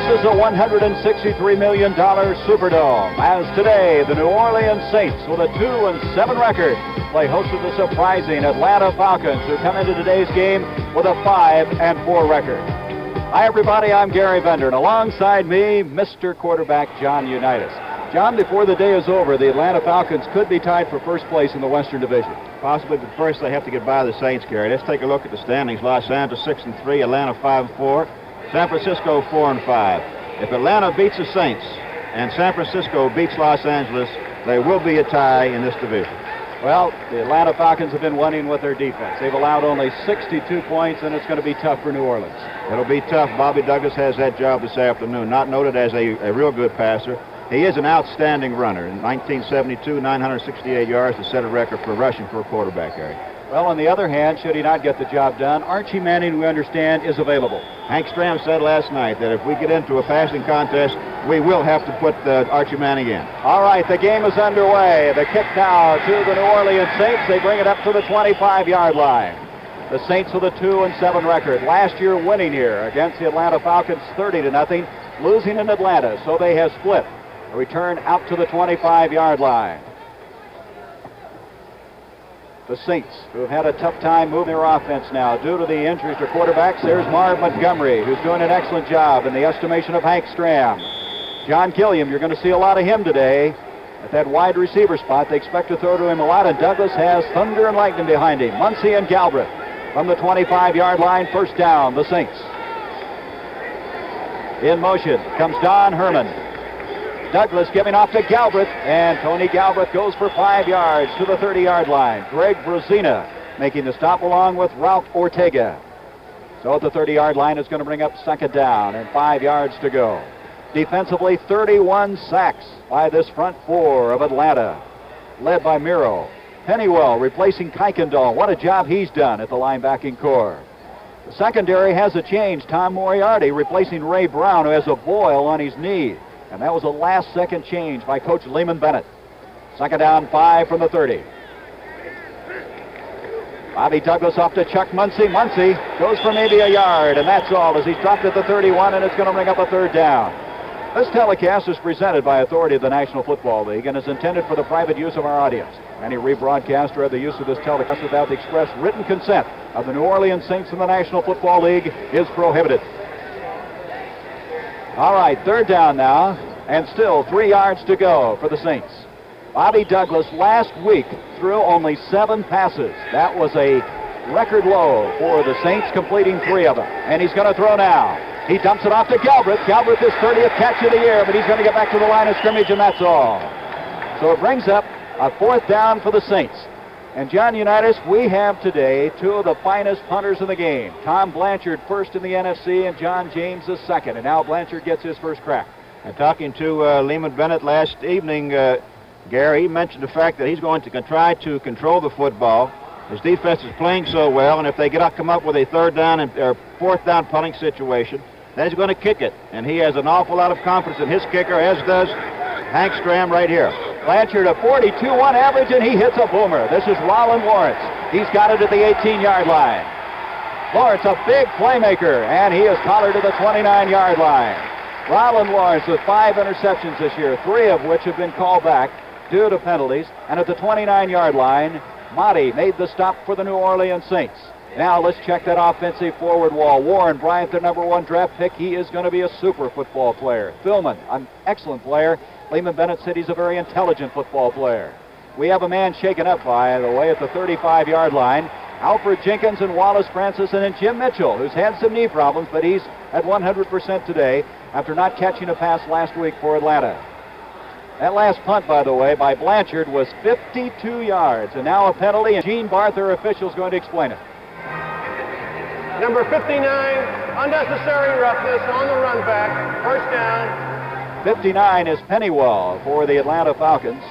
is a $163 million Superdome, as today the New Orleans Saints, with a 2-7 record, play host to the surprising Atlanta Falcons, who come into today's game with a 5-4 record. Hi everybody, I'm Gary Bender, and alongside me, Mr. Quarterback John Unitas. John, before the day is over, the Atlanta Falcons could be tied for first place in the Western Division. Possibly, but first they have to get by the Saints, Gary. Let's take a look at the standings. Los Angeles 6-3, Atlanta 5-4, San Francisco 4-5. If Atlanta beats the Saints and San Francisco beats Los Angeles, there will be a tie in this division. Well, the Atlanta Falcons have been winning with their defense. They've allowed only 62 points, and it's going to be tough for New Orleans. It'll be tough. Bobby Douglas has that job this afternoon. Not noted as a real good passer. He is an outstanding runner. In 1972, 968 yards to set a record for rushing for a quarterback, Gary. Well, on the other hand, should he not get the job done, Archie Manning, we understand, is available. Hank Stram said last night that if we get into a passing contest, we will have to put Archie Manning in. All right, the game is underway. The kick now to the New Orleans Saints. They bring it up to the 25-yard line. The Saints with a 2-7 record. Last year winning here against the Atlanta Falcons 30-0, losing in Atlanta, so they have split. A return out to the 25-yard line. The Saints, who have had a tough time moving their offense now due to the injuries to quarterbacks. There's Marv Montgomery, who's doing an excellent job in the estimation of Hank Stram. John Killiam, you're going to see a lot of him today at that wide receiver spot. They expect to throw to him a lot, and Douglas has thunder and lightning behind him. Muncie and Galbraith from the 25-yard line, first down, the Saints. In motion comes Don Herman. Douglas giving off to Galbraith, and Tony Galbraith goes for 5 yards to the 30-yard line. Greg Brezina making the stop along with Ralph Ortega. So at the 30-yard line, it's going to bring up second down and 5 yards to go. Defensively, 31 sacks by this front four of Atlanta, led by Miro. Pennywell replacing Kuykendall. What a job he's done at the linebacking core. The secondary has a change. Tom Moriarty replacing Ray Brown, who has a boil on his knee. And that was a last-second change by Coach Lehman Bennett. Second down, 5 from the 30. Bobby Douglas off to Chuck Muncie. Muncie goes for maybe a yard, and that's all as he's dropped at the 31, and it's going to bring up a third down. This telecast is presented by authority of the National Football League and is intended for the private use of our audience. Any rebroadcast or other use of this telecast without the express written consent of the New Orleans Saints and the National Football League is prohibited. All right, third down now, and still 3 yards to go for the Saints. Bobby Douglas last week threw only 7 passes. That was a record low for the Saints, completing 3 of them. And he's going to throw now. He dumps it off to Galbraith. Galbraith, his 30th catch of the year, but he's going to get back to the line of scrimmage, and that's all. So it brings up a fourth down for the Saints. And John Unitas, we have today 2 of the finest punters in the game. Tom Blanchard first in the NFC and John James is second. And now Blanchard gets his first crack. And talking to Lehman Bennett last evening, Gary, he mentioned the fact that he's going to try to control the football. His defense is playing so well, and if they come up with a third down or fourth down punting situation, then he's going to kick it. And he has an awful lot of confidence in his kicker, as does Hank Stram right here. Blanchard, a 42-1 average, and he hits a boomer. This is Roland Lawrence. He's got it at the 18-yard line. Lawrence, a big playmaker, and he is collared to the 29-yard line. Roland Lawrence with 5 interceptions this year, 3 of which have been called back due to penalties. And at the 29-yard line, Motti made the stop for the New Orleans Saints. Now let's check that offensive forward wall. Warren Bryant, the #1 draft pick. He is going to be a super football player. Philman, an excellent player. Lehman Bennett said he's a very intelligent football player. We have a man shaken up, by the way, at the 35-yard line. Alfred Jenkins and Wallace Francis, and then Jim Mitchell, who's had some knee problems, but he's at 100% today after not catching a pass last week for Atlanta. That last punt, by the way, by Blanchard was 52 yards, and now a penalty, and Gene Barth, their official, is going to explain it. Number 59, unnecessary roughness on the run back, first down. 59 is Pennywell for the Atlanta Falcons.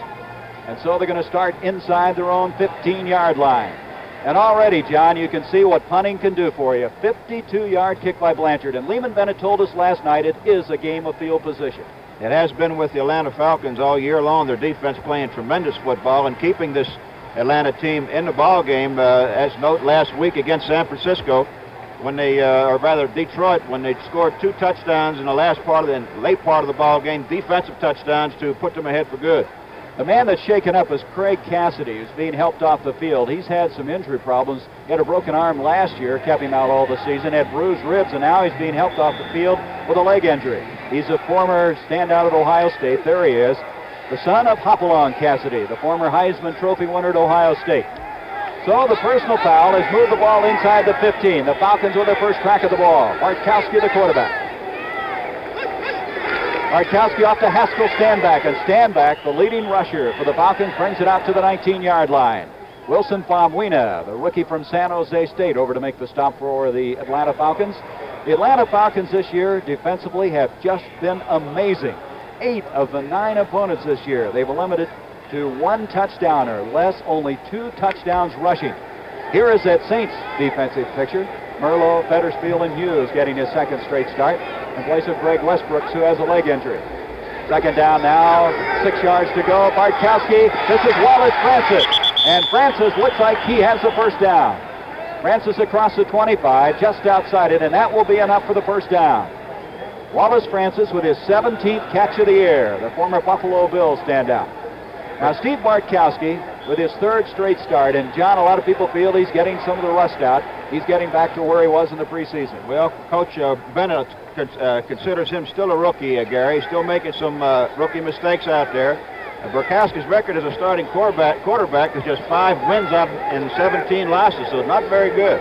And so they're going to start inside their own 15-yard line. And already, John, you can see what punting can do for you. 52-yard kick by Blanchard. And Lehman Bennett told us last night it is a game of field position. It has been with the Atlanta Falcons all year long. Their defense playing tremendous football and keeping this Atlanta team in the ball game. As note last week against San Francisco, when they, or rather Detroit, when they scored 2 touchdowns in the late part of the ball game, defensive touchdowns to put them ahead for good. The man that's shaken up is Craig Cassidy, who's being helped off the field. He's had some injury problems. He had a broken arm last year, kept him out all the season, had bruised ribs, and now he's being helped off the field with a leg injury. He's a former standout at Ohio State. There he is, the son of Hopalong Cassidy, the former Heisman Trophy winner at Ohio State. So the personal foul has moved the ball inside the 15. The Falcons with their first crack at the ball. Bartkowski, the quarterback. Bartkowski off to Haskell Standback, and Standback, the leading rusher for the Falcons, brings it out to the 19-yard line. Wilson Famuina, the rookie from San Jose State, over to make the stop for the Atlanta Falcons. The Atlanta Falcons this year defensively have just been amazing. 8 of the 9 opponents this year they've limited to 1 touchdown or less, only 2 touchdowns rushing. Here is that Saints defensive picture. Merlot, Fettersfield, and Hughes getting his second straight start in place of Greg Westbrooks, who has a leg injury. Second down now, 6 yards to go. Bartkowski, this is Wallace Francis. And Francis looks like he has the first down. Francis across the 25, just outside it, and that will be enough for the first down. Wallace Francis with his 17th catch of the year, the former Buffalo Bills standout. Now Steve Bartkowski with his 3rd straight start, and John, a lot of people feel he's getting some of the rust out. He's getting back to where he was in the preseason. Well, Coach Bennett considers him still a rookie, Gary. He's still making some rookie mistakes out there. Bartkowski's record as a starting quarterback is just 5 wins out and 17 losses, so not very good.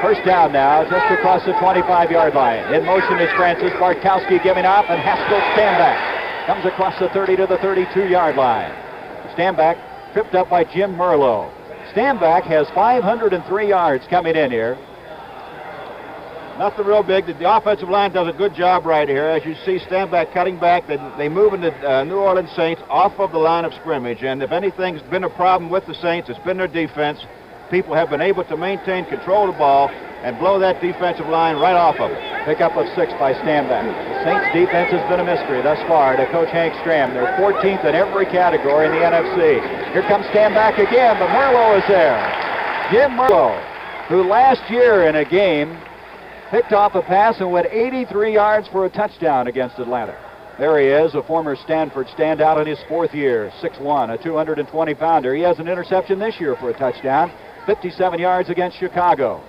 First down now, just across the 25-yard line. In motion is Francis. Bartkowski giving up, and Haskell Standback comes across the 30 to the 32-yard line. Standback tripped up by Jim Merlot. Standback has 503 yards coming in here. Nothing real big. The offensive line does a good job right here. As you see, Standback cutting back. They move the New Orleans Saints off of the line of scrimmage. And if anything's been a problem with the Saints, it's been their defense. People have been able to maintain control of the ball and blow that defensive line right off of it. Pickup of 6 by Standback. The Saints defense has been a mystery thus far to Coach Hank Stram. They're 14th in every category in the NFC. Here comes Standback again, but Merlot is there. Jim Merlot, who last year in a game picked off a pass and went 83 yards for a touchdown against Atlanta. There he is, a former Stanford standout in his 4th year, 6'1", a 220-pounder. He has an interception this year for a touchdown, 57 yards against Chicago.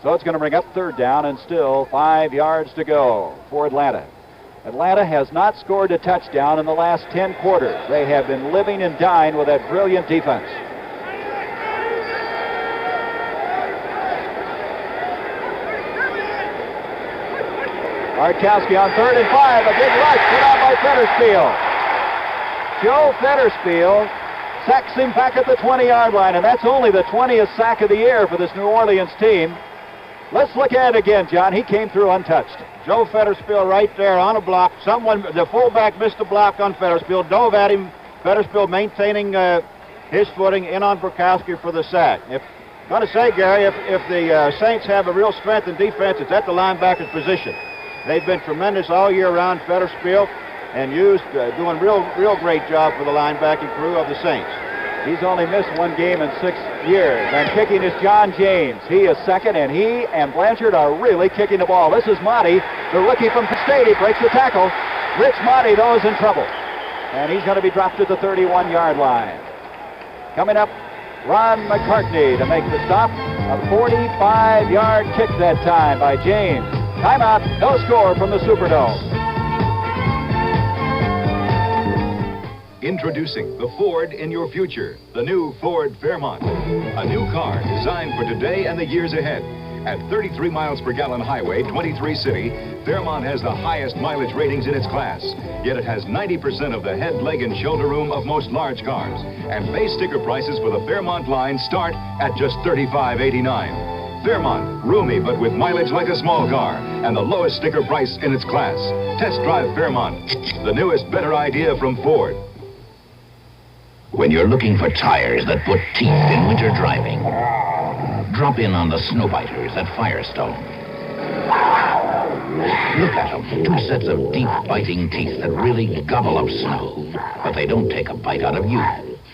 So it's going to bring up 3rd down and still 5 yards to go for Atlanta. Atlanta has not scored a touchdown in the last 10 quarters. They have been living and dying with that brilliant defense. Bartkowski on 3rd and 5, a big rush put out by Fettersfield. Joe Fettersfield sacks him back at the 20-yard line, and that's only the 20th sack of the year for this New Orleans team. Let's look at it again, John. He came through untouched. Joe Fettersfield right there on a block. The fullback missed a block on Fettersfield, dove at him. Fettersfield maintaining his footing in on Bartkowski for the sack. I'm going to say, Gary, if the Saints have a real strength in defense, it's at the linebacker's position. They've been tremendous all year round, Fettersfield and Hughes doing real great job for the linebacking crew of the Saints. He's only missed 1 game in 6 years. And kicking is John James. He is second, and he and Blanchard are really kicking the ball. This is Motti, the rookie from Penn State. He breaks the tackle. Rich Motti, though, is in trouble. And he's going to be dropped at the 31-yard line. Coming up, Ron McCartney to make the stop. A 45-yard kick that time by James. Timeout, no score from the Superdome. Introducing the Ford in your future, the new Ford Fairmont. A new car designed for today and the years ahead. At 33 miles per gallon highway, 23 city, Fairmont has the highest mileage ratings in its class. Yet it has 90% of the head, leg, and shoulder room of most large cars. And base sticker prices for the Fairmont line start at just $35.89. Fairmont, roomy but with mileage like a small car, and the lowest sticker price in its class. Test drive Fairmont, the newest, better idea from Ford. When you're looking for tires that put teeth in winter driving, drop in on the Snowbiters at Firestone. Look at them, 2 sets of deep biting teeth that really gobble up snow, but they don't take a bite out of you.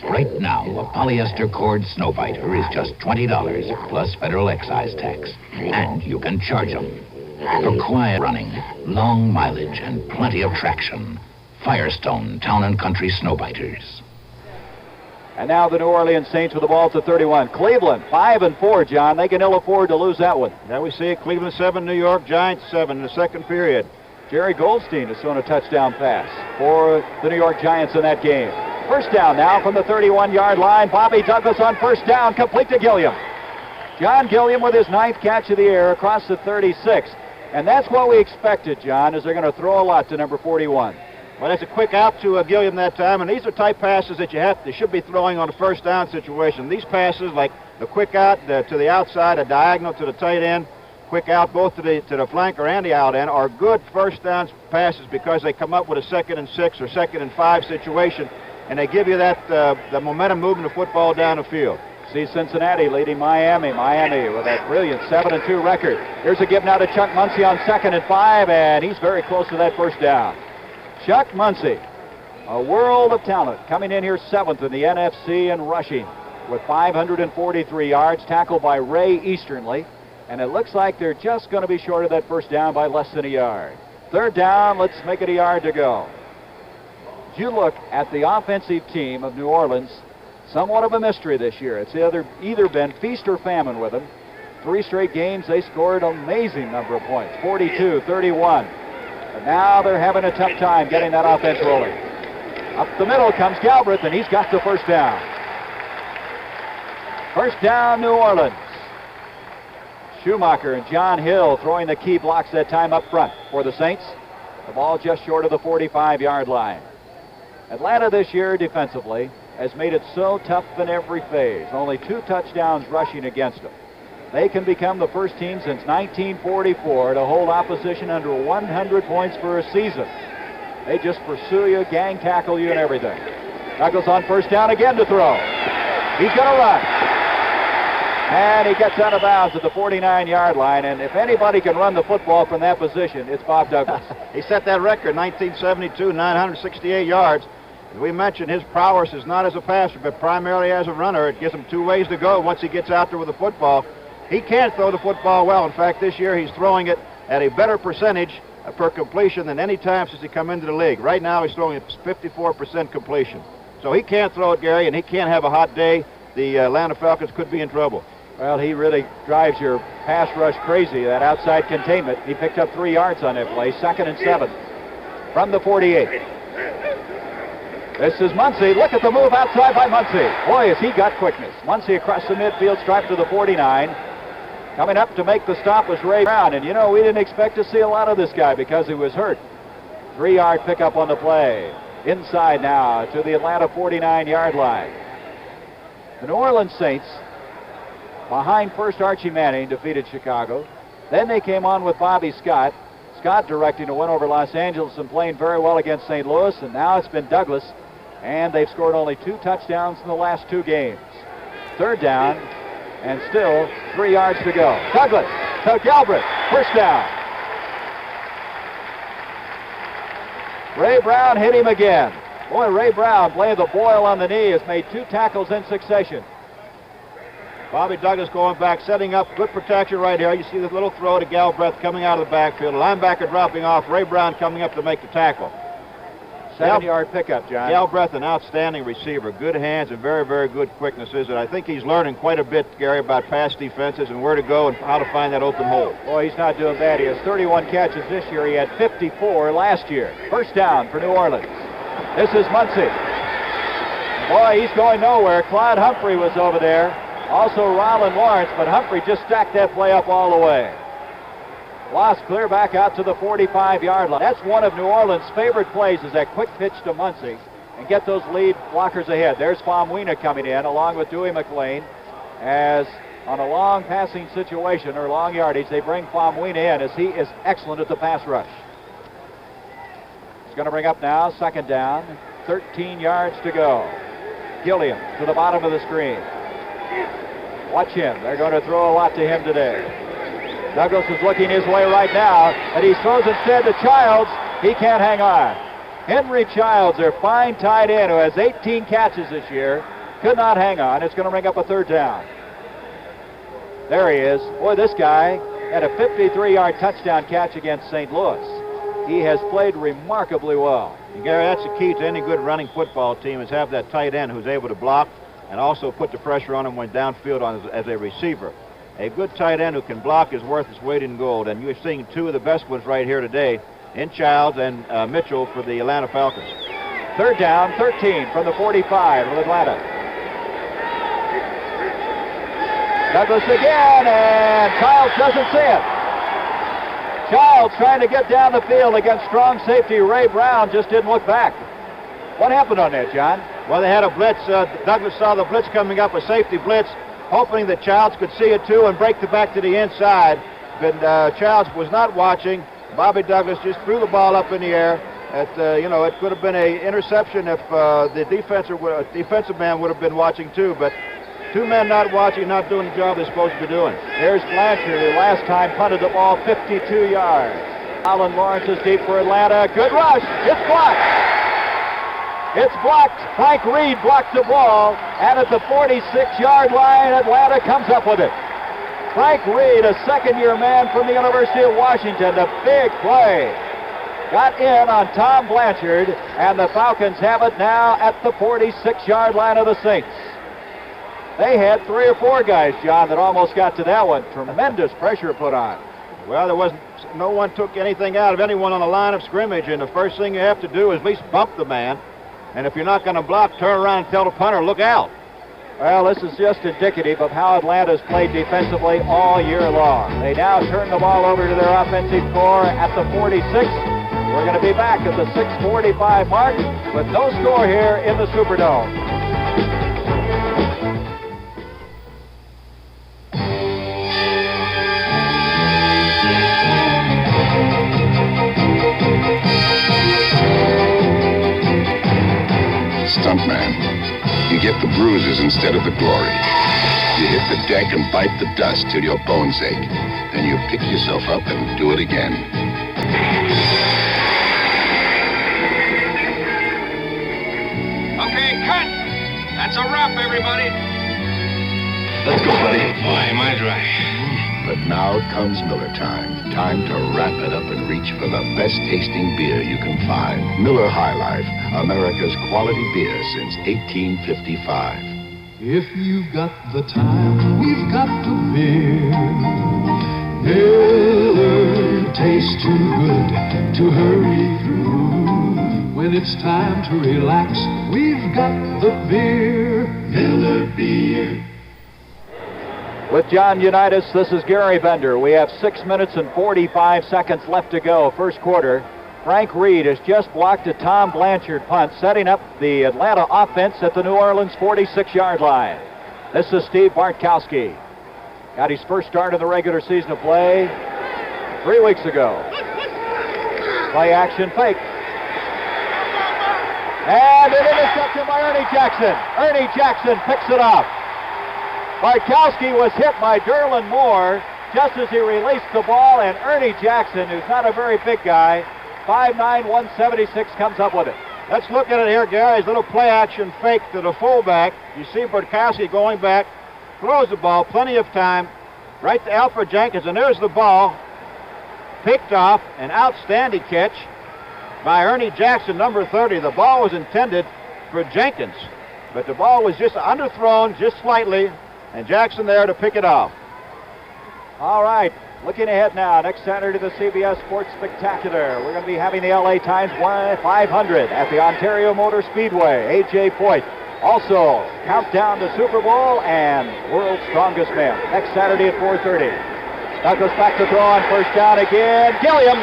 Right now, a polyester cord snowbiter is just $20 plus federal excise tax. And you can charge them. For quiet running, long mileage, and plenty of traction, Firestone Town and Country Snowbiters. And now the New Orleans Saints with the ball to 31. Cleveland, 5-4, John. They can ill afford to lose that one. Now we see it, Cleveland 7, New York Giants 7 in the second period. Jerry Goldstein has thrown a touchdown pass for the New York Giants in that game. First down now from the 31-yard line. Bobby Douglas on first down, complete to Gilliam. John Gilliam with his 9th catch of the year across the 36. And that's what we expected, John, is they're going to throw a lot to number 41. Well, it's a quick out to Gilliam that time, and these are type passes that they should be throwing on a first down situation. These passes, like the quick out to the outside, a diagonal to the tight end, quick out both to the flanker and the out end, are good first down passes because they come up with a 2nd and 6 or 2nd and 5 situation, and they give you that the momentum moving the football down the field. See Cincinnati leading Miami. Miami with that brilliant 7-2 record. Here's a give now to Chuck Muncie on 2nd and 5, and he's very close to that first down. Chuck Muncie, a world of talent, coming in here 7th in the NFC in rushing with 543 yards, tackled by Ray Easternly, and it looks like they're just going to be short of that first down by less than a yard. 3rd down, let's make it a yard to go. As you look at the offensive team of New Orleans, somewhat of a mystery this year. It's either been feast or famine with them. 3 straight games, they scored an amazing number of points, 42, 31. But now they're having a tough time getting that offense rolling. Up the middle comes Galbraith, and he's got the first down. First down, New Orleans. Schumacher and John Hill throwing the key blocks that time up front for the Saints. The ball just short of the 45-yard line. Atlanta this year defensively has made it so tough in every phase. Only 2 touchdowns rushing against them. They can become the first team since 1944 to hold opposition under 100 points for a season. They just pursue you, gang tackle you, and everything. Douglas on first down again to throw. He's going to run. And he gets out of bounds at the 49-yard line, and if anybody can run the football from that position, it's Bob Douglas. He set that record, 1972, 968 yards. As we mentioned, his prowess is not as a passer, but primarily as a runner. It gives him 2 ways to go once he gets out there with the football. He can't throw the football well. In fact, this year he's throwing it at a better percentage per completion than any time since he come into the league. Right now he's throwing it 54% completion. So he can't throw it, Gary, and he can't have a hot day. The Atlanta Falcons could be in trouble. Well, he really drives your pass rush crazy, that outside containment. He picked up 3 yards on that play, 2nd and 7 from the 48. This is Muncie. Look at the move outside by Muncie. Boy, has he got quickness. Muncie across the midfield stripe to the 49. Coming up to make the stop was Ray Brown. And, you know, we didn't expect to see a lot of this guy because he was hurt. 3-yard pickup on the play. Inside now to the Atlanta 49-yard line. The New Orleans Saints, behind first Archie Manning, defeated Chicago. Then they came on with Bobby Scott. Scott directing a win over Los Angeles and playing very well against St. Louis. And now it's been Douglas. And they've scored only 2 touchdowns in the last 2 games. 3rd down. And still 3 yards to go. Douglas to Galbraith. First down. Ray Brown hit him again. Boy, Ray Brown playing the boil on the knee has made 2 tackles in succession. Bobby Douglas going back, setting up good protection right here. You see this little throw to Galbraith coming out of the backfield. The linebacker dropping off. Ray Brown coming up to make the tackle. 7-yard pickup, John. Galbraith, an outstanding receiver. Good hands and very, very good quicknesses. And I think he's learning quite a bit, Gary, about pass defenses and where to go and how to find that open hole. Boy, he's not doing bad. He has 31 catches this year. He had 54 last year. First down for New Orleans. This is Muncie. Boy, he's going nowhere. Clyde Humphrey was over there. Also Rollin Lawrence, but Humphrey just stacked that play up all the way. Lost clear back out to the 45-yard line. That's one of New Orleans' favorite plays, is that quick pitch to Muncie and get those lead blockers ahead. There's Famuina coming in along with Dewey McLean, as on a long passing situation or long yardage, they bring Famuina in as he is excellent at the pass rush. He's going to bring up now, 2nd down, 13 yards to go. Gilliam to the bottom of the screen. Watch him. They're going to throw a lot to him today. Douglas is looking his way right now, and he throws instead to Childs. He can't hang on. Henry Childs, their fine tight end, who has 18 catches this year, Could not hang on. It's going to bring up a third down. There he is. Boy, this guy had a 53-yard touchdown catch against St. Louis. He has played remarkably well. And Gary, that's the key to any good running football team, is have that tight end who's able to block and also put the pressure on him when downfield as a receiver. A good tight end who can block is worth its weight in gold, and you're seeing two of the best ones right here today in Childs and Mitchell for the Atlanta Falcons. Third down, 13 from the 45 of Atlanta. Douglas again, and Childs doesn't see it. Childs trying to get down the field against strong safety Ray Brown, just didn't look back. What happened on that, John? Well, they had a blitz. Douglas saw the blitz coming up, a safety blitz, hoping that Childs could see it too and break the back to the inside. But Childs was not watching. Bobby Douglas just threw the ball up in the air. It could have been an interception if the defensive man would have been watching too. But two men not watching, not doing the job they're supposed to be doing. Here's Blanchard, who last time punted the ball 52 yards. Alan Lawrence is deep for Atlanta. Good rush. It's blocked. It's blocked. Frank Reed blocked the ball, and at the 46-yard line, Atlanta comes up with it. Frank Reed, a second-year man from the University of Washington, the big play. Got in on Tom Blanchard, and the Falcons have it now at the 46-yard line of the Saints. They had 3 or 4 guys, John, that almost got to that one. Tremendous pressure put on. Well, no one took anything out of anyone on the line of scrimmage, and the first thing you have to do is at least bump the man. And if you're not going to block, turn around and tell the punter, look out. Well, this is just indicative of how Atlanta's played defensively all year long. They now turn the ball over to their offensive core at the 46. We're going to be back at the 6:45 mark with no score here in the Superdome. Stuntman. You get the bruises instead of the glory. You hit the deck and bite the dust till your bones ache. Then you pick yourself up and do it again. Okay, cut! That's a wrap, everybody. Let's go, buddy. Boy, am I dry. But now comes Miller time. Time to wrap it up and reach for the best tasting beer you can find. Miller High Life, America's quality beer since 1855. If you've got the time, we've got the beer. Miller tastes too good to hurry through. When it's time to relax, we've got the beer. Miller beer. With John Unitas, this is Gary Bender. We have 6 minutes and 45 seconds left to go, first quarter. Frank Reed has just blocked a Tom Blanchard punt, setting up the Atlanta offense at the New Orleans 46-yard line. This is Steve Bartkowski. Got his first start in the regular season of play 3 weeks ago. Play action fake. And it intercepted by Ernie Jackson. Ernie Jackson picks it up. Bartkowski was hit by Derlin Moore just as he released the ball, and Ernie Jackson, who's not a very big guy, 5'9", 176, comes up with it. Let's look at it here, Gary. His little play-action fake to the fullback. You see Bartkowski going back, throws the ball, plenty of time, right to Alfred Jenkins, and there's the ball. Picked off, an outstanding catch by Ernie Jackson, number 30. The ball was intended for Jenkins, but the ball was just underthrown just slightly, and Jackson there to pick it off. All right, looking ahead now, next Saturday, the CBS Sports Spectacular. We're going to be having the LA Times 500 at the Ontario Motor Speedway. A.J. Foyt. Also, countdown to Super Bowl and World's Strongest Men. Next Saturday at 4:30. Douglas back to throw on first down again. Gilliam.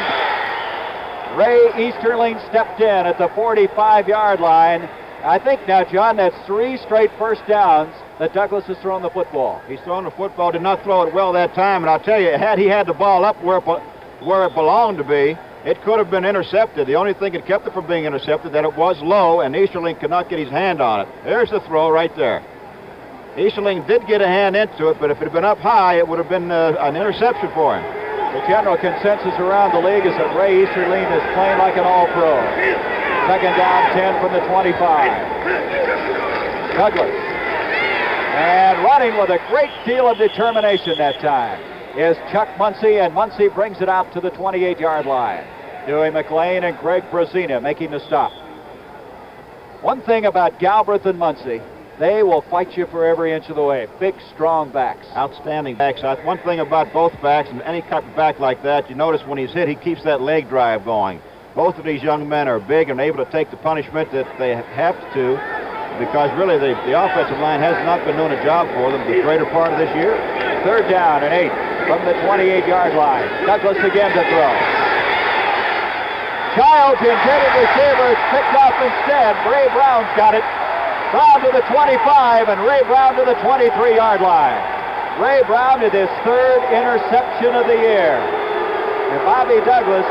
Ray Easterling stepped in at the 45-yard line. I think now, John, that's 3 straight first downs that Douglas has thrown the football. He's thrown the football, did not throw it well that time, and I'll tell you, had he had the ball up where it belonged to be, it could have been intercepted. The only thing that kept it from being intercepted, that it was low, and Easterling could not get his hand on it. There's the throw right there. Easterling did get a hand into it, but if it had been up high, it would have been an interception for him. The general consensus around the league is that Ray Easterling is playing like an all-pro. Second down, 10 from the 25. Douglas And running with a great deal of determination that time is Chuck Muncie, and Muncie brings it out to the 28-yard line. Dewey McLean and Greg Brezina making the stop. One thing about Galbraith and Muncie, they will fight you for every inch of the way. Big, strong backs. Outstanding backs. One thing about both backs, and any type of back like that, you notice when he's hit, he keeps that leg drive going. Both of these young men are big and able to take the punishment that they have to, because really the offensive line has not been doing a job for them the greater part of this year. 3rd down and 8 from the 28-yard line. Douglas again to throw. Child's intended receiver is picked off instead. Ray Brown's got it. Brown to the 25 and Ray Brown to the 23-yard line. Ray Brown with his 3rd interception of the year. And Bobby Douglas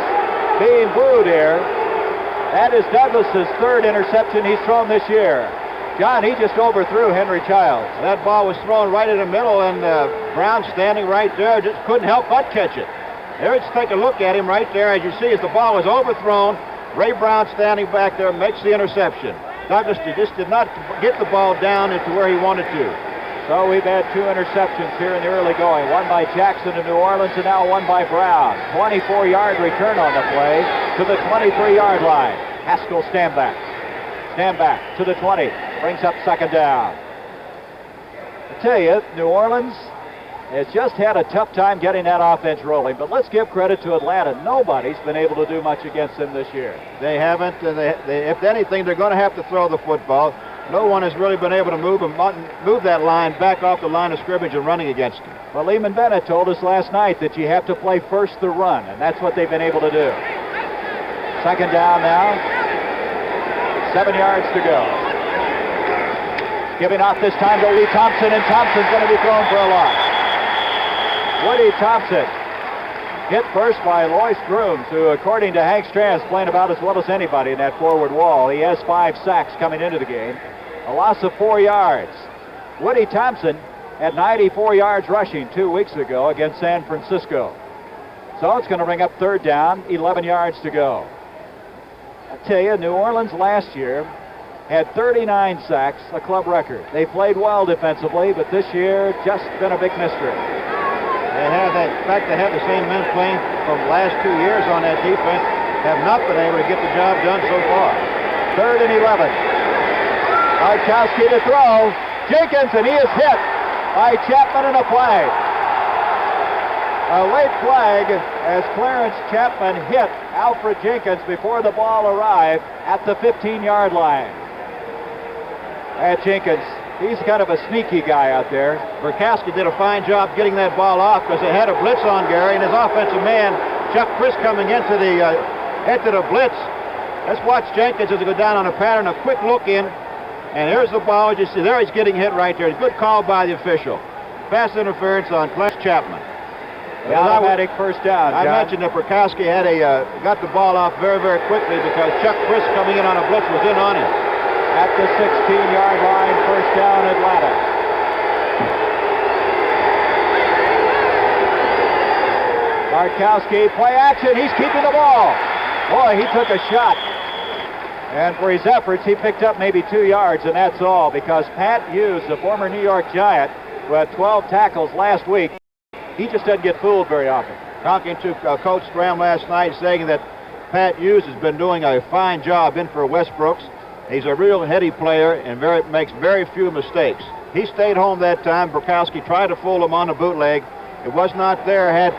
being booed here. That is Douglas's 3rd interception he's thrown this year. John, he just overthrew Henry Childs. That ball was thrown right in the middle, and Brown standing right there just couldn't help but catch it. There, just take a look at him right there. As you see, as the ball was overthrown, Ray Brown standing back there makes the interception. Douglas just did not get the ball down into where he wanted to. So we've had 2 interceptions here in the early going. One by Jackson in New Orleans and now one by Brown. 24-yard return on the play to the 23-yard line. Haskell stand back. Stand back to the 20. Brings up 2nd down. I tell you, New Orleans has just had a tough time getting that offense rolling, but let's give credit to Atlanta. Nobody's been able to do much against them this year. They haven't. If anything, they're going to have to throw the football. No one has really been able to move that line back off the line of scrimmage and running against them. Well, Lehman Bennett told us last night that you have to play first the run, and that's what they've been able to do. 2nd down now. 7 yards to go. Giving off this time to Lee Thompson, and Thompson's going to be thrown for a loss. Woody Thompson hit first by Lois Grooms, who, according to Hank Strand, is playing about as well as anybody in that forward wall. He has 5 sacks coming into the game. A loss of 4 yards. Woody Thompson had 94 yards rushing 2 weeks ago against San Francisco. So it's going to bring up 3rd down, 11 yards to go. I tell you, New Orleans last year had 39 sacks, a club record. They played well defensively, but this year just been a big mystery. They have that. In fact, they have the same men playing from the last 2 years on that defense. Have not been able to get the job done so far. 3rd and 11. Markowski to throw. Jenkins, and he is hit by Chapman in a flag. A late flag as Clarence Chapman hit Alfred Jenkins before the ball arrived at the 15-yard line. At Jenkins, he's kind of a sneaky guy out there. Murkowski did a fine job getting that ball off because they had a blitz on Gary, and his offensive man, Chuck Chris, coming into the blitz. Let's watch Jenkins as he go down on a pattern, a quick look in, and here's the ball. You see there he's getting hit right there. Good call by the official. Pass interference on Clarence Chapman. The automatic 1st down, I mentioned that Murkowski had got the ball off very, very quickly because Chuck Chris coming in on a blitz was in on him. At the 16-yard line, 1st down, Atlanta. Markowski, play action, he's keeping the ball. Boy, he took a shot. And for his efforts, he picked up maybe 2 yards, and that's all, because Pat Hughes, the former New York Giant, who had 12 tackles last week, he just doesn't get fooled very often. Talking to Coach Graham last night, saying that Pat Hughes has been doing a fine job in for Westbrooks. He's a real heady player and makes very few mistakes. He stayed home that time. Murkowski tried to fool him on a bootleg. It was not there. Had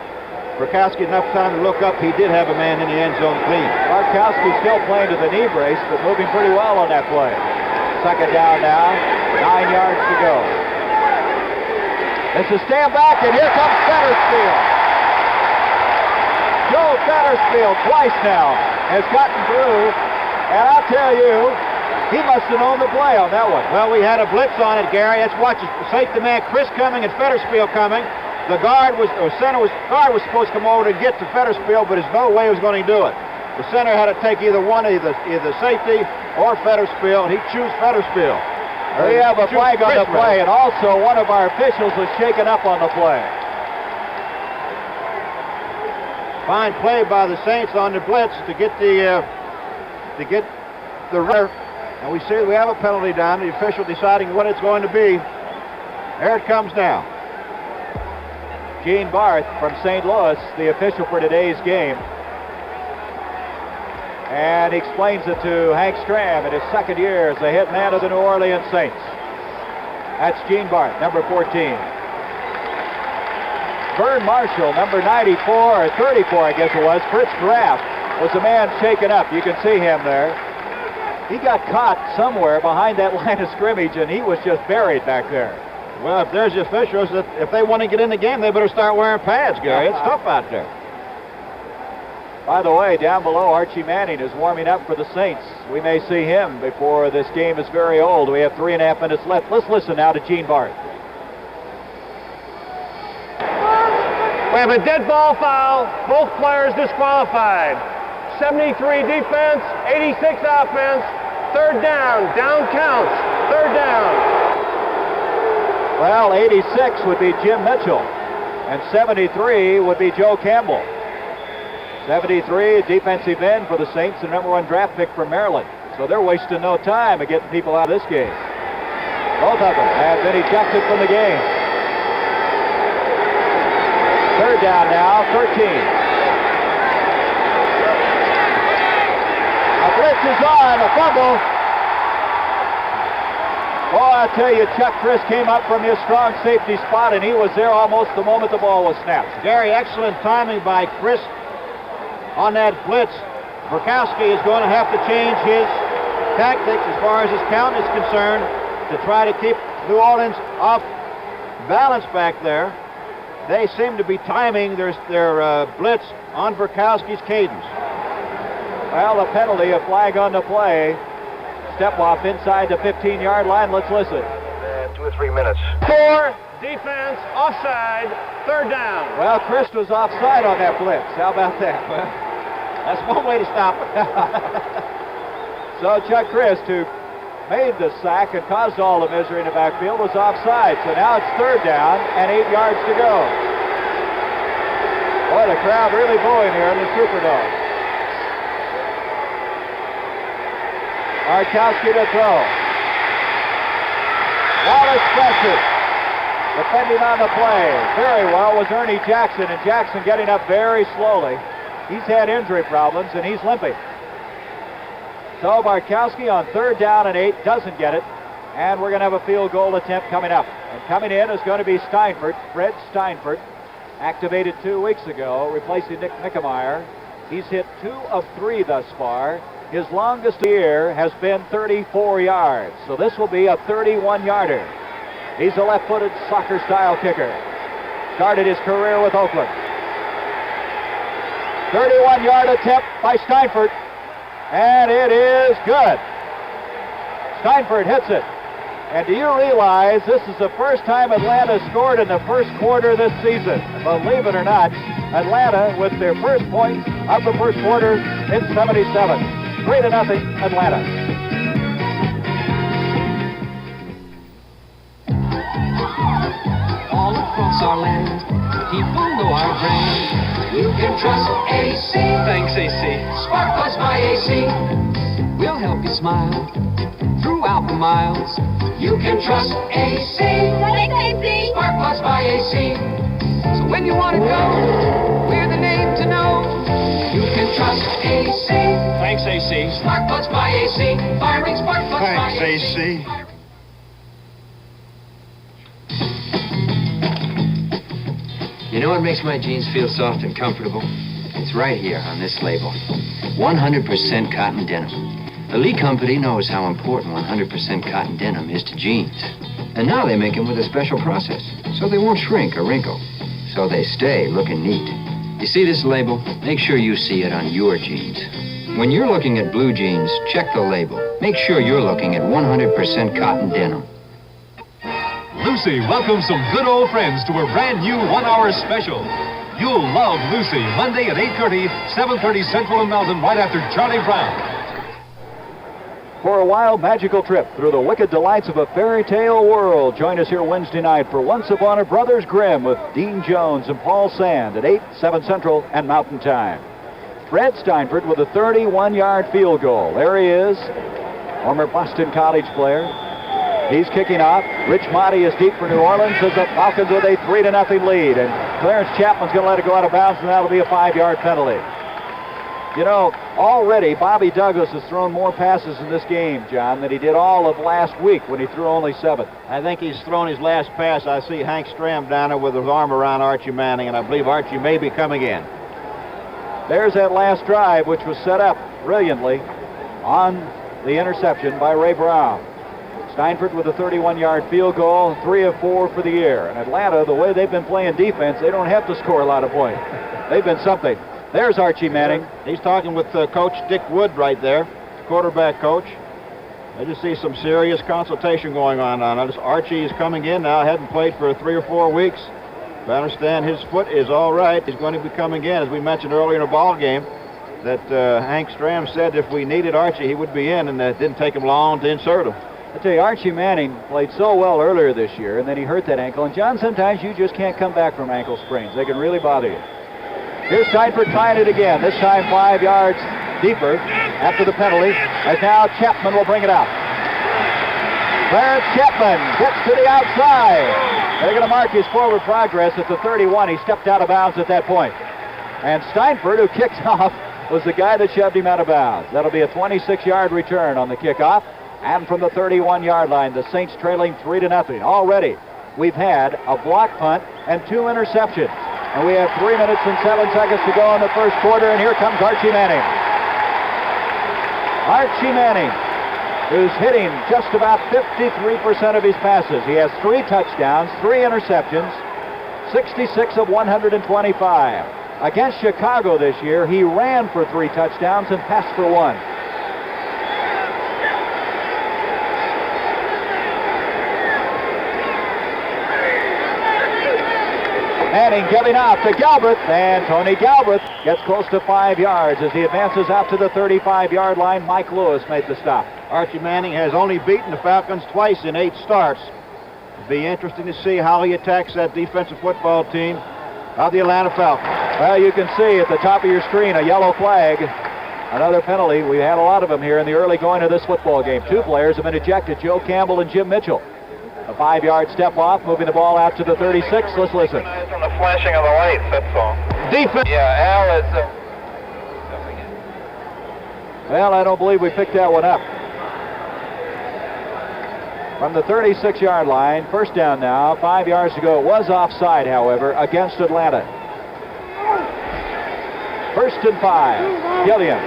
Murkowski enough time to look up, he did have a man in the end zone clean. Markowski still playing to the knee brace, but moving pretty well on that play. 2nd down now, 9 yards to go. This is stand back, and here comes Fettersfield. Joe Fettersfield, twice now, has gotten through, and I'll tell you, he must have known the play on that one. Well, we had a blitz on it, Gary. Let's watch it. Safety man Chris coming and Fettersfield coming. The guard was supposed to come over to get to Fettersfield, but there's no way he was going to do it. The center had to take either safety or Fettersfield, and he chose Fettersfield. We have a flag on the play, and also one of our officials was shaken up on the play. Fine play by the Saints on the blitz to get the runner, and we see we have a penalty down. The official deciding what it's going to be. There it comes now. Gene Barth from St. Louis, the official for today's game. And he explains it to Hank Stram in his second year as the head man of the New Orleans Saints. That's Gene Barth, number 14. Vern Marshall, number 94, or 34, I guess it was. Fritz Graff was the man shaken up. You can see him there. He got caught somewhere behind that line of scrimmage, and he was just buried back there. Well, if there's the officials, if they want to get in the game, they better start wearing pads, Gary. It's tough out there. By the way, down below, Archie Manning is warming up for the Saints. We may see him before this game is very old. We have 3.5 minutes left. Let's listen now to Gene Barth. We have a dead ball foul. Both players disqualified. 73 defense, 86 offense. Third down. Down counts. Third down. Well, 86 would be Jim Mitchell, and 73 would be Joe Campbell. 73, defensive end for the Saints, the number 1 draft pick from Maryland. So they're wasting no time of getting people out of this game. Both of them have been ejected from the game. Third down now, 13. A blitz is on, a fumble. Oh, I tell you, Chuck Chris came up from his strong safety spot, and he was there almost the moment the ball was snapped. Gary, excellent timing by Chris on that blitz. Burkowski is going to have to change his tactics as far as his count is concerned to try to keep New Orleans off balance back there. They seem to be timing their blitz on Burkowski's cadence. Well, the penalty, a flag on the play. Step off inside the 15-yard line. Let's listen. 2 or 3 minutes. 4, defense, offside, third down. Well, Chris was offside on that blitz. How about that? Well, that's one way to stop it. So Chuck Chris, who made the sack and caused all the misery in the backfield, was offside. So now it's third down and 8 yards to go. Boy, the crowd really booing here in the Superdome. Arkowski to throw. Wallace pressure. Defending on the play very well was Ernie Jackson, and Jackson getting up very slowly. He's had injury problems, and he's limping. So Barkowski on third down and 8 doesn't get it, and we're going to have a field goal attempt coming up. And coming in is going to be Steinfurt, Fred Steinfurt, activated 2 weeks ago, replacing Nick Mickemeyer. He's hit 2 of 3 thus far. His longest year has been 34 yards, so this will be a 31-yarder. He's a left-footed soccer-style kicker. Started his career with Oakland. 31-yard attempt by Steinfurt, and it is good. Steinfurt hits it. And do you realize this is the first time Atlanta scored in the first quarter this season? Believe it or not, Atlanta with their first points of the first quarter in 77. 3-0, Atlanta. All across our land, people know our brand. You can trust AC. Thanks, AC. Spark Plugs by AC. We'll help you smile throughout the miles. You can trust AC. Thanks, AC. Spark Plugs by AC. So when you want to go, we're the name to know. You can trust AC. Thanks, AC. Spark Plugs by AC. Firing spark plugs by AC. AC. You know what makes my jeans feel soft and comfortable? It's right here on this label. 100% cotton denim. The Lee Company knows how important 100% cotton denim is to jeans. And now they make them with a special process, so they won't shrink or wrinkle. So they stay looking neat. You see this label? Make sure you see it on your jeans. When you're looking at blue jeans, check the label. Make sure you're looking at 100% cotton denim. Lucy welcomes some good old friends to a brand new 1-hour special. You'll love Lucy, Monday at 8:30, 7:30 Central and Mountain, right after Charlie Brown. For a wild, magical trip through the wicked delights of a fairy tale world. Join us here Wednesday night for Once Upon a Brothers Grimm with Dean Jones and Paul Sand at 8, 7 Central and Mountain Time. Fred Steinfurt with a 31-yard field goal. There he is, former Boston College player. He's kicking off. Rich Motti is deep for New Orleans as the Falcons with a 3-0 lead. And Clarence Chapman's going to let it go out of bounds, and that'll be a 5-yard penalty. You know, already Bobby Douglas has thrown more passes in this game, John, than he did all of last week when he threw only 7. I think he's thrown his last pass. I see Hank Stram down there with his arm around Archie Manning, and I believe Archie may be coming in. There's that last drive, which was set up brilliantly on the interception by Ray Brown. Steinfurt with a 31-yard field goal, 3 of 4 for the year. And Atlanta, the way they've been playing defense, they don't have to score a lot of points. They've been something. There's Archie Manning. He's talking with Coach Dick Wood right there, quarterback coach. I just see some serious consultation going on. Archie is coming in now, hadn't played for 3 or 4 weeks. But I understand his foot is all right. He's going to be coming in, as we mentioned earlier in the ball game, that Hank Stram said if we needed Archie, he would be in, and it didn't take him long to insert him. I tell you, Archie Manning played so well earlier this year, and then he hurt that ankle. And, John, sometimes you just can't come back from ankle sprains. They can really bother you. Here's Steinfurt trying it again, this time 5 yards deeper after the penalty, as now Chapman will bring it out. Clarence Chapman gets to the outside. They're going to mark his forward progress at the 31. He stepped out of bounds at that point. And Steinfurt, who kicked off, was the guy that shoved him out of bounds. That'll be a 26-yard return on the kickoff. And from the 31-yard line, the Saints trailing 3-0. Already, we've had a block punt and 2 interceptions. And we have 3 minutes and 7 seconds to go in the first quarter, and here comes Archie Manning. Archie Manning, who's hitting just about 53% of his passes. He has 3 touchdowns, 3 interceptions, 66 of 125. Against Chicago this year, he ran for 3 touchdowns and passed for 1. Manning giving off to Galbraith, and Tony Galbraith gets close to 5 yards as he advances out to the 35-yard line. Mike Lewis made the stop. Archie Manning has only beaten the Falcons twice in 8 starts. It'll be interesting to see how he attacks that defensive football team of the Atlanta Falcons. Well, you can see at the top of your screen a yellow flag. Another penalty. We had a lot of them here in the early going of this football game. 2 players have been ejected, Joe Campbell and Jim Mitchell. A 5-yard step off, moving the ball out to the 36. Let's listen. On the flashing of the lights, that's all. Defense. Yeah, Al is... Well, I don't believe we picked that one up. From the 36-yard line, first down now, 5 yards to go. It was offside, however, against Atlanta. 1st and 5. Gilliam.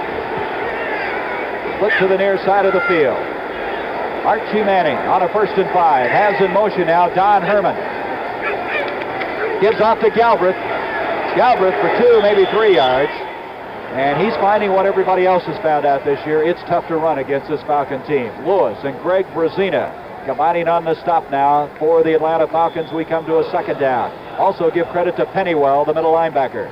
Split to the near side of the field. Archie Manning on a 1st and 5. Has in motion now Don Herman. Gives off to Galbraith. Galbraith for 2, maybe 3 yards. And he's finding what everybody else has found out this year. It's tough to run against this Falcon team. Lewis and Greg Brazina combining on the stop now for the Atlanta Falcons. We come to a 2nd down. Also give credit to Pennywell, the middle linebacker.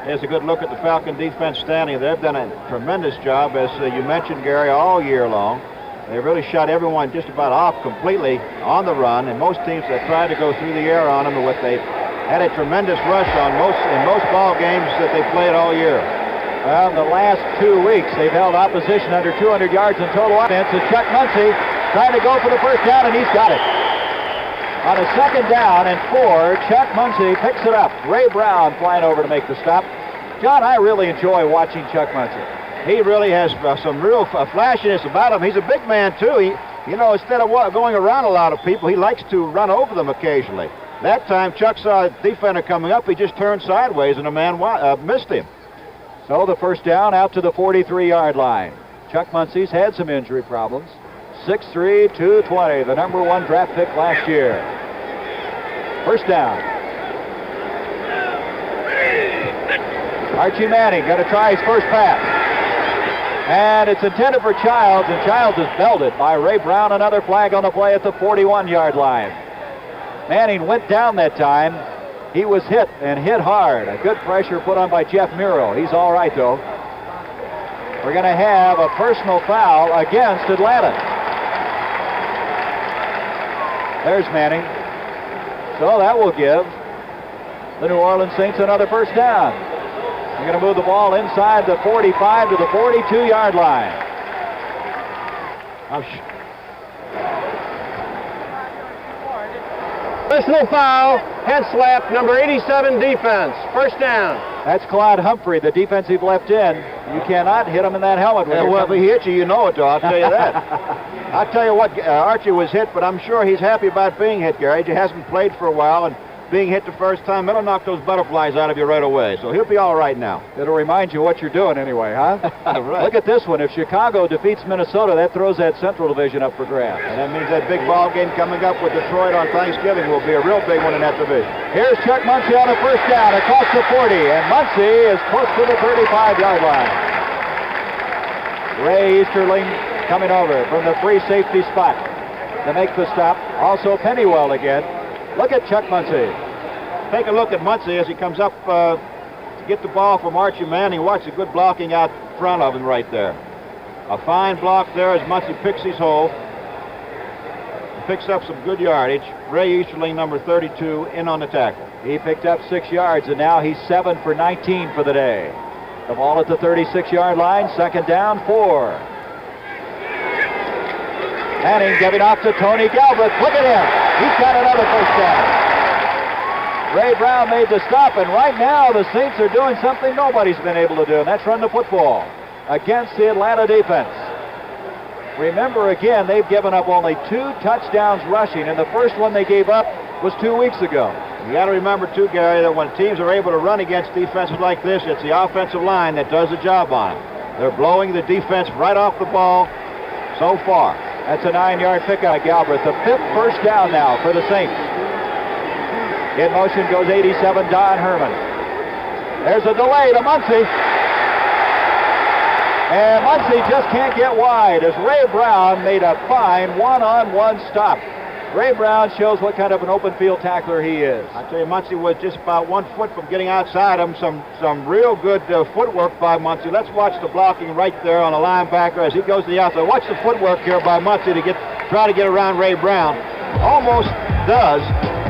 Here's a good look at the Falcon defense standing. They've done a tremendous job, as you mentioned, Gary, all year long. They really shut everyone just about off completely on the run, and most teams that tried to go through the air on them, they had a tremendous rush in most ball games that they played all year. Well, in the last 2 weeks, they've held opposition under 200 yards in total offense. And Chuck Muncie trying to go for the 1st down, and he's got it. On a 2nd down and 4, Chuck Muncie picks it up. Ray Brown flying over to make the stop. John, I really enjoy watching Chuck Muncie. He really has some real flashiness about him. He's a big man, too. Instead of going around a lot of people, he likes to run over them occasionally. That time, Chuck saw a defender coming up. He just turned sideways, and the man missed him. So the 1st down out to the 43-yard line. Chuck Muncie's had some injury problems. 6'3", 220, the number 1 draft pick last year. 1st down. Archie Manning going to try his first pass. And it's intended for Childs, and Childs is belted by Ray Brown. Another flag on the play at the 41-yard line. Manning went down that time. He was hit, and hit hard. A good pressure put on by Jeff Muro. He's all right, though. We're going to have a personal foul against Atlanta. There's Manning. So that will give the New Orleans Saints another 1st down. They're going to move the ball inside the 45 to the 42-yard line. Personal foul, head slap, number 87 defense. First down. That's Clyde Humphrey, the defensive left end. You cannot hit him in that helmet. Well, if he hits you, you know it, though. I'll tell you that. I'll tell you what, Archie was hit, but I'm sure he's happy about being hit, Gary. He hasn't played for a while, and being hit the first time, it'll knock those butterflies out of you right away. So he'll be all right now. It'll remind you what you're doing anyway, huh? Right. Look at this one. If Chicago defeats Minnesota, that throws that Central Division up for grabs. And that means that big ball game coming up with Detroit on Thanksgiving will be a real big one in that division. Here's Chuck Muncie on a first down across the 40, and Muncie is close to the 35-yard line. Ray Easterling coming over from the free safety spot to make the stop. Also Pennywell again. Look at Chuck Muncie. Take a look at Muncie as he comes up to get the ball from Archie Manning. Watch the good blocking out front of him right there. A fine block there as Muncie picks his hole. Picks up some good yardage. Ray Easterling, number 32, in on the tackle. He picked up 6 yards, and now he's 7 for 19 for the day. The ball at the 36-yard line, second down, 4. Manning giving off to Tony Galbraith. Look at him. He's got another first down. Ray Brown made the stop, and right now the Saints are doing something nobody's been able to do, and that's run the football against the Atlanta defense. Remember, again, they've given up only 2 touchdowns rushing, and the first one they gave up was 2 weeks ago. You got to remember, too, Gary, that when teams are able to run against defenses like this, it's the offensive line that does the job on it. They're blowing the defense right off the ball so far. That's a 9-yard pickup by Galbraith. The 5th first down now for the Saints. In motion goes 87, Don Herman. There's a delay to Muncie. And Muncie just can't get wide as Ray Brown made a fine one-on-one stop. Ray Brown shows what kind of an open field tackler he is. I tell you, Muncie was just about 1 foot from getting outside him. Some real good footwork by Muncie. Let's watch the blocking right there on the linebacker as he goes to the outside. Watch the footwork here by Muncie to try to get around Ray Brown. Almost does,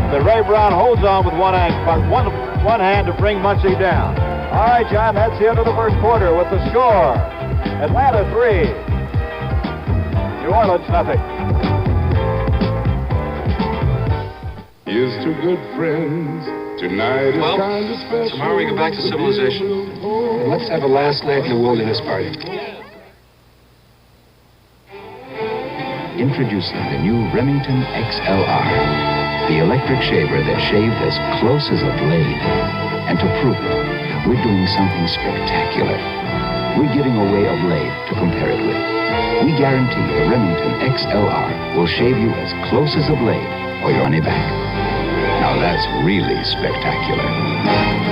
but Ray Brown holds on with one hand to bring Muncie down. All right, John, that's the end of the first quarter with the score. Atlanta 3, New Orleans nothing. Here's to good friends. Tonight is kind of special. Tomorrow we go back to civilization. And let's have a last night in the wilderness party. Introducing the new Remington XLR, the electric shaver that shaves as close as a blade. And to prove it, we're doing something spectacular. We're giving away a blade to compare it with. We guarantee the Remington XLR will shave you as close as a blade or your money back. Now that's really spectacular.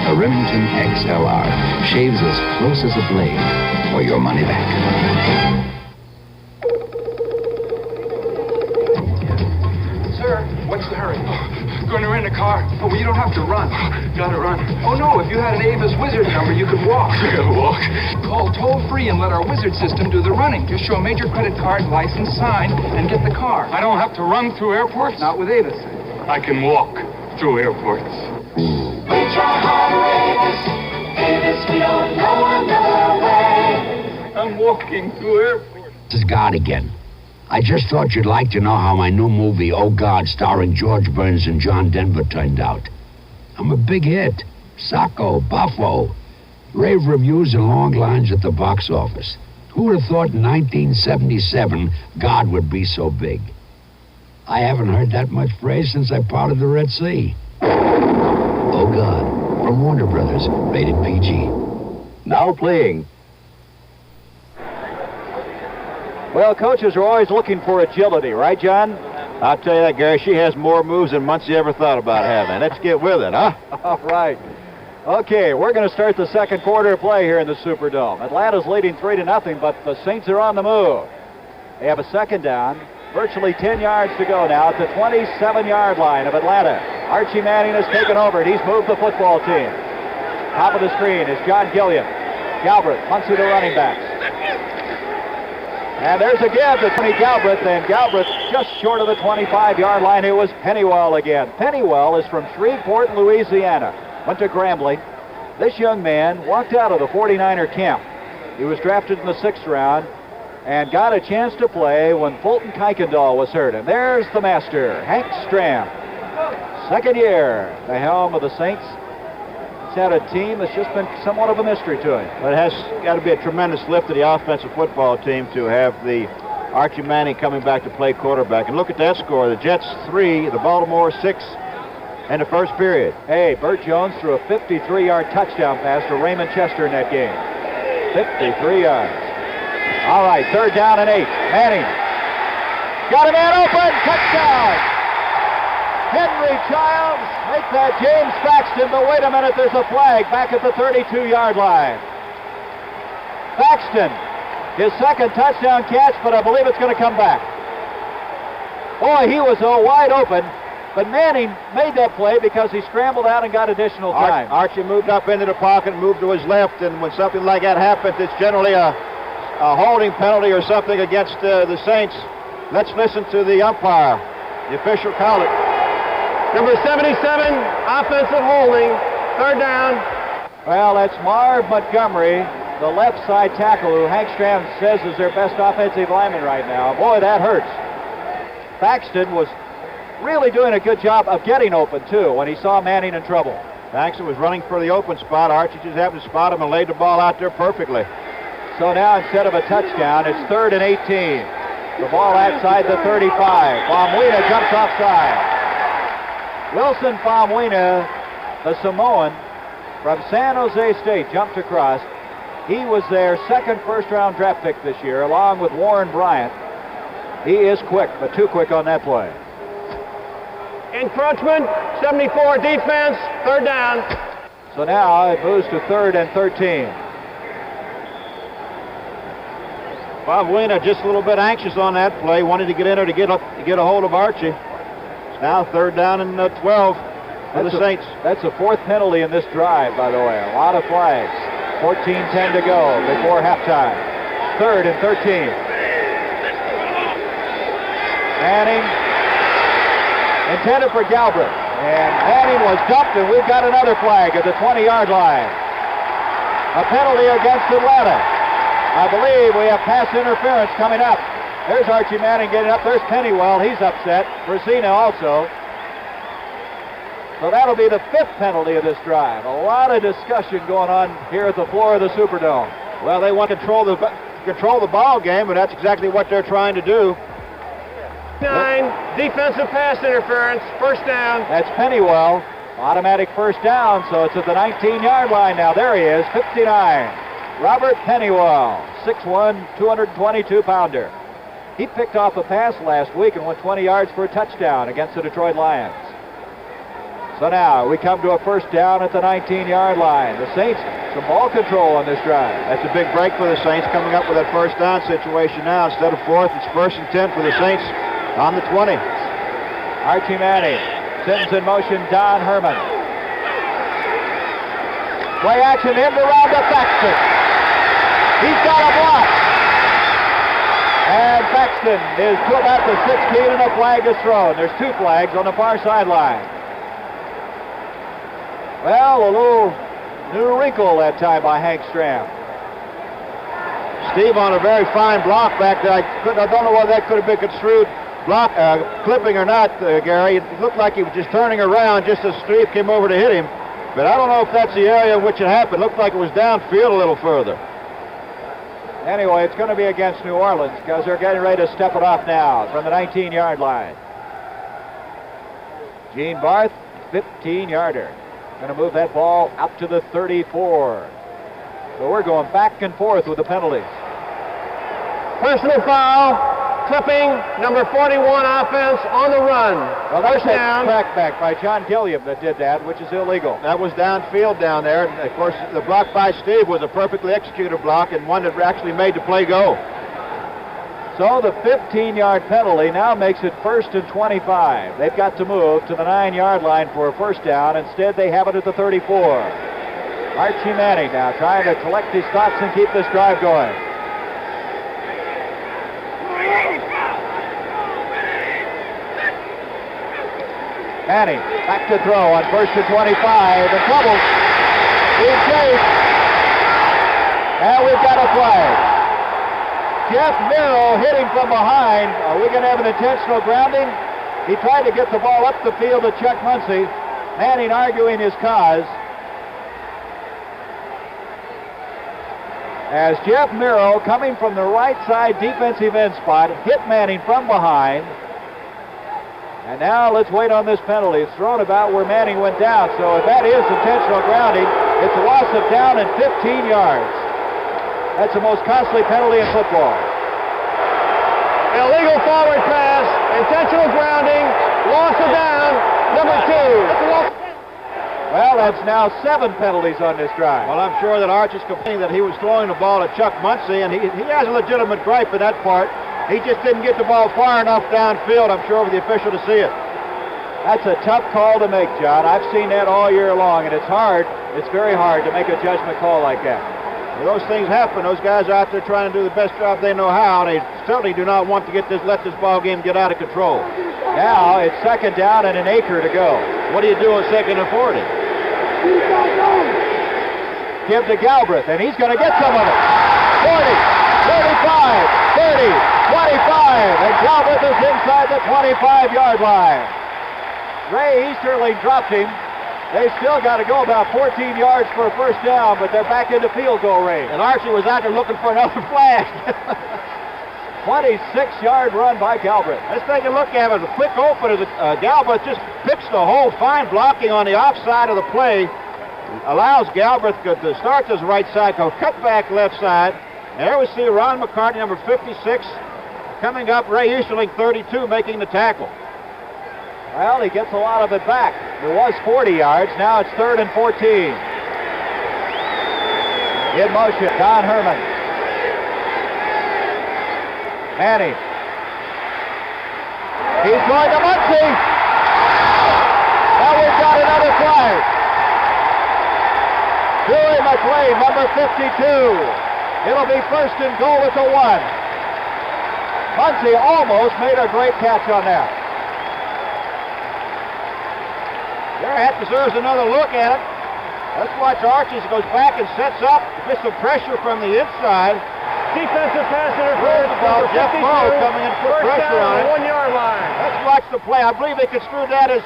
The Remington XLR shaves as close as a blade or your money back. Sir, what's the hurry? Going to rent a car. Oh, well, you don't have to run. Gotta run. Oh, no, if you had an Avis Wizard number, you could walk. I gotta walk. Call toll-free and let our Wizard system do the running. Just show a major credit card, license, sign, and get the car. I don't have to run through airports? Not with Avis. I can walk through airports. We try harder, Avis. Avis, we don't know another way. I'm walking through airports. This is God again. I just thought you'd like to know how my new movie, Oh God, starring George Burns and John Denver, turned out. I'm a big hit. Sacco, Buffo. Rave reviews and long lines at the box office. Who would have thought in 1977 God would be so big? I haven't heard that much praise since I parted the Red Sea. Oh God, from Warner Brothers, rated PG. Now playing. Well, coaches are always looking for agility, right, John? I'll tell you that, Gary. She has more moves than Muncie ever thought about having. Let's get with it, huh? All right. Okay, we're going to start the second quarter of play here in the Superdome. Atlanta's leading 3-0, but the Saints are on the move. They have a second down. Virtually 10 yards to go now at the 27-yard line of Atlanta. Archie Manning has taken over, and he's moved the football team. Top of the screen is John Gilliam. Galbraith, Muncie the running backs. And there's a give to Tony Galbraith, and Galbraith just short of the 25-yard line. It was Pennywell again. Pennywell is from Shreveport, Louisiana. Went to Grambling. This young man walked out of the 49er camp. He was drafted in the 6th round and got a chance to play when Fulton Kuykendall was hurt. And there's the master, Hank Stram. Second year, the helm of the Saints. He's had a team that's just been somewhat of a mystery to him. But it has got to be a tremendous lift to the offensive football team to have the Archie Manning coming back to play quarterback. And look at that score. The Jets 3, the Baltimore 6 in the first period. Hey, Burt Jones threw a 53-yard touchdown pass to Raymond Chester in that game. 53 yards. All right, third down and 8. Manning. Got a man open. Touchdown. Henry Childs make that James Paxton, but wait a minute, there's a flag back at the 32-yard line. Paxton, his second touchdown catch, but I believe it's going to come back. Boy, he was so wide open, but Manning made that play because he scrambled out and got additional time. Archie moved up into the pocket and moved to his left, and when something like that happens, it's generally a holding penalty or something against the Saints. Let's listen to the umpire. The official called it. Number 77, offensive holding, third down. Well, that's Marv Montgomery, the left side tackle, who Hank Stram says is their best offensive lineman right now. Boy, that hurts. Paxton was really doing a good job of getting open, too, when he saw Manning in trouble. Paxton was running for the open spot. Archie just happened to spot him and laid the ball out there perfectly. So now, instead of a touchdown, it's 3rd and 18. The ball outside the 35. Famuina jumps offside. Wilson Famuina, the Samoan from San Jose State, jumped across. He was their second first-round draft pick this year, along with Warren Bryant. He is quick, but too quick on that play. Encroachment, 74 defense, third down. So now it moves to 3rd and 13. Famuina just a little bit anxious on that play, wanted to get in there to get a hold of Archie. Now 3rd down and 12 for the Saints. That's the 4th penalty in this drive, by the way. A lot of flags. 14:10 to go before halftime. 3rd and 13. Manning intended for Galbraith. And Manning was dumped, and we've got another flag at the 20-yard line. A penalty against Atlanta. I believe we have pass interference coming up. There's Archie Manning getting up. There's Pennywell. He's upset. Brasina also. So that'll be the 5th penalty of this drive. A lot of discussion going on here at the floor of the Superdome. Well, they want to control the ball game, and that's exactly what they're trying to do. 9, defensive pass interference, first down. That's Pennywell. Automatic first down, so it's at the 19-yard line now. There he is, 59. Robert Pennywell, 6'1", 222-pounder. He picked off a pass last week and went 20 yards for a touchdown against the Detroit Lions. So now we come to a first down at the 19-yard line. The Saints, some ball control on this drive. That's a big break for the Saints coming up with that first down situation now. Instead of 4th, it's 1st and 10 for the Saints on the 20. Archie Manning sends in motion Don Herman. Play action in around the Paxton. He's got a block. And Paxton is to about the 16 and a flag is thrown. There's 2 flags on the far sideline. Well, a little new wrinkle that time by Hank Stram. Steve on a very fine block back there. I don't know whether that could have been construed block clipping or not, Gary. It looked like he was just turning around just as Steve came over to hit him. But I don't know if that's the area in which it happened. It looked like it was downfield a little further. Anyway, it's going to be against New Orleans because they're getting ready to step it off now from the 19-yard line. Gene Barth, 15-yarder. Going to move that ball out to the 34. So we're going back and forth with the penalties. Personal foul. Clipping, number 41 offense on the run. Well, there's that crackback by John Gilliam that did that, which is illegal. That was downfield down there. And of course, the block by Steve was a perfectly executed block and one that actually made the play go. So the 15-yard penalty now makes it 1st and 25. They've got to move to the 9-yard line for a first down. Instead, they have it at the 34. Archie Manning now trying to collect his thoughts and keep this drive going. Manning back to throw on 1st and 25. In trouble. He's chased. And we've got a flag. Jeff Merrill hitting from behind. Are we going to have an intentional grounding? He tried to get the ball up the field to Chuck Muncy. Manning arguing his cause. As Jeff Miro, coming from the right side defensive end spot, hit Manning from behind. And now let's wait on this penalty. It's thrown about where Manning went down. So if that is intentional grounding, it's a loss of down and 15 yards. That's the most costly penalty in football. Illegal forward pass, intentional grounding, loss of down, number 2. Well, that's now 7 penalties on this drive. Well, I'm sure that Arch is complaining that he was throwing the ball to Chuck Muncy, and he has a legitimate gripe in that part. He just didn't get the ball far enough downfield, I'm sure, for the official to see it. That's a tough call to make, John. I've seen that all year long, and it's hard. It's very hard to make a judgment call like that. Well, those things happen. Those guys are out there trying to do the best job they know how. They certainly do not want to let this ball game get out of control. Now it's 2nd down and an acre to go. What do you do on 2nd and 40? Give to Galbraith, and he's going to get some of it. 40, 35, 30, 25, and Galbraith is inside the 25-yard line. Ray Easterling dropped him. They still got to go about 14 yards for a first down, but they're back into field goal range. And Archie was out there looking for another flag. 26-yard run by Galbraith. Let's take a look at it. A quick open as Galbraith just picks the hole. Fine blocking on the offside of the play. Allows Galbraith to start this right side, go cut back left side. And there we see Ron McCartney, number 56, coming up. Ray Easterling, 32, making the tackle. Well, he gets a lot of it back. It was 40 yards. Now it's 3rd and 14. In motion, Don Herman. Manning. He's going to Muncy. Now we've got another flag. Huey McLean, number 52. It'll be 1st and goal at the 1. Muncy almost made a great catch on that. That deserves another look at it. Let's watch Archie goes back and sets up. Gets some pressure from the inside. Defensive pass interference. Jeff Moe coming in for pressure on it. 1-yard line. Let's watch the play. I believe they construed that as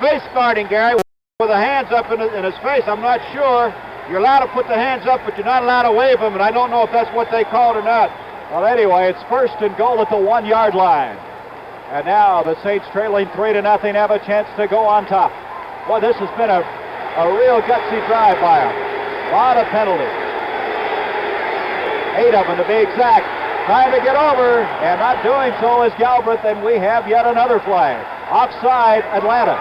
face guarding, Gary, with the hands up in his face. I'm not sure. You're allowed to put the hands up, but you're not allowed to wave them, and I don't know if that's what they called or not. Well, anyway, it's 1st and goal at the 1-yard line. And now the Saints trailing 3-0 have a chance to go on top. Boy, this has been a real gutsy drive by them. A lot of penalties. 8 of them to be exact. Trying to get over, and not doing so is Galbraith, and we have yet another flag. Offside, Atlanta.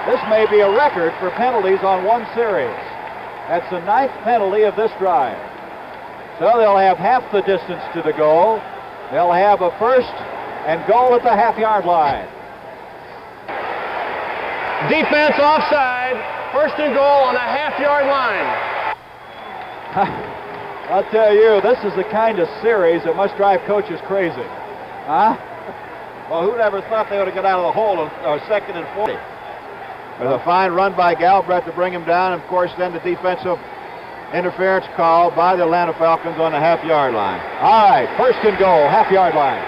This may be a record for penalties on one series. That's the 9th penalty of this drive. So they'll have half the distance to the goal. They'll have a 1st and goal at the half-yard line. Defense offside, 1st and goal on the half-yard line. I'll tell you, this is the kind of series that must drive coaches crazy. Huh? Well, who'd ever thought they would have got out of the hole on 2nd and 40? With a fine run by Galbraith to bring him down, and of course then the defensive interference call by the Atlanta Falcons on the half-yard line. All right, 1st and goal, half-yard line.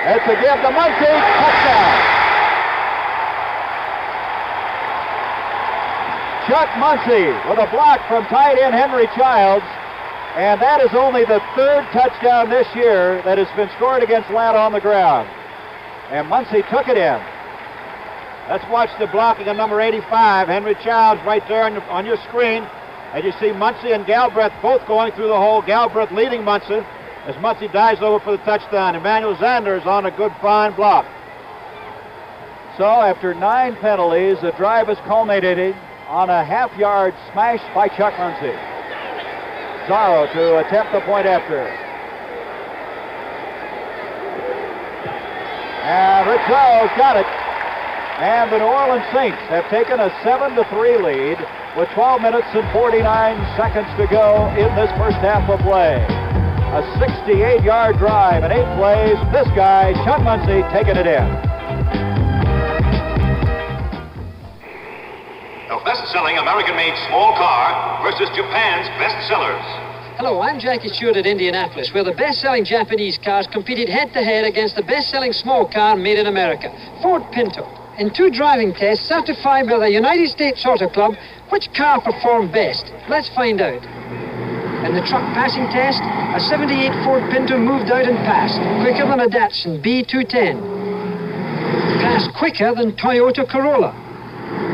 It's a give to Muncy, touchdown. Chuck Muncy with a block from tight end Henry Childs, and that is only the 3rd touchdown this year that has been scored against Atlanta on the ground. And Muncy took it in. Let's watch the blocking of number 85, Henry Childs, right there on your screen. As you see Muncy and Galbraith both going through the hole. Galbraith leading Muncy as Muncy dives over for the touchdown. Emmanuel Zanders on a good, fine block. So after 9 penalties, the drive is culminating on a half-yard smash by Chuck Muncy. Zorro to attempt the point after. And Rich Zorro's got it. And the New Orleans Saints have taken a 7-3 lead with 12 minutes and 49 seconds to go in this first half of play. A 68-yard drive in 8 plays. This guy, Chuck Muncy, taking it in. The best-selling American-made small car versus Japan's best sellers. Hello, I'm Jackie Stewart at Indianapolis, where the best-selling Japanese cars competed head-to-head against the best-selling small car made in America, Ford Pinto. In 2 driving tests certified by the United States Auto Club, which car performed best? Let's find out. In the truck passing test, a 78 Ford Pinto moved out and passed, quicker than a Datsun B210. Passed quicker than Toyota Corolla.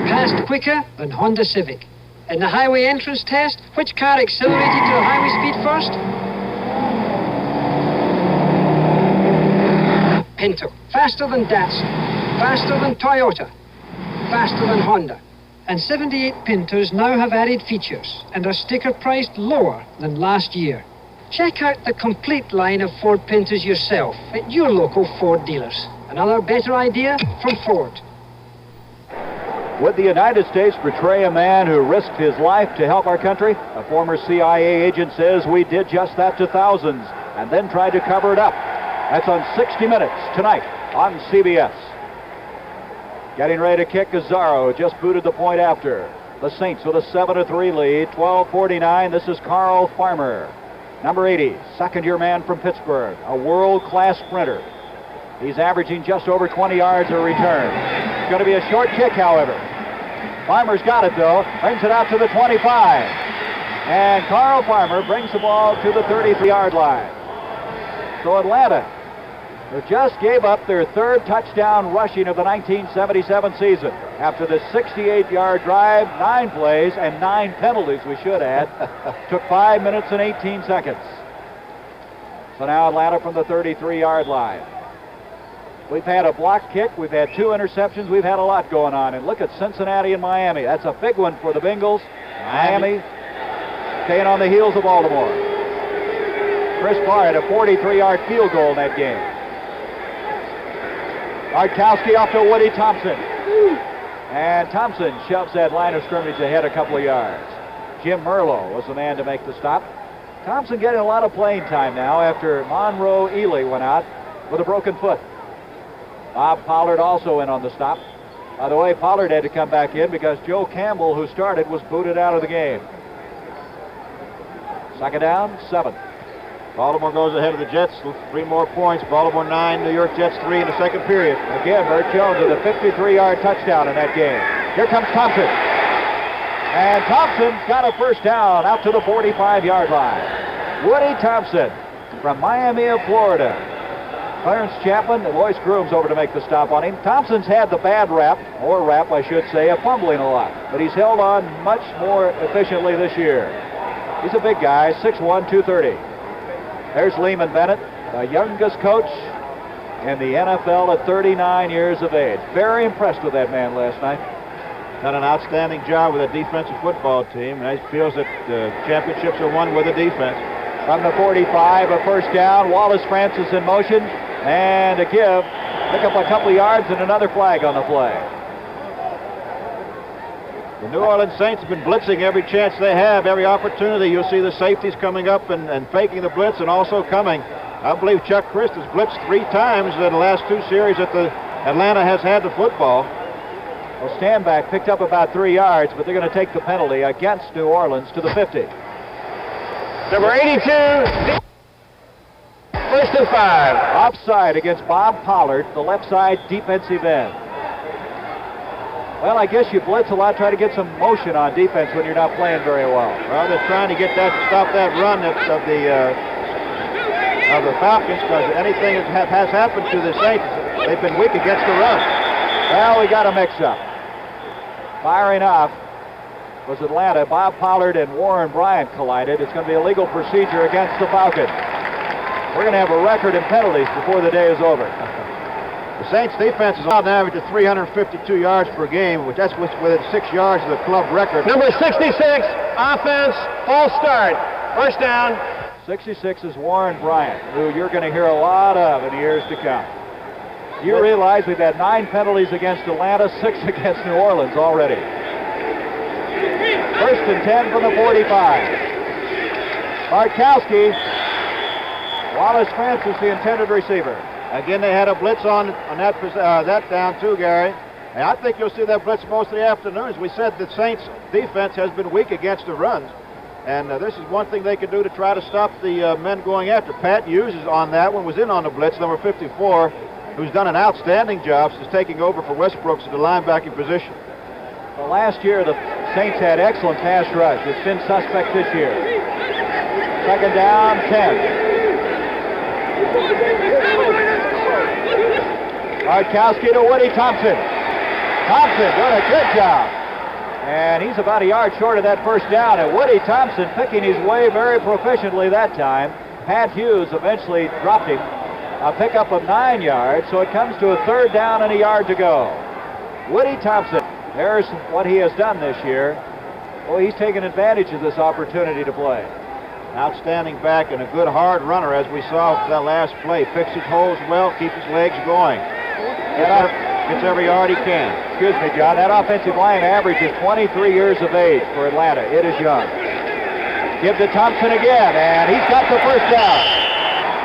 Passed quicker than Honda Civic. In the highway entrance test, which car accelerated to the highway speed first? Pinto. Faster than Datsun. Faster than Toyota. Faster than Honda. And 78 Pintos now have added features and are sticker priced lower than last year. Check out the complete line of Ford Pintos yourself at your local Ford dealers. Another better idea from Ford. Would the United States betray a man who risked his life to help our country? A former CIA agent says we did just that to thousands and then tried to cover it up. That's on 60 Minutes tonight on CBS. Getting ready to kick, Gazzaro just booted the point after. The Saints with a 7-3 lead, 12:49. This is Carl Farmer, number 80, second-year man from Pittsburgh, a world-class sprinter. He's averaging just over 20 yards a return. It's going to be a short kick, however. Farmer's got it, though. Brings it out to the 25. And Carl Farmer brings the ball to the 33-yard line. So Atlanta, who just gave up their 3rd touchdown rushing of the 1977 season, after the 68-yard drive, 9 plays, and 9 penalties, we should add, took 5 minutes and 18 seconds. So now Atlanta from the 33-yard line. We've had a block kick. We've had 2 interceptions. We've had a lot going on. And look at Cincinnati and Miami. That's a big one for the Bengals. Miami staying on the heels of Baltimore. Chris Barr had a 43-yard field goal in that game. Bartkowski off to Woody Thompson. And Thompson shoves that line of scrimmage ahead a couple of yards. Jim Merlo was the man to make the stop. Thompson getting a lot of playing time now after Monroe Ely went out with a broken foot. Bob Pollard also in on the stop. By the way, Pollard had to come back in because Joe Campbell, who started, was booted out of the game. 2nd down, 7. Baltimore goes ahead of the Jets, 3 more points. Baltimore 9, New York Jets 3 in the second period. Again, Bert Jones with a 53-yard touchdown in that game. Here comes Thompson. And Thompson's got a first down out to the 45-yard line. Woody Thompson from Miami of Florida. Clarence Chapman and Lois Grooms over to make the stop on him. Thompson's had the bad rap, or rap I should say, of fumbling a lot, but he's held on much more efficiently this year. He's a big guy, 6'1", 230. There's Lehman Bennett, the youngest coach in the NFL at 39 years of age. Very impressed with that man last night. Done an outstanding job with a defensive football team, and he feels that the championships are won with a defense. From the 45, a first down. Wallace Francis in motion. And a give. Pick up a couple of yards and another flag on the play. The New Orleans Saints have been blitzing every chance they have, every opportunity. You'll see the safeties coming up and faking the blitz and also coming. I believe Chuck Christ has blitzed 3 times in the last 2 series that Atlanta has had the football. Well, Stanback picked up about 3 yards, but they're going to take the penalty against New Orleans to the 50. Number 82. 1st and 5. Offside against Bob Pollard, the left side defensive end. Well, I guess you blitz a lot, try to get some motion on defense when you're not playing very well. Well, they're trying to get that, stop that run of the Falcons, because anything that has happened to the Saints, they've been weak against the run. Well, we got a mix-up. Firing off was Atlanta. Bob Pollard and Warren Bryant collided. It's going to be a legal procedure against the Falcons. We're going to have a record in penalties before the day is over. The Saints defense is on average of 352 yards per game, which that's within 6 yards of the club record. Number 66, offense, false start. First down. 66 is Warren Bryant, who you're going to hear a lot of in the years to come. You realize we've had 9 penalties against Atlanta, 6 against New Orleans already. 1st and 10 from the 45. Bartkowski. Wallace Francis, the intended receiver. Again, they had a blitz on that down too, Gary. And I think you'll see that blitz most of the afternoon. As we said, the Saints defense has been weak against the runs. And this is one thing they can do to try to stop the men going after. Pat Hughes is on that one, was in on the blitz, number 54, who's done an outstanding job since taking over for Westbrooks at the linebacking position. Well, last year, the Saints had excellent pass rush. It's been suspect this year. Second down, 10. Markowski to Woody Thompson. Thompson doing a good job. And he's about a yard short of that first down. And Woody Thompson picking his way very proficiently that time. Pat Hughes eventually dropped him. A pickup of 9 yards, so it comes to a third down and a yard to go. Woody Thompson, there's what he has done this year. Well, he's taken advantage of this opportunity to play. Outstanding back and a good hard runner, as we saw that last play. Picks his holes well, keeps his legs going. Gets every yard he can. Excuse me, John. That offensive line average is 23 years of age for Atlanta. It is young. Give to Thompson again, and he's got the first down.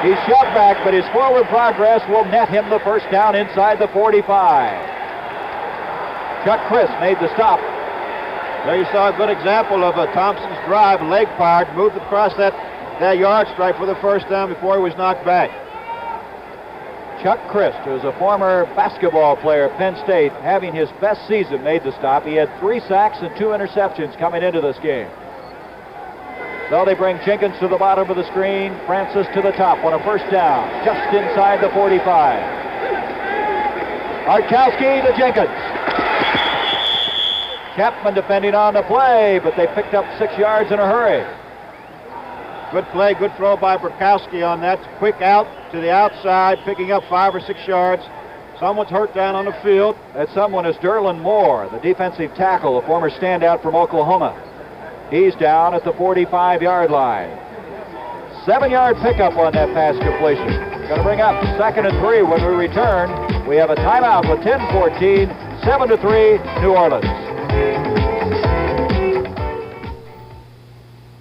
He's shoved back, but his forward progress will net him the first down inside the 45. Chuck Crisp made the stop. There you saw a good example of Thompson's drive, leg powered, moved across that yard stripe for the first down before he was knocked back. Chuck Crisp, who's a former basketball player at Penn State, having his best season, made the stop. He had 3 sacks and 2 interceptions coming into this game. So they bring Jenkins to the bottom of the screen, Francis to the top on a first down, just inside the 45. Markowski to Jenkins. Chapman defending on the play, but they picked up 6 yards in a hurry. Good play, good throw by Burkowski on that. Quick out to the outside, picking up 5 or 6 yards. Someone's hurt down on the field. That someone is Derlin Moore, the defensive tackle, a former standout from Oklahoma. He's down at the 45-yard line. 7-yard pickup on that pass completion. Going to bring up 2nd and 3 when we return. We have a timeout with 10-14, 7-3, New Orleans.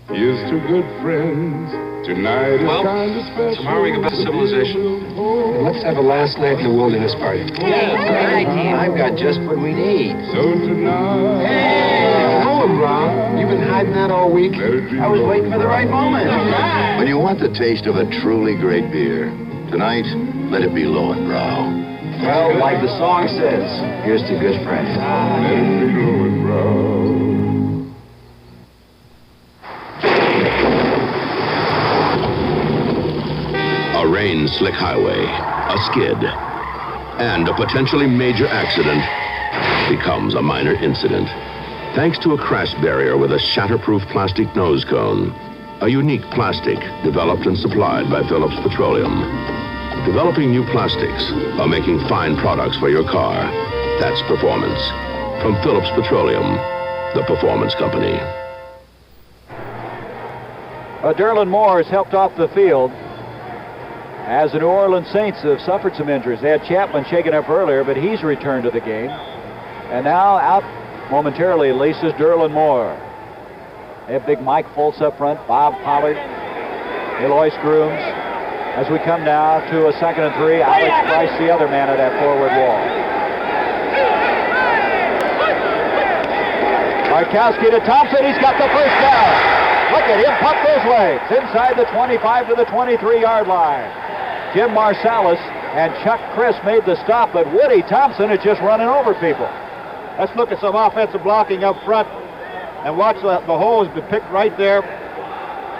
Here's to good friends. Tonight is kind of special. Tomorrow we go back to civilization. Let's have a last night in the wilderness party. Yeah, right, I've got just what we need. So tonight. Hey, hello, Brown. You've been hiding that all week. I was waiting for the right moment. When you want the taste of a truly great beer, tonight, let it be Lowenbrau. Well, like the song says, here's to good friends. Let it be Lowenbrau. A rain-slick highway, a skid, and a potentially major accident becomes a minor incident. Thanks to a crash barrier with a shatterproof plastic nose cone, a unique plastic developed and supplied by Phillips Petroleum. Developing new plastics while making fine products for your car. That's performance. From Phillips Petroleum, the performance company. Derlin Moore has helped off the field as the New Orleans Saints have suffered some injuries. They had Chapman shaken up earlier, but he's returned to the game. And now out momentarily, at least, is Derlin Moore. They have big Mike Foltz up front, Bob Pollard, Eloy Scrooms. As we come now to a 2nd and 3, Alex Price, the other man of that forward wall. Markowski to Thompson, he's got the first down. Look at him pump those legs inside the 25 to the 23-yard line. Jim Marsalis and Chuck Crisp made the stop, but Woody Thompson is just running over people. Let's look at some offensive blocking up front and watch the hole has been picked right there.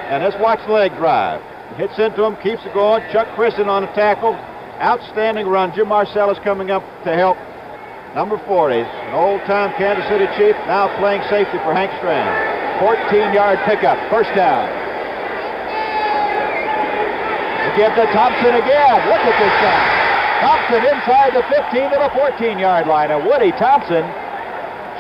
And let's watch the leg drive. Hits into him, keeps it going. Chuck Crisp in on a tackle. Outstanding run. Jim Marsalis coming up to help. Number 40, an old-time Kansas City Chief, now playing safety for Hank Strand. 14-yard pickup, first down. Give to Thompson again. Look at this guy. Thompson inside the 15 to the 14-yard line. And Woody Thompson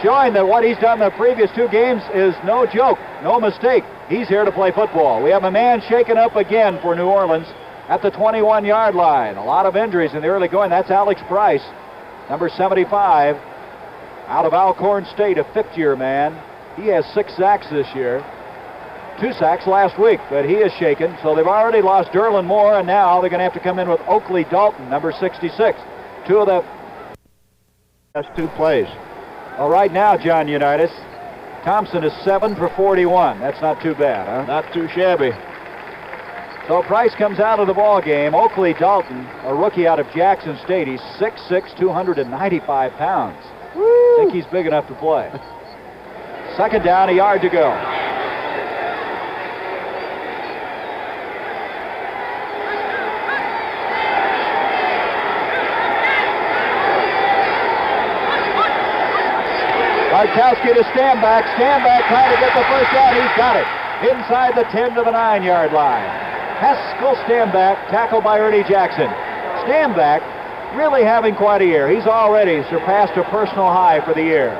showing that what he's done the previous 2 games is no joke, no mistake. He's here to play football. We have a man shaken up again for New Orleans at the 21-yard line. A lot of injuries in the early going. That's Alex Price, number 75, out of Alcorn State, a fifth-year man. He has 6 sacks this year. 2 sacks last week, but he is shaken. So they've already lost Derlin Moore, and now they're going to have to come in with Oakley Dalton, number 66. 2 of the... That's 2 plays. Well, right now, John Unitas, Thompson is 7 for 41. That's not too bad, huh? Not too shabby. So Price comes out of the ball game. Oakley Dalton, a rookie out of Jackson State. He's 6'6", 295 pounds. I think he's big enough to play. Second down, a yard to go. Bartkowski to Stanback. Stanback trying to get the first down. He's got it. Inside the 10 to the 9-yard line. Haskell Stanback, tackled by Ernie Jackson. Stanback really having quite a year. He's already surpassed a personal high for the year.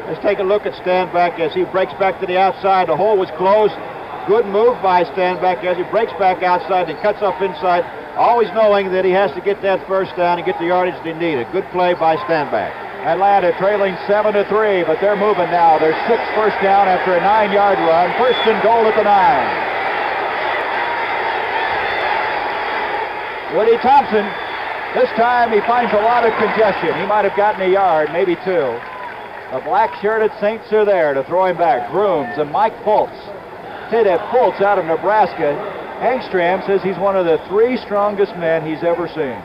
Let's take a look at Stanback as he breaks back to the outside. The hole was closed. Good move by Stanback as he breaks back outside and cuts up inside, always knowing that he has to get that first down and get the yardage they need. A good play by Stanback. Atlanta trailing 7-3, but they're moving now. Their 6th first down after a 9-yard run. First and goal at the 9. Woody Thompson, this time he finds a lot of congestion. He might have gotten a yard, maybe 2. The black-shirted Saints are there to throw him back. Grooms and Mike Fultz. Say that Fultz out of Nebraska. Engstrom says he's one of the 3 strongest men he's ever seen.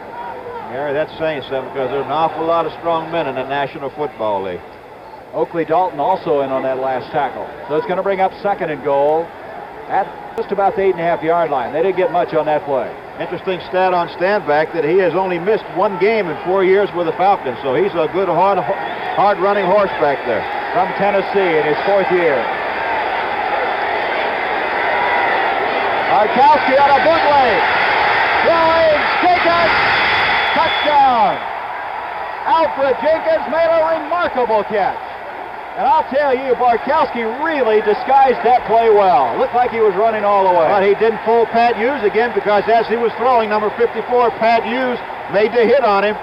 Gary, that's saying something because there's an awful lot of strong men in the National Football League. Oakley Dalton also in on that last tackle. So it's going to bring up second and goal at just about the 8.5-yard line. They didn't get much on that play. Interesting stat on Stanback that he has only missed 1 game in 4 years with the Falcons, so he's a good, hard-running horse back there. From Tennessee in his 4th year. Bartkowski on a bootleg. Throwing, taken, touchdown. Alfred Jenkins made a remarkable catch. And I'll tell you, Bartkowski really disguised that play well. Looked like he was running all the way. But he didn't fool Pat Hughes again because as he was throwing, number 54, Pat Hughes, made the hit on him.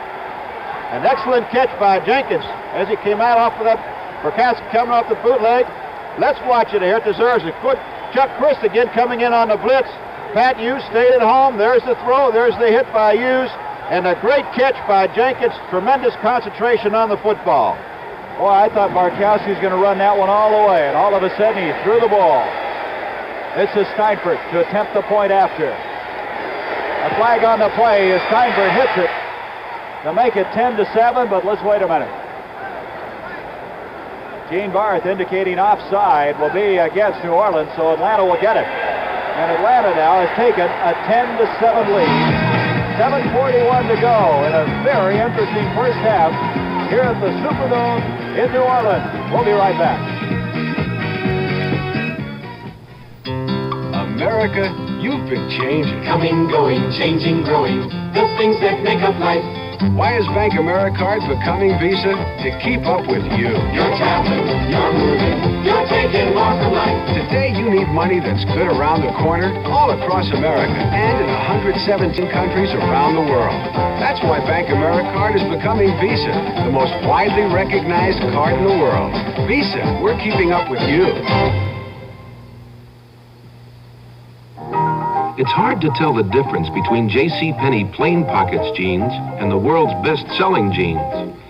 An excellent catch by Jenkins as he came out off of that. Bartkowski coming off the bootleg. Let's watch it here. It deserves a good Chuck Christ again coming in on the blitz. Pat Hughes stayed at home. There's the throw. There's the hit by Hughes. And a great catch by Jenkins. Tremendous concentration on the football. Boy, I thought Bartkowski was going to run that one all the way, and all of a sudden he threw the ball. This is Steinfurt to attempt the point after. A flag on the play as Steinfurt hits it to make it 10-7, but let's wait a minute. Gene Barth indicating offside will be against New Orleans, so Atlanta will get it. And Atlanta now has taken a 10-7 lead. 7:41 to go in a very interesting first half here at the Superdome in New Orleans. We'll be right back. America, you've been changing. Coming, going, changing, growing, the things that make up life. Why is Bank AmeriCard becoming Visa? To keep up with you. You're traveling, you're moving, you're taking more from life. Today you need money that's good around the corner, all across America, and in 117 countries around the world. That's why Bank AmeriCard is becoming Visa, the most widely recognized card in the world. Visa, we're keeping up with you. It's hard to tell the difference between J.C. Penney plain pockets jeans and the world's best-selling jeans.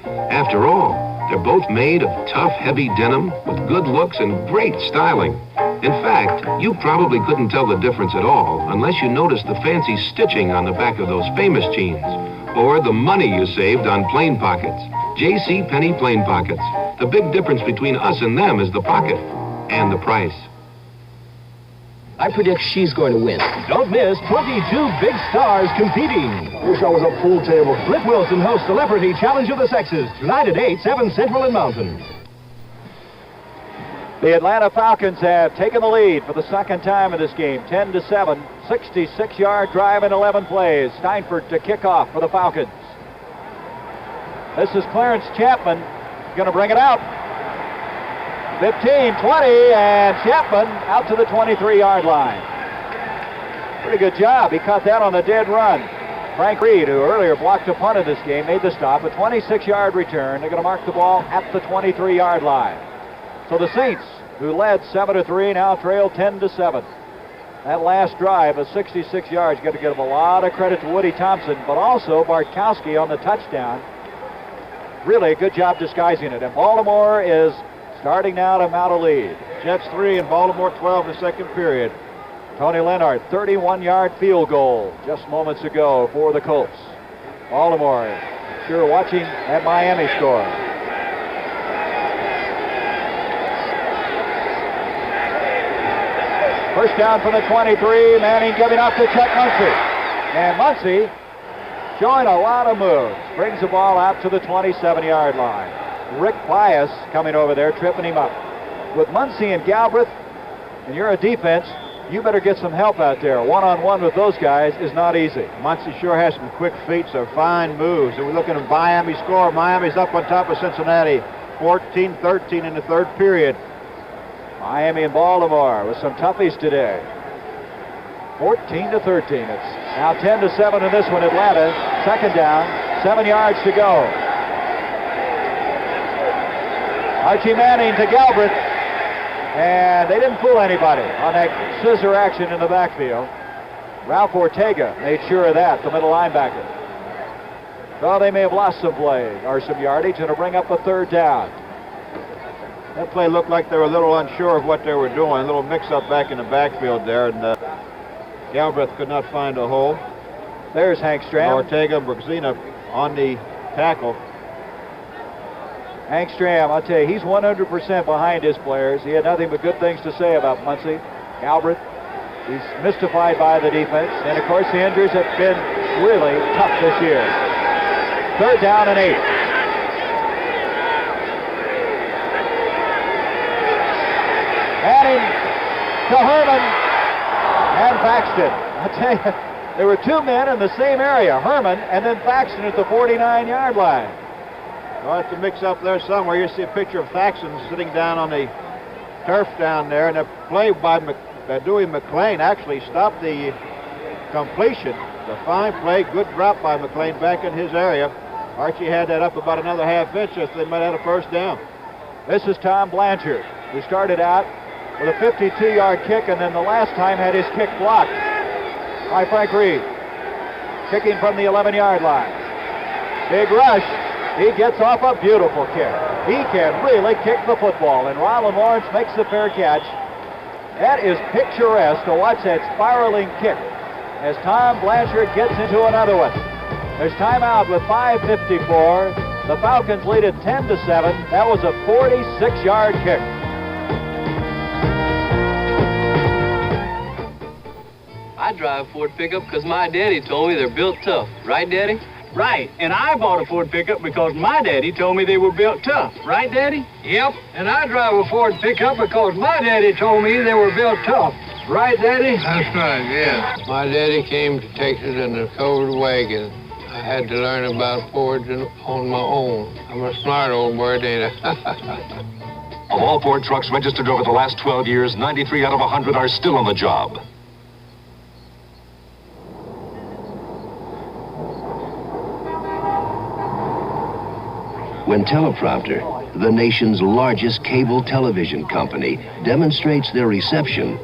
After all, they're both made of tough, heavy denim with good looks and great styling. In fact, you probably couldn't tell the difference at all unless you noticed the fancy stitching on the back of those famous jeans, or the money you saved on plain pockets. J.C. Penney plain pockets. The big difference between us and them is the pocket and the price. I predict she's going to win. Don't miss 22 big stars competing. Wish I was a pool table. Flip Wilson hosts Celebrity Challenge of the Sexes tonight at 8, 7 Central and Mountain. The Atlanta Falcons have taken the lead for the second time in this game, 10-7, 66-yard drive in 11 plays. Steinfurt to kick off for the Falcons. This is Clarence Chapman going to bring it out. 15, 20, and Chapman out to the 23-yard line. Pretty good job. He caught that on the dead run. Frank Reed, who earlier blocked a punt in this game, made the stop. A 26-yard return. They're going to mark the ball at the 23-yard line. So the Saints, who led 7-3, now trail 10-7. That last drive of 66 yards, got to give a lot of credit to Woody Thompson, but also Bartkowski on the touchdown. Really a good job disguising it. And Baltimore is starting now to mount a lead. Jets 3 and Baltimore 12 in the second period. Tony Leonard, 31-yard field goal just moments ago for the Colts. Baltimore sure watching that Miami score. First down from the 23, Manning giving up to Chuck Muncie. And Muncie showing a lot of moves. Brings the ball out to the 27-yard line. Rick Pius coming over there, tripping him up. With Muncie and Galbraith, and you're a defense, you better get some help out there. One-on-one with those guys is not easy. Muncie sure has some quick feet, some fine moves. And we're looking at Miami's score. Miami's up on top of Cincinnati, 14-13 in the third period. Miami and Baltimore with some toughies today. 14-13. It's now 10-7 in this one. Atlanta, second down, 7 yards to go. Archie Manning to Galbraith. And they didn't fool anybody on that scissor action in the backfield. Ralph Ortega made sure of that, the middle linebacker. So they may have lost some play or some yardage, and it'll bring up a third down. That play looked like they were a little unsure of what they were doing. A little mix-up back in the backfield there, and Galbraith could not find a hole. There's Hank Stram. Ortega and Brooksina on the tackle. Hank Stram, I'll tell you, he's 100% behind his players. He had nothing but good things to say about Muncie. Galbraith, he's mystified by the defense. And, of course, the injuries have been really tough this year. Third down and 8. Adding to Herman and Paxton. I'll tell you, there were two men in the same area, Herman and then Paxton at the 49-yard line. Well, it's a mix-up there somewhere. You see a picture of Thaxton sitting down on the turf down there, and a play by Dewey McLean actually stopped the completion. The fine play, good drop by McLean back in his area. Archie had that up about another half-inch, so they might have a first down. This is Tom Blanchard, who started out with a 52-yard kick, and then the last time had his kick blocked by Frank Reed. Kicking from the 11-yard line. Big rush. He gets off a beautiful kick. He can really kick the football, and Ryland Lawrence makes the fair catch. That is picturesque to watch that spiraling kick as Tom Blanchard gets into another one. There's timeout with 5:54. The Falcons lead at 10-7. That was a 46-yard kick. I drive a Ford pickup because my daddy told me they're built tough. Right, Daddy? Right, and I bought a Ford pickup because my daddy told me they were built tough. Right, Daddy? Yep, and I drive a Ford pickup because my daddy told me they were built tough. Right, Daddy? That's right, yeah. My daddy came to Texas in a covered wagon. I had to learn about Fords on my own. I'm a smart old bird, ain't I? Of all Ford trucks registered over the last 12 years, 93 out of 100 are still on the job. When Teleprompter, the nation's largest cable television company, demonstrates their reception,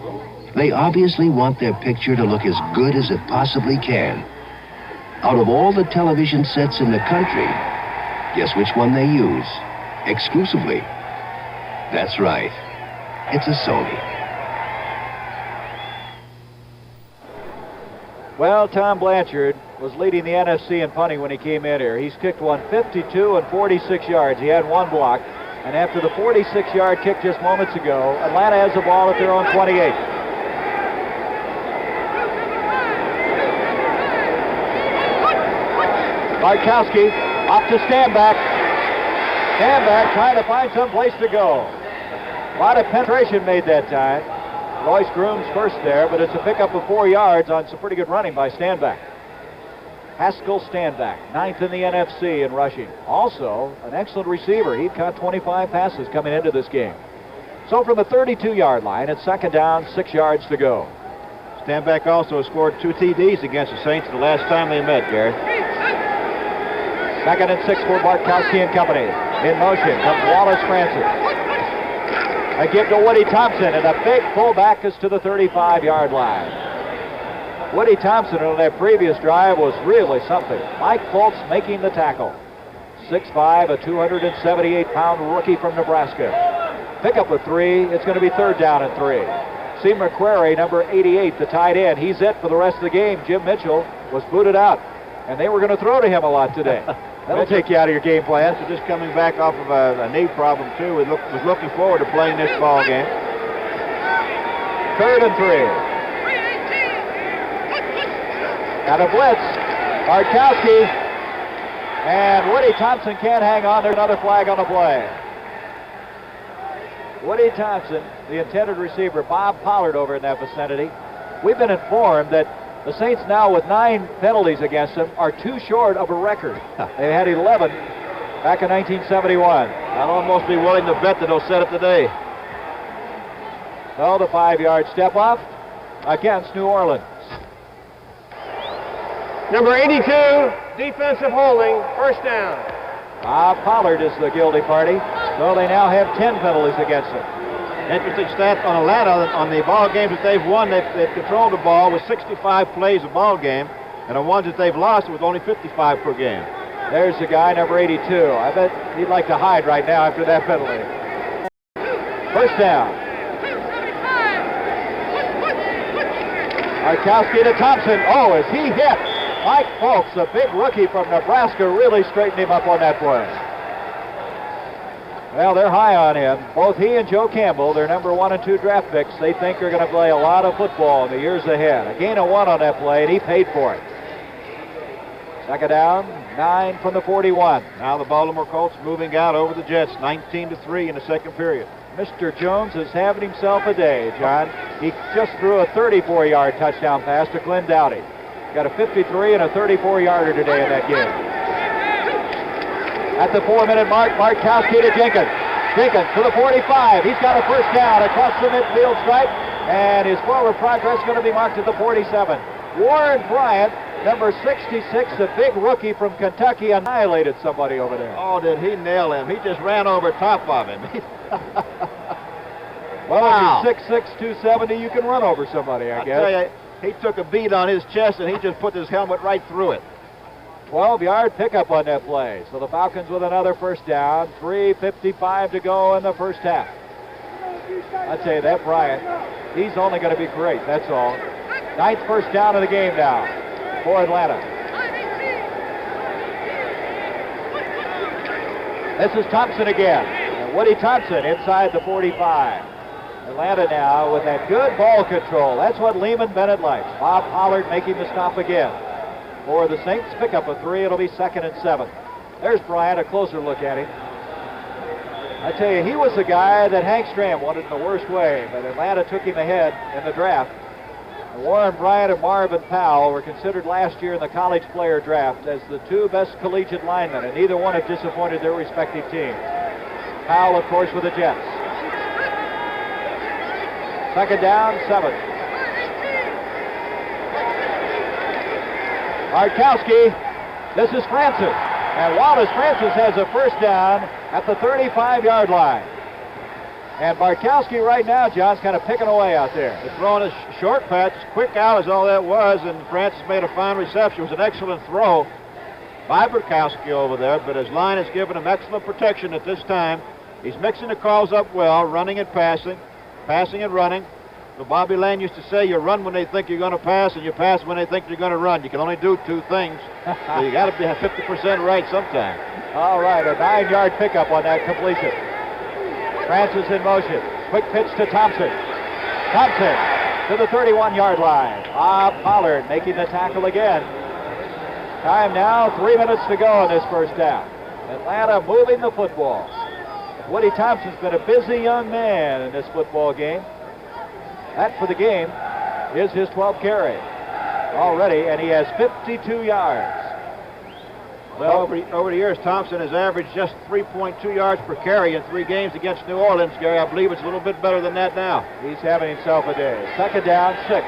they obviously want their picture to look as good as it possibly can. Out of all the television sets in the country, guess which one they use? Exclusively. That's right. It's a Sony. Well, Tom Blanchard was leading the NFC in punting when he came in here. He's kicked one 52 and 46 yards. He had one block. And after the 46-yard kick just moments ago, Atlanta has the ball at their own 28. Bartkowski off to Stanback. Stanback trying to find some place to go. A lot of penetration made that time. Royce Groom's first there, but it's a pickup of 4 yards on some pretty good running by Stanback. Haskell Stanback, 9th in the NFC in rushing. Also, an excellent receiver. He caught 25 passes coming into this game. So from the 32-yard line, it's second down, 6 yards to go. Stanback also scored 2 TDs against the Saints the last time they met, Gary. Second and 6 for Bartkowski and company. In motion comes Wallace Francis. A give to Woody Thompson, and a big pullback is to the 35-yard line. Woody Thompson on that previous drive was really something. Mike Fultz making the tackle. 6'5", a 278-pound rookie from Nebraska. pickup of 3. It's going to be 3rd down and 3. See McQuarrie, number 88, the tight end. He's it for the rest of the game. Jim Mitchell was booted out, and they were going to throw to him a lot today. That'll take you out of your game plan. So just coming back off of a knee problem, too. Was looking forward to playing this ball game. 3rd and 3. Got a blitz. Bartkowski. And Woody Thompson can't hang on. There's another flag on the play. Woody Thompson, the intended receiver, Bob Pollard over in that vicinity. We've been informed that the Saints now with 9 penalties against them are 2 short of a record. They had 11 back in 1971. I'd almost be willing to bet that they'll set it today. So the 5-yard step off against New Orleans. Number 82, defensive holding, 1st down. Bob Pollard is the guilty party. So they now have 10 penalties against them. Interesting stat on Atlanta. On the ball games that they've won, they've controlled the ball with 65 plays a ball game. And the ones that they've lost with only 55 per game. There's the guy, number 82. I bet he'd like to hide right now after that penalty. 1st down. Bartkowski to Thompson. Oh, is he hit? Mike Folks, a big rookie from Nebraska, really straightened him up on that play. Well, they're high on him. Both he and Joe Campbell, their number 1 and 2 draft picks, they think are going to play a lot of football in the years ahead. A gain of 1 on that play, and he paid for it. 2nd down, 9 from the 41. Now the Baltimore Colts moving out over the Jets, 19-3 in the 2nd period. Mr. Jones is having himself a day, John. He just threw a 34-yard touchdown pass to Glenn Dowdy. Got a 53 and a 34-yarder today in that game. At the 4-minute mark, Bartkowski to Jenkins. Jenkins to the 45. He's got a 1st down across the midfield stripe, and his forward progress is going to be marked at the 47. Warren Bryant, number 66, the big rookie from Kentucky, annihilated somebody over there. Oh, did he nail him? He just ran over top of him. Well, wow. If you're 6'6", 270, you can run over somebody, I guess. Tell you, he took a beat on his chest, and he just put his helmet right through it. 12-yard pickup on that play. So the Falcons with another 1st down. 3:55 to go in the 1st half. I'd say that Bryant, he's only going to be great, that's all. 9th 1st down of the game now for Atlanta. This is Thompson again. And Woody Thompson inside the 45. Atlanta now with that good ball control. That's what Lehman Bennett likes. Bob Pollard making the stop again. For the Saints, pickup of 3, it'll be 2nd and 7. There's Bryant, a closer look at him. I tell you, he was the guy that Hank Stram wanted in the worst way, but Atlanta took him ahead in the draft. And Warren Bryant and Marvin Powell were considered last year in the college player draft as the 2 best collegiate linemen, and neither one have disappointed their respective teams. Powell, of course, with the Jets. 2nd down, 7. Bartkowski, this is Francis. And Wallace Francis has a 1st down at the 35-yard line. And Bartkowski right now, John's kind of picking away out there. They're throwing a short patch. Quick out is all that was, and Francis made a fine reception. It was an excellent throw by Bartkowski over there, but his line has given him excellent protection at this time. He's mixing the calls up well, running and passing and running. So Bobby Lane used to say, you run when they think you're going to pass, and you pass when they think you're going to run. You can only do 2 things. So you got to be 50% right sometime. All right, a 9-yard pickup on that completion. Francis in motion. Quick pitch to Thompson. Thompson to the 31-yard line. Bob Pollard making the tackle again. Time now, 3 minutes to go in this 1st down. Atlanta moving the football. Woody Thompson's been a busy young man in this football game. That for the game is his 12th carry already, and he has 52 yards. Well, over the years, Thompson has averaged just 3.2 yards per carry in 3 games against New Orleans, Gary. I believe it's a little bit better than that now. He's having himself a day. 2nd down, 6.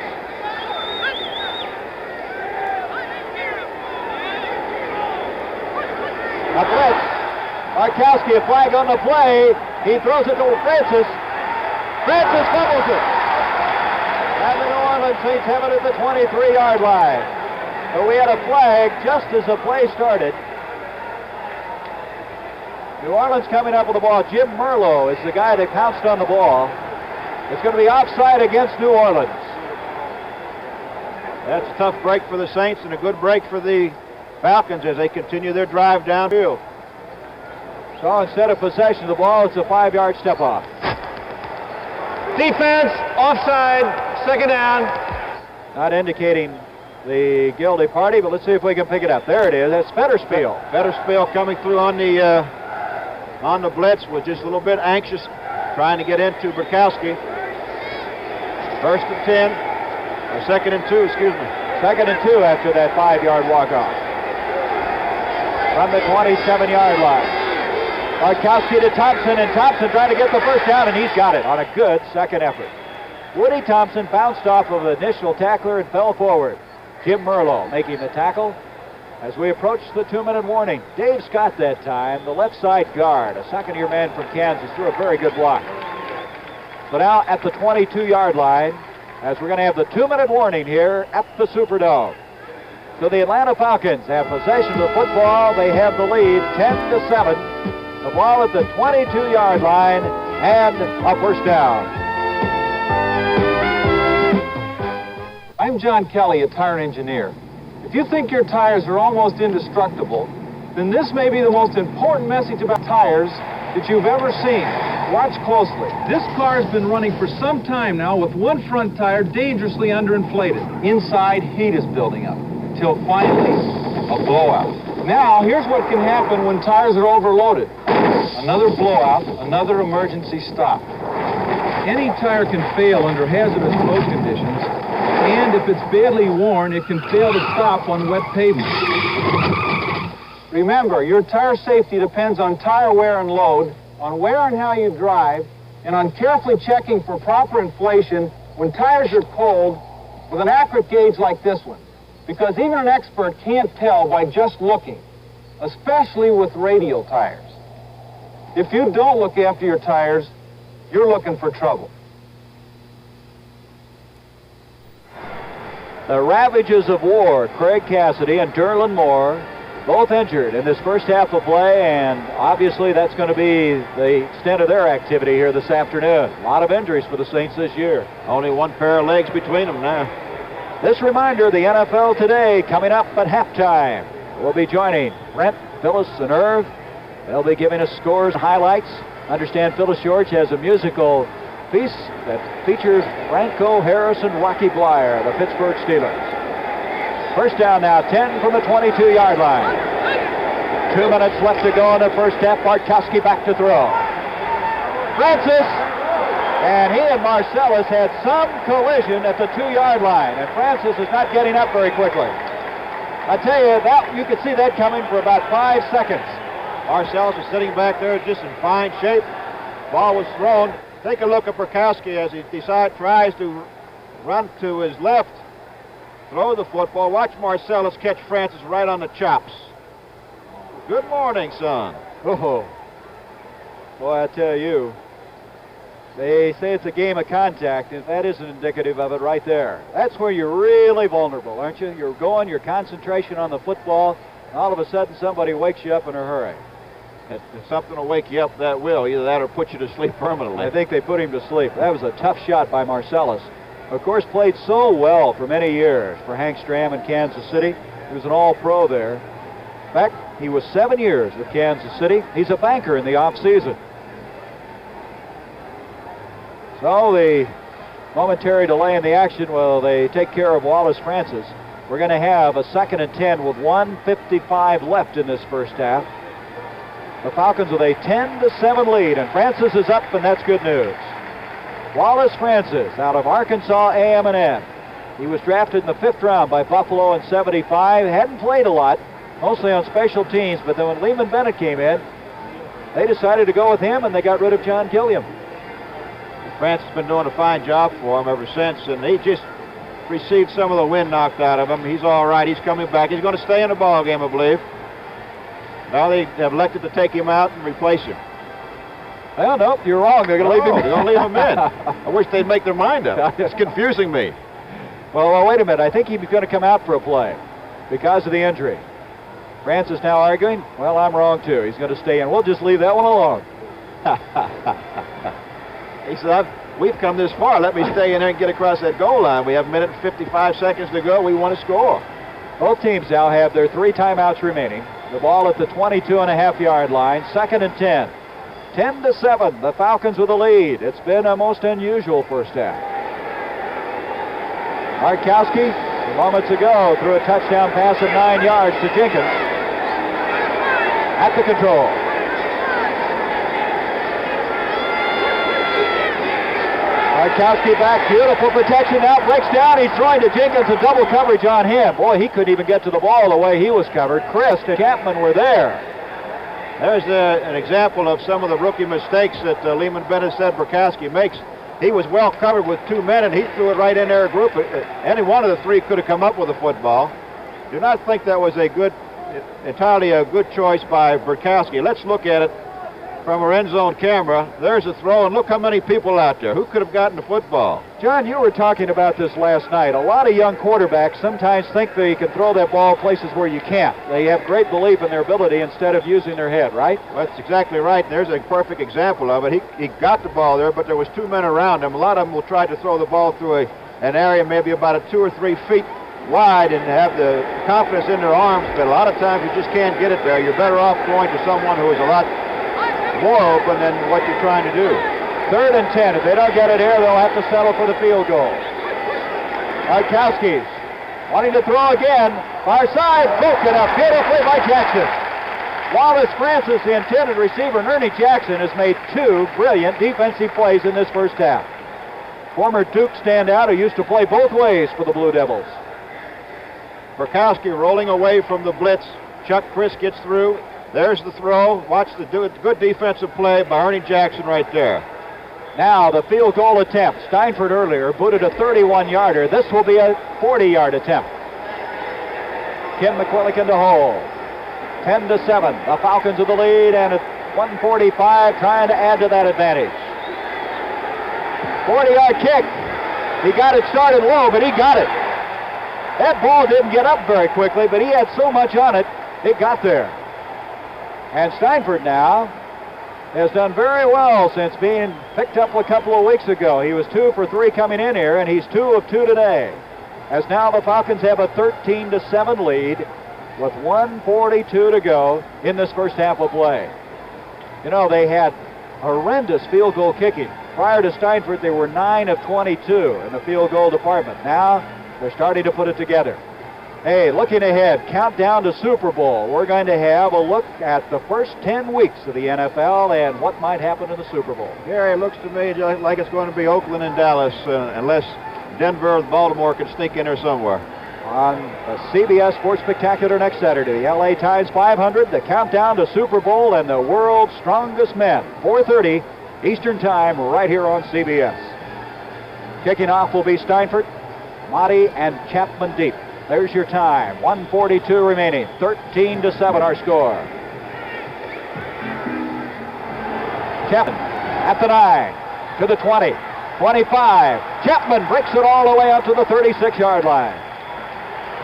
A blitz. Bartkowski, a flag on the play. He throws it to Francis. Francis fumbles it. And the New Orleans Saints have it at the 23-yard line. So we had a flag just as the play started. New Orleans coming up with the ball. Jim Merlo is the guy that pounced on the ball. It's going to be offside against New Orleans. That's a tough break for the Saints and a good break for the Falcons as they continue their drive downfield. So instead of possession of the ball, it's a 5-yard step off. Defense, offside, second down. Not indicating the guilty party, but let's see if we can pick it up. There it is. That's Fetterspiel. Fetterspiel coming through on the blitz, was just a little bit anxious, trying to get into Burkowski. First and 10, or second and 2, excuse me. Second and 2 after that 5-yard walk-off. From the 27-yard line. Burkowski to Thompson, and Thompson trying to get the first down, and he's got it on a good second effort. Woody Thompson bounced off of the initial tackler and fell forward. Jim Merlo making the tackle as we approach the 2-minute warning. Dave Scott that time, the left side guard, a second-year man from Kansas, threw a very good block. So now at the 22-yard line, as we're going to have the 2-minute warning here at the Superdome. So the Atlanta Falcons have possession of the football. They have the lead 10-7. The ball at the 22-yard line and a first down. I'm John Kelly, a tire engineer. If you think your tires are almost indestructible, then this may be the most important message about tires that you've ever seen. Watch closely. This car's been running for some time now with one front tire dangerously underinflated. Inside, heat is building up, until finally, a blowout. Now, here's what can happen when tires are overloaded. Another blowout, another emergency stop. Any tire can fail under hazardous road conditions, and if it's badly worn, it can fail to stop on wet pavement. Remember, your tire safety depends on tire wear and load, on where and how you drive, and on carefully checking for proper inflation when tires are cold with an accurate gauge like this one. Because even an expert can't tell by just looking, especially with radial tires. If you don't look after your tires, you're looking for trouble. The ravages of war, Craig Cassidy and Derlin Moore, both injured in this first half of play, and obviously that's going to be the extent of their activity here this afternoon. A lot of injuries for the Saints this year. Only one pair of legs between them now. This reminder, the NFL Today coming up at halftime. We'll be joining Brent, Phyllis, and Irv. They'll be giving us scores and highlights. Understand Phyllis George has a musical piece that features Franco Harris and Rocky Bleier, the Pittsburgh Steelers. First down now, 10 from the 22-yard line. 2 minutes left to go in the first half. Bartkowski back to throw. Francis, and he and Marcellus had some collision at the 2-yard line, and Francis is not getting up very quickly. I tell you, that you could see that coming for about 5 seconds. Marcellus is sitting back there just in fine shape. Ball was thrown. Take a look at Burkowski as he tries to run to his left, throw the football. Watch Marcellus catch Francis right on the chops. Good morning, son. Oh, boy, I tell you, they say it's a game of contact, and that isn't indicative of it right there. That's where you're really vulnerable, aren't you? You're going, your concentration on the football, and all of a sudden somebody wakes you up in a hurry. If something will wake you up, that will. Either that or put you to sleep permanently. I think they put him to sleep. That was a tough shot by Marcellus. Of course, played so well for many years for Hank Stram in Kansas City. He was an all-pro there. In fact, he was 7 years with Kansas City. He's a banker in the off-season. So the momentary delay in the action, well, they take care of Wallace Francis. We're going to have a 2nd and 10 with 1:55 left in this first half. The Falcons with a 10-7 lead, and Francis is up, and that's good news. Wallace Francis out of Arkansas A&M. He was drafted in the 5th round by Buffalo in '75. Hadn't played a lot, mostly on special teams, but then when Lehman Bennett came in, they decided to go with him, and they got rid of John Gilliam. Francis has been doing a fine job for him ever since, and he just received some of the wind knocked out of him. He's all right. He's coming back. He's going to stay in the ball game, I believe. Now they have elected to take him out and replace him. Well, nope, you're wrong. They're going to leave him in. They're going to leave him in. I wish they'd make their mind up. It's confusing me. Well, wait a minute. I think he's going to come out for a play because of the injury. Francis now arguing, well, I'm wrong too. He's going to stay in. We'll just leave that one alone. He said, we've come this far. Let me stay in there and get across that goal line. We have 1 minute and 55 seconds to go. We want to score. Both teams now have their 3 timeouts remaining. The ball at the 22.5-yard line, 2nd and 10. 10-7, the Falcons with the lead. It's been a most unusual first half. Markowski, moments ago, threw a touchdown pass of 9 yards to Jenkins. At the control. Markowski back, beautiful protection, now breaks down, he's throwing to Jenkins, a double coverage on him. Boy, he couldn't even get to the ball the way he was covered. Christ and Chapman were there. There's an example of some of the rookie mistakes that Lehman Bennett said Burkowski makes. He was well covered with 2 men, and he threw it right in their group. Any one of the 3 could have come up with a football. Do not think that was entirely a good choice by Burkowski. Let's look at it from our end zone camera. There's a throw, and look how many people out there. Who could have gotten the football? John, you were talking about this last night. A lot of young quarterbacks sometimes think they can throw that ball places where you can't. They have great belief in their ability instead of using their head, right? Well, that's exactly right. There's a perfect example of it. He got the ball there, but there was 2 men around him. A lot of them will try to throw the ball through an area maybe about 2 or 3 feet wide and have the confidence in their arms, but a lot of times you just can't get it there. You're better off going to someone who is a lot more open than what you're trying to do. 3rd and 10. If they don't get it here, they'll have to settle for the field goal. Markowski wanting to throw again. Far side, broken up beautifully by Jackson. Wallace Francis, the intended receiver, and Ernie Jackson has made 2 brilliant defensive plays in this first half. Former Duke standout who used to play both ways for the Blue Devils. Burkowski rolling away from the blitz. Chuck Chris gets through. There's the throw. Watch the good defensive play by Ernie Jackson right there. Now the field goal attempt. Steinford earlier booted a 31-yarder. This will be a 40-yard attempt. Kim McQuillican to hold. 10-7. The Falcons with the lead, and at 1:45 trying to add to that advantage. 40-yard kick. He got it started low, but he got it. That ball didn't get up very quickly, but he had so much on it, it got there. And Steinford now has done very well since being picked up a couple of weeks ago. He was 2 for 3 coming in here, and he's 2 of 2 today. As now the Falcons have a 13-7 lead with 1:42 to go in this first half of play. You know, they had horrendous field goal kicking. Prior to Steinford, they were 9 of 22 in the field goal department. Now they're starting to put it together. Hey, looking ahead, countdown to Super Bowl. We're going to have a look at the first 10 weeks of the NFL and what might happen in the Super Bowl. Gary, it looks to me like it's going to be Oakland and Dallas, unless Denver or Baltimore can sneak in there somewhere. On the CBS Sports Spectacular next Saturday, the LA Times 500, the countdown to Super Bowl and the world's strongest men. 4:30 Eastern Time right here on CBS. Kicking off will be Steinford, Motti, and Chapman deep. There's your time. 1:42 remaining. 13-7 our score. Chapman at the 9, to the 20, 25. Chapman breaks it all the way up to the 36-yard line.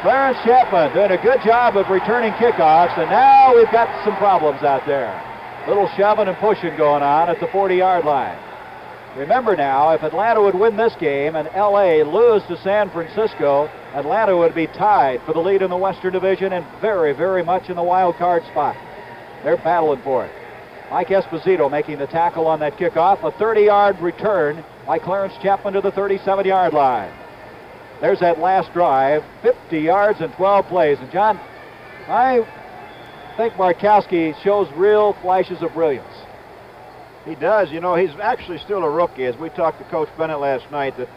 Clarence Chapman doing a good job of returning kickoffs, and now we've got some problems out there. Little shoving and pushing going on at the 40-yard line. Remember now, if Atlanta would win this game and L.A. lose to San Francisco, Atlanta would be tied for the lead in the Western Division and very, very much in the wild card spot. They're battling for it. Mike Esposito making the tackle on that kickoff. A 30-yard return by Clarence Chapman to the 37-yard line. There's that last drive, 50 yards and 12 plays. And John, I think Markowski shows real flashes of brilliance. He does. You know, he's actually still a rookie. As we talked to Coach Bennett last night, that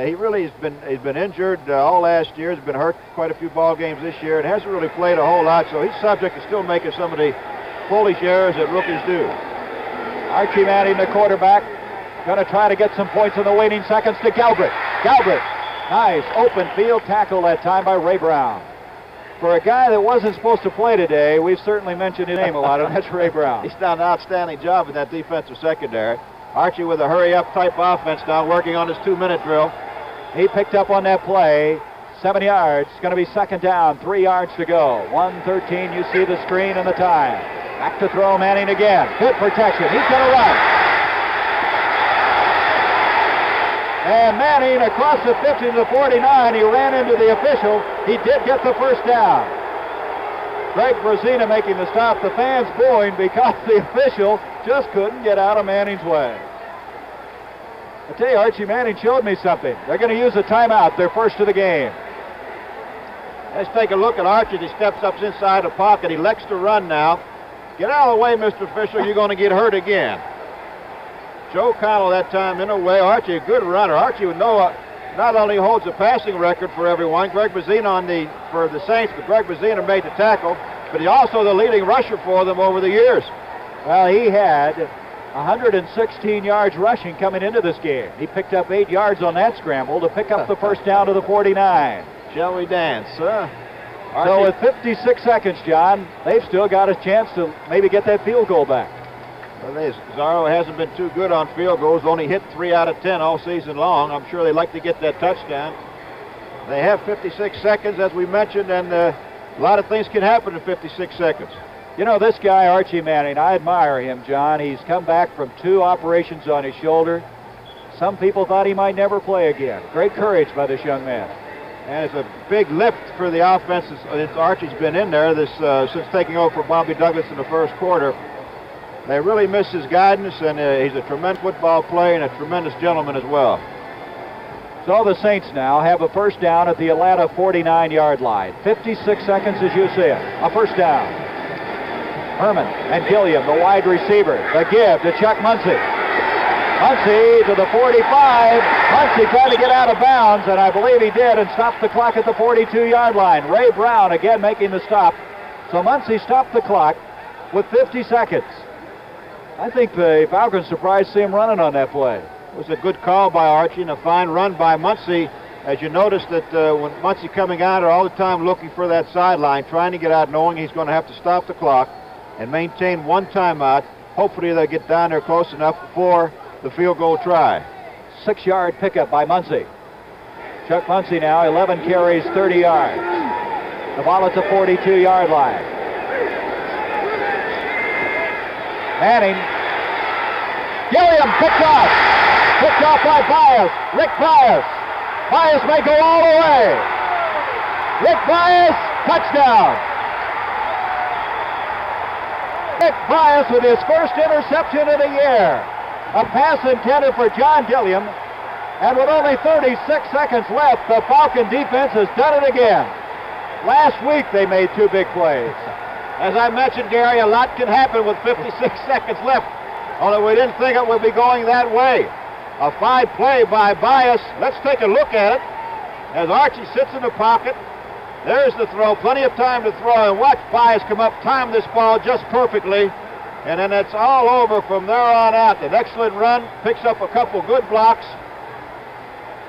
he really he's been injured all last year. He's been hurt quite a few ball games this year and hasn't really played a whole lot. So he's subject to still making some of the foolish errors that rookies do. Archie Manning, the quarterback, going to try to get some points in the waiting seconds to Galbraith. Galbraith, nice open field tackle that time by Ray Brown. For a guy that wasn't supposed to play today, we've certainly mentioned his name a lot, and that's Ray Brown. He's done an outstanding job in that defensive secondary. Archie with a hurry-up type offense now, working on his 2-minute drill. He picked up on that play, 7 yards. It's going to be second down. 3 yards to go. 1:13. You see the screen and the time. Back to throw. Manning again. Good protection. He's going to run. And Manning across the 50 to the 49. He ran into the official. He did get the first down. Greg Brazina making the stop. The fans booing because the official just couldn't get out of Manning's way. I tell you, Archie Manning showed me something. They're going to use a timeout. They're first of the game. Let's take a look at Archie. He steps up inside the pocket. He elects to run now. Get out of the way, Mr. Official. You're going to get hurt again. Joe Connell that time in a way. Archie, a good runner. Archie would know not only holds a passing record for everyone, Greg Brazina for the Saints, but Greg Brazina made the tackle, but he's also the leading rusher for them over the years. Well, he had 116 yards rushing coming into this game. He picked up 8 yards on that scramble to pick up the first down to the 49. Shall we dance, huh? So with 56 seconds, John, they've still got a chance to maybe get that field goal back. Well, Zarro hasn't been too good on field goals, only hit 3 out of 10 all season long. I'm sure they'd like to get that touchdown. They have 56 seconds, as we mentioned, and a lot of things can happen in 56 seconds. You know, this guy, Archie Manning, I admire him, John. He's come back from 2 operations on his shoulder. Some people thought he might never play again. Great courage by this young man. And it's a big lift for the offense since Archie's been in there since taking over for Bobby Douglas in the first quarter. They really miss his guidance, and he's a tremendous football player and a tremendous gentleman as well. So the Saints now have a first down at the Atlanta 49-yard line. 56 seconds as you see it. A first down. Herman and Gilliam, the wide receiver. The give to Chuck Muncie. Muncie to the 45. Muncie tried to get out of bounds, and I believe he did, and stopped the clock at the 42-yard line. Ray Brown again making the stop. So Muncie stopped the clock with 50 seconds. I think the Falcons surprised to see him running on that play. It was a good call by Archie and a fine run by Muncie. As you notice that when Muncie coming out are all the time looking for that sideline, trying to get out, knowing he's going to have to stop the clock and maintain 1 timeout. Hopefully they'll get down there close enough before the field goal try. 6-yard pickup by Muncie. Chuck Muncie now, 11 carries, 30 yards. The ball at the 42-yard line. Manning. Gilliam picked off. Picked off by Bias. Rick Bias. Bias may go all the way. Rick Bias, touchdown. Rick Bias with his first interception of the year. A pass intended for John Gilliam. And with only 36 seconds left, the Falcon defense has done it again. Last week they made 2 big plays. As I mentioned, Gary, a lot can happen with 56 seconds left, although we didn't think it would be going that way. A fine play by Bias. Let's take a look at it. As Archie sits in the pocket, there's the throw, plenty of time to throw, and watch Bias come up, time this ball just perfectly, and then it's all over from there on out. An excellent run, picks up a couple good blocks.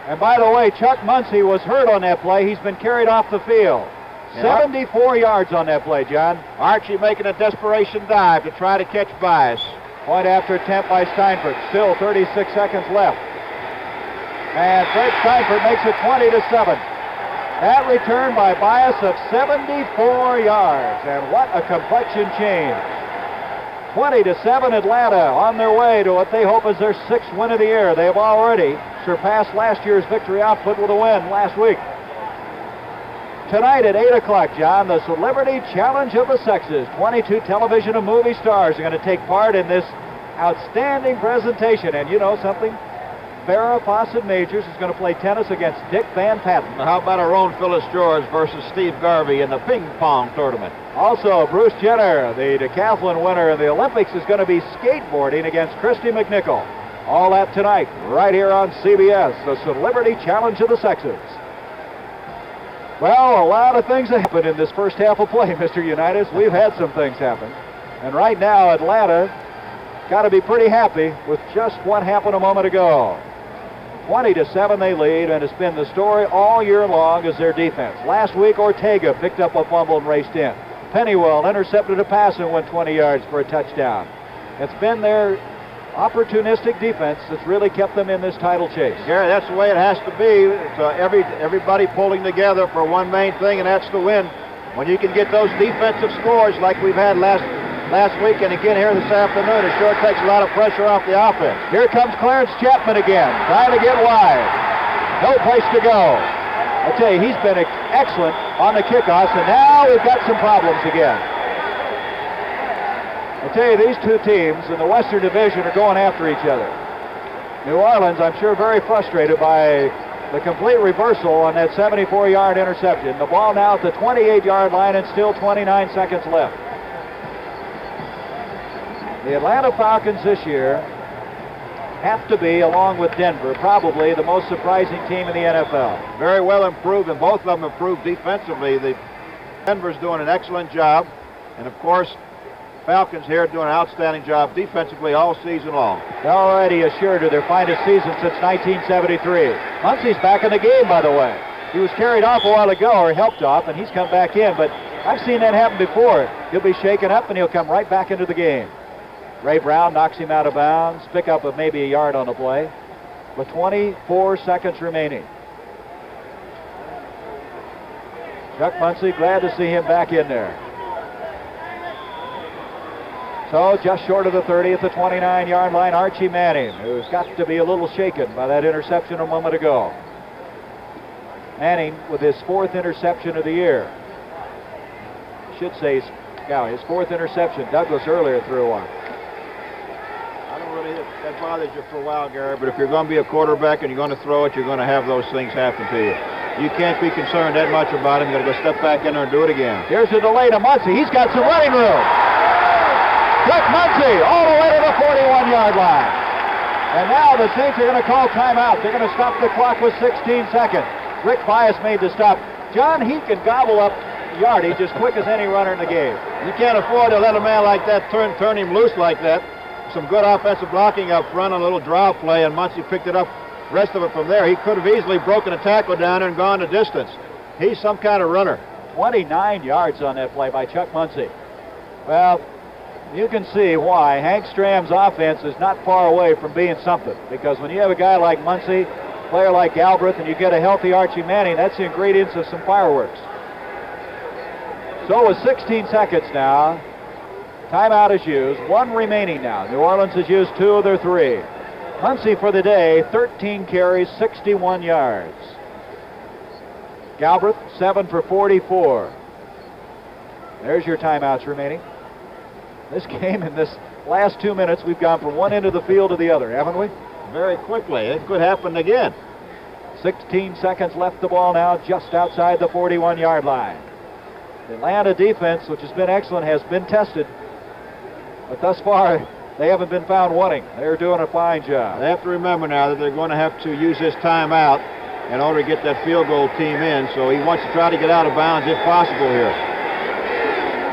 And by the way, Chuck Muncie was hurt on that play. He's been carried off the field. 74 yards on that play, John. Archie making a desperation dive to try to catch Bias. Point after attempt by Steinfurt. Still 36 seconds left. And Fred Steinfurt makes it 20-7. That return by Bias of 74 yards. And what a complexion change. 20-7 Atlanta on their way to what they hope is their 6th win of the year. They have already surpassed last year's victory output with a win last week. Tonight at 8 o'clock, John, the Celebrity Challenge of the Sexes. 22 television and movie stars are going to take part in this outstanding presentation. And you know something? Farrah Fawcett Majors is going to play tennis against Dick Van Patten. How about our own Phyllis George versus Steve Garvey in the ping pong tournament? Also, Bruce Jenner, the decathlon winner in the Olympics, is going to be skateboarding against Christy McNichol. All that tonight, right here on CBS, the Celebrity Challenge of the Sexes. Well, a lot of things have happened in this first half of play, Mr. Unitas. We've had some things happen. And right now, Atlanta got to be pretty happy with just what happened a moment ago. 20-7 they lead, and it's been the story all year long is their defense. Last week, Ortega picked up a fumble and raced in. Pennywell intercepted a pass and went 20 yards for a touchdown. It's been their opportunistic defense that's really kept them in this title chase. Gary, that's the way it has to be. It's, everybody pulling together for one main thing, and that's to win. When you can get those defensive scores like we've had last week and again here this afternoon, it sure takes a lot of pressure off the offense. Here comes Clarence Chapman again, trying to get wide. No place to go. I tell you, he's been excellent on the kickoffs, and now we've got some problems again. I tell you, these two teams in the Western Division are going after each other. New Orleans, I'm sure, very frustrated by the complete reversal on that 74-yard interception. The ball now at the 28-yard line and still 29 seconds left. The Atlanta Falcons this year have to be, along with Denver, probably the most surprising team in the NFL. Very well improved, and both of them improved defensively. Denver's doing an excellent job, and of course, Falcons here doing an outstanding job defensively all season long. They're already assured of their finest season since 1973. Muncie's back in the game, by the way. He was carried off a while ago, or helped off, and he's come back in, but I've seen that happen before. He'll be shaken up, and he'll come right back into the game. Ray Brown knocks him out of bounds, pick up of maybe a yard on the play, with 24 seconds remaining. Chuck Muncie, glad to see him back in there. So just short of the 30 at the 29-yard line, Archie Manning, who's got to be a little shaken by that interception a moment ago. Manning with his 4th interception of the year. Should say, his 4th interception. Douglas earlier threw one. I don't really, that bothers you for a while, Gary, but if you're going to be a quarterback and you're going to throw it, you're going to have those things happen to you. You can't be concerned that much about him. You've got to go step back in there and do it again. Here's a delay to Muncie. He's got some running room. Chuck Muncie all the way to the 41-yard line. And now the Saints are going to call timeout. They're going to stop the clock with 16 seconds. Rick Bias made the stop. John, he can gobble up yardage as quick as any runner in the game. You can't afford to let a man like that turn him loose like that. Some good offensive blocking up front on a little draw play, and Muncie picked it up. The rest of it from there. He could have easily broken a tackle down and gone the distance. He's some kind of runner. 29 yards on that play by Chuck Muncie. Well, you can see why Hank Stram's offense is not far away from being something. Because when you have a guy like Muncie, a player like Galbraith, and you get a healthy Archie Manning, that's the ingredients of some fireworks. So with 16 seconds now, timeout is used. 1 remaining now. New Orleans has used 2 of their 3. Muncie for the day, 13 carries, 61 yards. Galbraith, 7 for 44. There's your timeouts remaining. This game, in this last 2 minutes, we've gone from one end of the field to the other, haven't we? Very quickly. It could happen again. 16 seconds left, the ball now just outside the 41-yard line. The Atlanta defense, which has been excellent, has been tested. But thus far, they haven't been found wanting. They're doing a fine job. They have to remember now that they're going to have to use this timeout in order to get that field goal team in. So he wants to try to get out of bounds if possible here.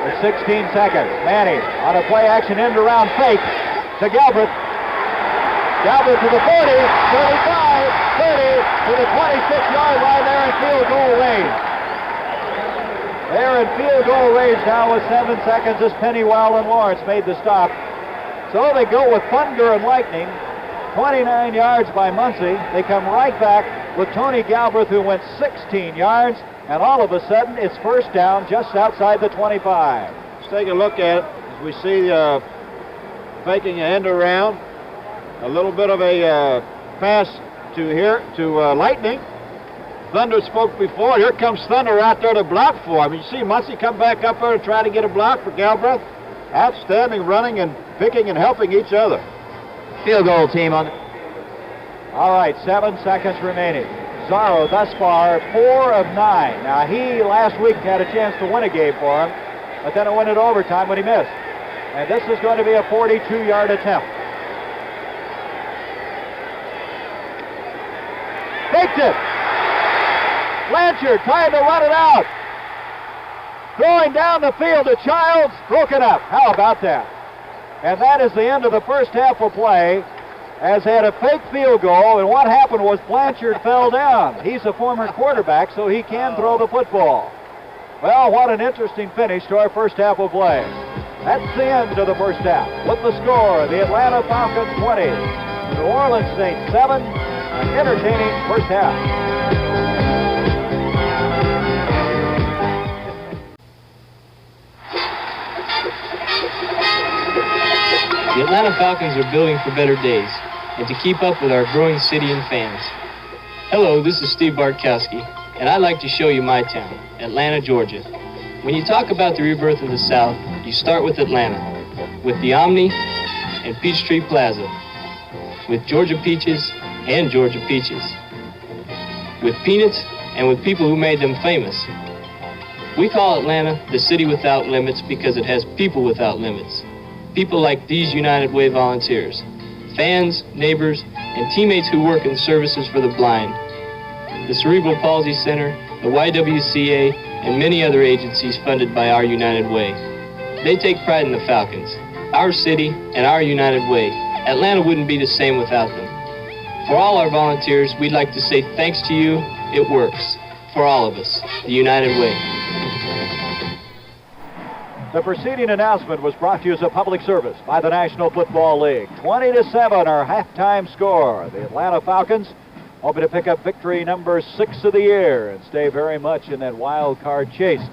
With 16 seconds, Manning on a play action end around fake to Galbraith. Galbraith to the 40, 35, 30, to the 26-yard line there in field goal range. They're in field goal range now with 7 seconds as Pennywell and Lawrence made the stop. So they go with thunder and lightning. 29 yards by Muncie. They come right back with Tony Galbraith, who went 16 yards. And all of a sudden, it's first down just outside the 25. Let's take a look at it. As we see faking an end around. A little bit of a pass to Lightning. Thunder spoke before. Here comes Thunder out there to block for him. You see Muncie come back up there to try to get a block for Galbraith. Outstanding running and picking and helping each other. Field goal team on. All right, 7 seconds remaining. Zorro thus far 4 of 9. Now he last week had a chance to win a game for him, but then it went into overtime when he missed. And this is going to be a 42-yard attempt. Faked it. Blanchard trying to run it out. Throwing down the field to Childs, broken up. How about that? And that is the end of the first half of play. Has had a fake field goal, and what happened was Blanchard fell down. He's a former quarterback, so he can throw the football. Well, what an interesting finish to our first half of play. That's the end of the first half. With the score, the Atlanta Falcons 20, the New Orleans Saints 7, an entertaining first half. The Atlanta Falcons are building for better days and to keep up with our growing city and fans. Hello, this is Steve Bartkowski, and I'd like to show you my town, Atlanta, Georgia. When you talk about the rebirth of the South, you start with Atlanta, with the Omni and Peachtree Plaza, with Georgia peaches and Georgia peaches, with peanuts and with people who made them famous. We call Atlanta the city without limits because it has people without limits. People like these United Way volunteers, fans, neighbors, and teammates who work in services for the blind, the Cerebral Palsy Center, the YWCA, and many other agencies funded by our United Way. They take pride in the Falcons, our city, and our United Way. Atlanta wouldn't be the same without them. For all our volunteers, we'd like to say thanks to you. It works. For all of us, the United Way. The preceding announcement was brought to you as a public service by the National Football League. 20-7, our halftime score. The Atlanta Falcons hoping to pick up victory number 6 of the year and stay very much in that wild card chase.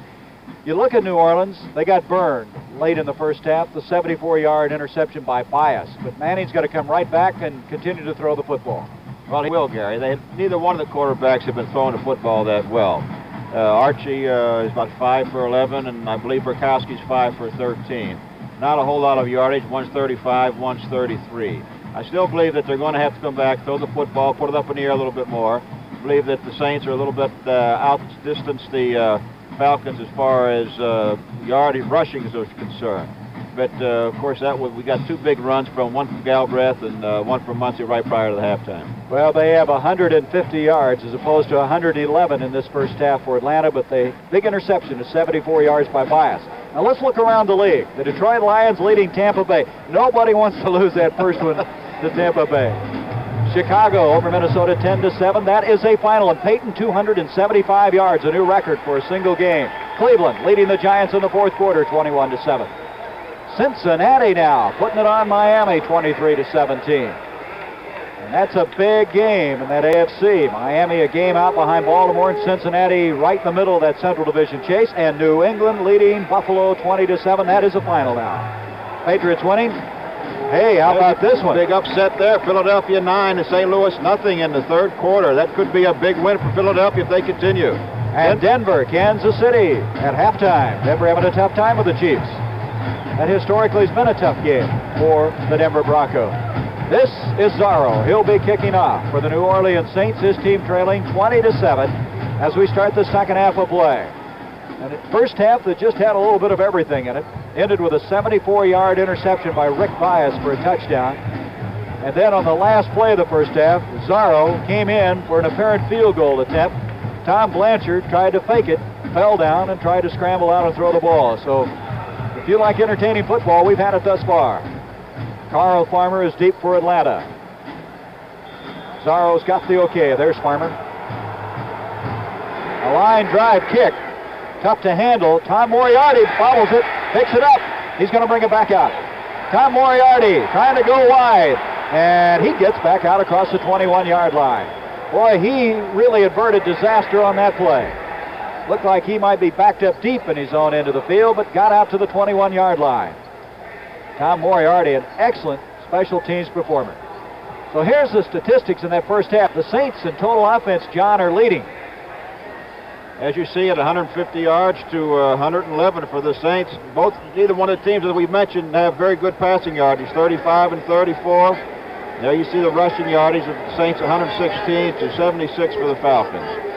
You look at New Orleans, they got burned late in the first half, the 74-yard interception by Bias. But Manning's got to come right back and continue to throw the football. Well, he will, Gary. Neither one of the quarterbacks have been throwing the football that well. Archie is about 5 for 11, and I believe Burkowski's 5 for 13. Not a whole lot of yardage. One's 35, one's 33. I still believe that they're going to have to come back, throw the football, put it up in the air a little bit more. I believe that the Saints are a little bit outdistanced the Falcons as far as yardage rushing is concerned. But, of course, we got 2 big runs, one from Galbraith and one from Muncie right prior to the halftime. Well, they have 150 yards as opposed to 111 in this first half for Atlanta, but the big interception is 74 yards by Bias. Now, let's look around the league. The Detroit Lions leading Tampa Bay. Nobody wants to lose that first one to Tampa Bay. Chicago over Minnesota 10-7. That is a final. And Peyton 275 yards, a new record for a single game. Cleveland leading the Giants in the fourth quarter 21-7. Cincinnati now putting it on Miami 23-17. And that's a big game in that AFC. Miami a game out behind Baltimore, and Cincinnati right in the middle of that Central Division chase. And New England leading Buffalo 20-7. That is a final now. Patriots winning. Hey, how about this one? Big upset there. Philadelphia 9 and St. Louis nothing in the third quarter. That could be a big win for Philadelphia if they continue. And Denver, Kansas City at halftime. Denver having a tough time with the Chiefs. That historically has been a tough game for the Denver Broncos. This is Zorro. He'll be kicking off for the New Orleans Saints. His team trailing 20-7 as we start the second half of play. And the first half that just had a little bit of everything in it ended with a 74-yard interception by Rick Bias for a touchdown. And then on the last play of the first half, Zorro came in for an apparent field goal attempt. Tom Blanchard tried to fake it, fell down, and tried to scramble out and throw the ball. So if you like entertaining football, we've had it thus far. Carl Farmer is deep for Atlanta. Zorro's got the okay. There's Farmer. A line drive kick. Tough to handle. Tom Moriarty follows it, picks it up. He's going to bring it back out. Tom Moriarty trying to go wide. And he gets back out across the 21-yard line. Boy, he really averted disaster on that play. Looked like he might be backed up deep in his own end of the field, but got out to the 21-yard line. Tom Moriarty, an excellent special teams performer. So here's the statistics in that first half. The Saints in total offense, John, are leading. As you see, at 150 yards to 111 for the Saints. Neither one of the teams that we mentioned have very good passing yardage, 35 and 34. There you see the rushing yardage of the Saints, 116 to 76 for the Falcons.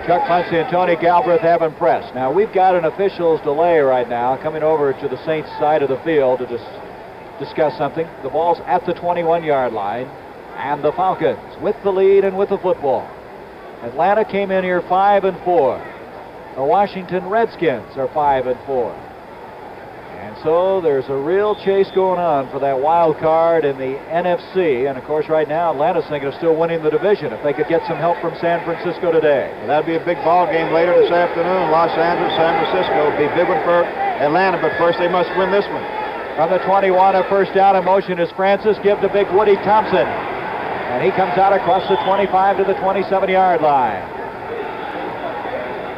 Chuck Muncie and Tony Galbraith have impressed. Now, we've got an official's delay right now coming over to the Saints side of the field to discuss something. The ball's at the 21-yard line, and the Falcons with the lead and with the football. Atlanta came in here 5-4. The Washington Redskins are 5-4. And so there's a real chase going on for that wild card in the NFC. And of course, right now, Atlanta's thinking of still winning the division if they could get some help from San Francisco today. Well, that'd be a big ball game later this afternoon. Los Angeles, San Francisco. It'd be a big one for Atlanta, but first they must win this one. From the 21, a first down in motion is Francis. Give to big Woody Thompson. And he comes out across the 25 to the 27-yard line.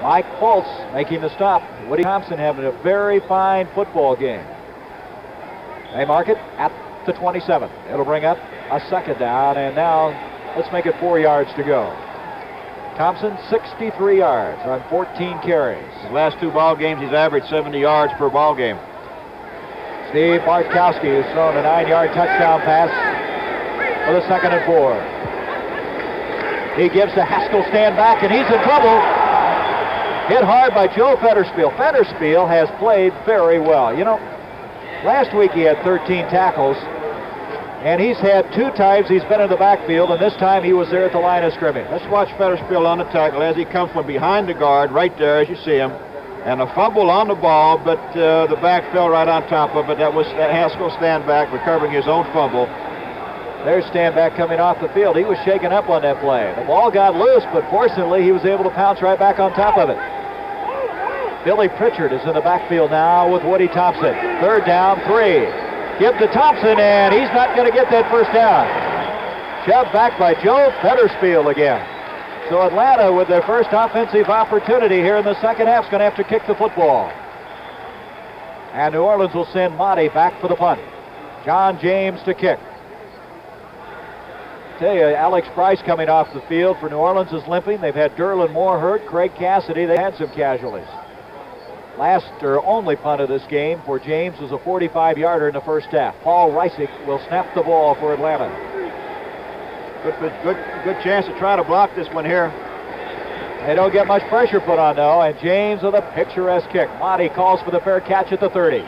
Mike Fultz making the stop. Woody Thompson having a very fine football game. They mark it at the 27. It'll bring up a second down, and now let's make it 4 yards to go. Thompson, 63 yards on 14 carries. His last 2 ball games, he's averaged 70 yards per ball game. Steve Bartkowski has thrown a 9-yard touchdown pass for the 2nd and 4. He gives to Haskell, stand back, and he's in trouble. Hit hard by Joe Fetterspiel. Fetterspiel has played very well. You know, last week he had 13 tackles, and he's had 2 times he's been in the backfield, and this time he was there at the line of scrimmage. Let's watch Fetterspiel on the tackle as he comes from behind the guard, right there as you see him, and a fumble on the ball, but the back fell right on top of it. That was Haskell stand back, recovering his own fumble. There's Stanback coming off the field. He was shaken up on that play. The ball got loose, but fortunately he was able to pounce right back on top of it. Billy Pritchard is in the backfield now with Woody Thompson. 3rd down, 3. Give to Thompson, and he's not going to get that first down. Shoved back by Joe Fetterspiel again. So Atlanta, with their first offensive opportunity here in the second half, is going to have to kick the football. And New Orleans will send Motti back for the punt. John James to kick. Tell you, Alex Price coming off the field for New Orleans is limping. They've had Derlin Moore hurt, Craig Cassidy. They had some casualties. Last or only punt of this game for James was a 45-yarder in the first half. Paul Reisick will snap the ball for Atlanta. Good chance to try to block this one here. They don't get much pressure put on, though, and James with a picturesque kick. Motti calls for the fair catch at the 30.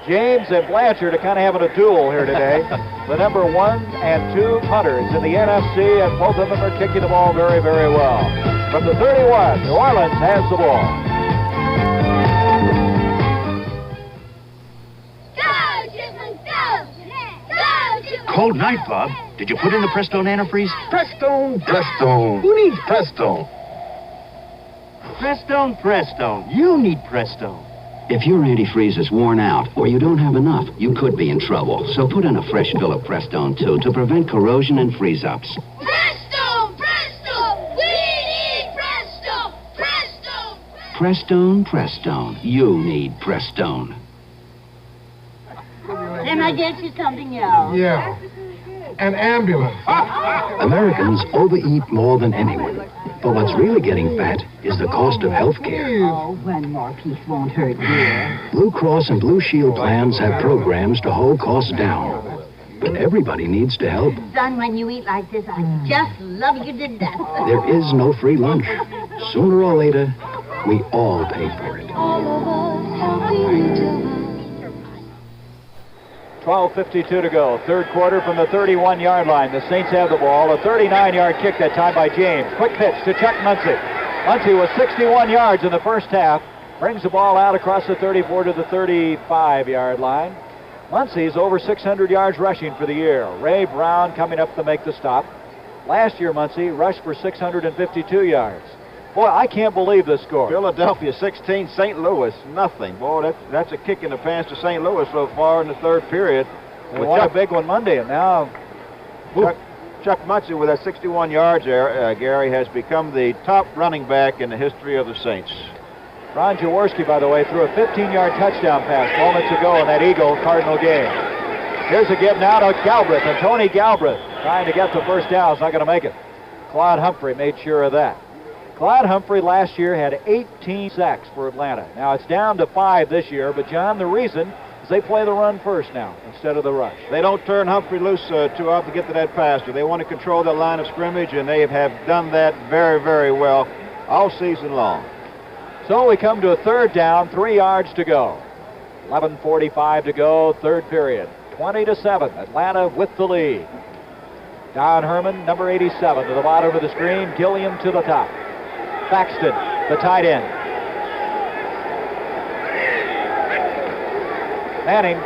James and Blanchard are kind of having a duel here today. The number 1 and 2 punters in the NFC, and both of them are kicking the ball very, very well. From the 31, New Orleans has the ball. Cold night, Bob. Did you put in the Prestone antifreeze? Prestone. Who needs Prestone? Prestone. You need Prestone. If your antifreeze is worn out or you don't have enough, you could be in trouble. So put in a fresh fill of Prestone, too, to prevent corrosion and freeze-ups. Prestone! We need Prestone! Prestone. You need Prestone. Can I get you something else? Yeah. An ambulance. Americans overeat more than anyone. But what's really getting fat is the cost of health care. Oh, one more piece won't hurt, dear. Blue Cross and Blue Shield plans have programs to hold costs down. But everybody needs to help. Son, when you eat like this, I just love you to death. There is no free lunch. Sooner or later, we all pay for it. All of us helping each other. 12:52 to go. 3rd quarter from the 31-yard line. The Saints have the ball. A 39-yard kick that time by James. Quick pitch to Chuck Muncie. Muncie was 61 yards in the first half. Brings the ball out across the 34 to the 35-yard line. Muncie's over 600 yards rushing for the year. Ray Brown coming up to make the stop. Last year, Muncie rushed for 652 yards. Boy, I can't believe this score. Philadelphia 16, St. Louis nothing. Boy, that's a kick in the pants to St. Louis so far in the 3rd period. They won a big one Monday, and now Chuck Muncie with that 61 yards there, Gary, has become the top running back in the history of the Saints. Ron Jaworski, by the way, threw a 15-yard touchdown pass moments ago in that Eagle-Cardinal game. Here's a give now to Galbraith, and Tony Galbraith trying to get the first down. Is not going to make it. Claude Humphrey made sure of that. Claude Humphrey last year had 18 sacks for Atlanta. Now it's down to 5 this year, but John, the reason is they play the run first now instead of the rush. They don't turn Humphrey loose too often to get to that passer. They want to control that line of scrimmage, and they have done that very, very well all season long. So we come to a 3rd down, 3 yards to go. 11:45 to go, 3rd period. 20-7, Atlanta with the lead. Don Herman, number 87, to the bottom of the screen. Gilliam to the top. Thaxton, the tight end. Manning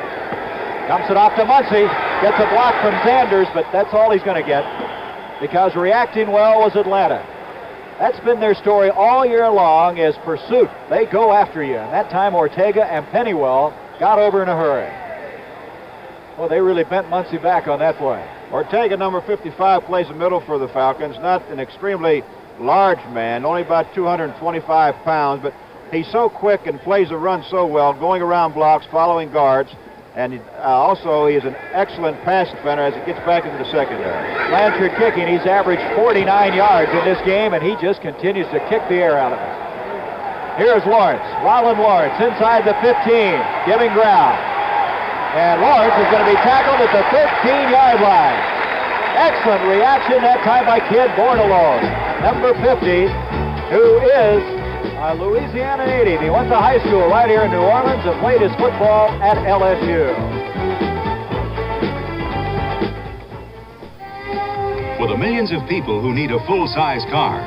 dumps it off to Muncie. Gets a block from Sanders, but that's all he's going to get because reacting well was Atlanta. That's been their story all year long is pursuit. They go after you. And that time Ortega and Pennywell got over in a hurry. Well, they really bent Muncie back on that play. Ortega, number 55, plays the middle for the Falcons. Not an extremely large man, only about 225 pounds, but he's so quick and plays the run so well, going around blocks, following guards, and also he is an excellent pass defender as he gets back into the secondary. Blanchard kicking. He's averaged 49 yards in this game, and he just continues to kick the air out of it. Here's Lawrence, Rollin Lawrence, inside the 15, giving ground. And Lawrence is going to be tackled at the 13-yard line. Excellent reaction that time by Kid Bordelon, number 50, who is a Louisiana native. He went to high school right here in New Orleans and played his football at LSU. For the millions of people who need a full-size car,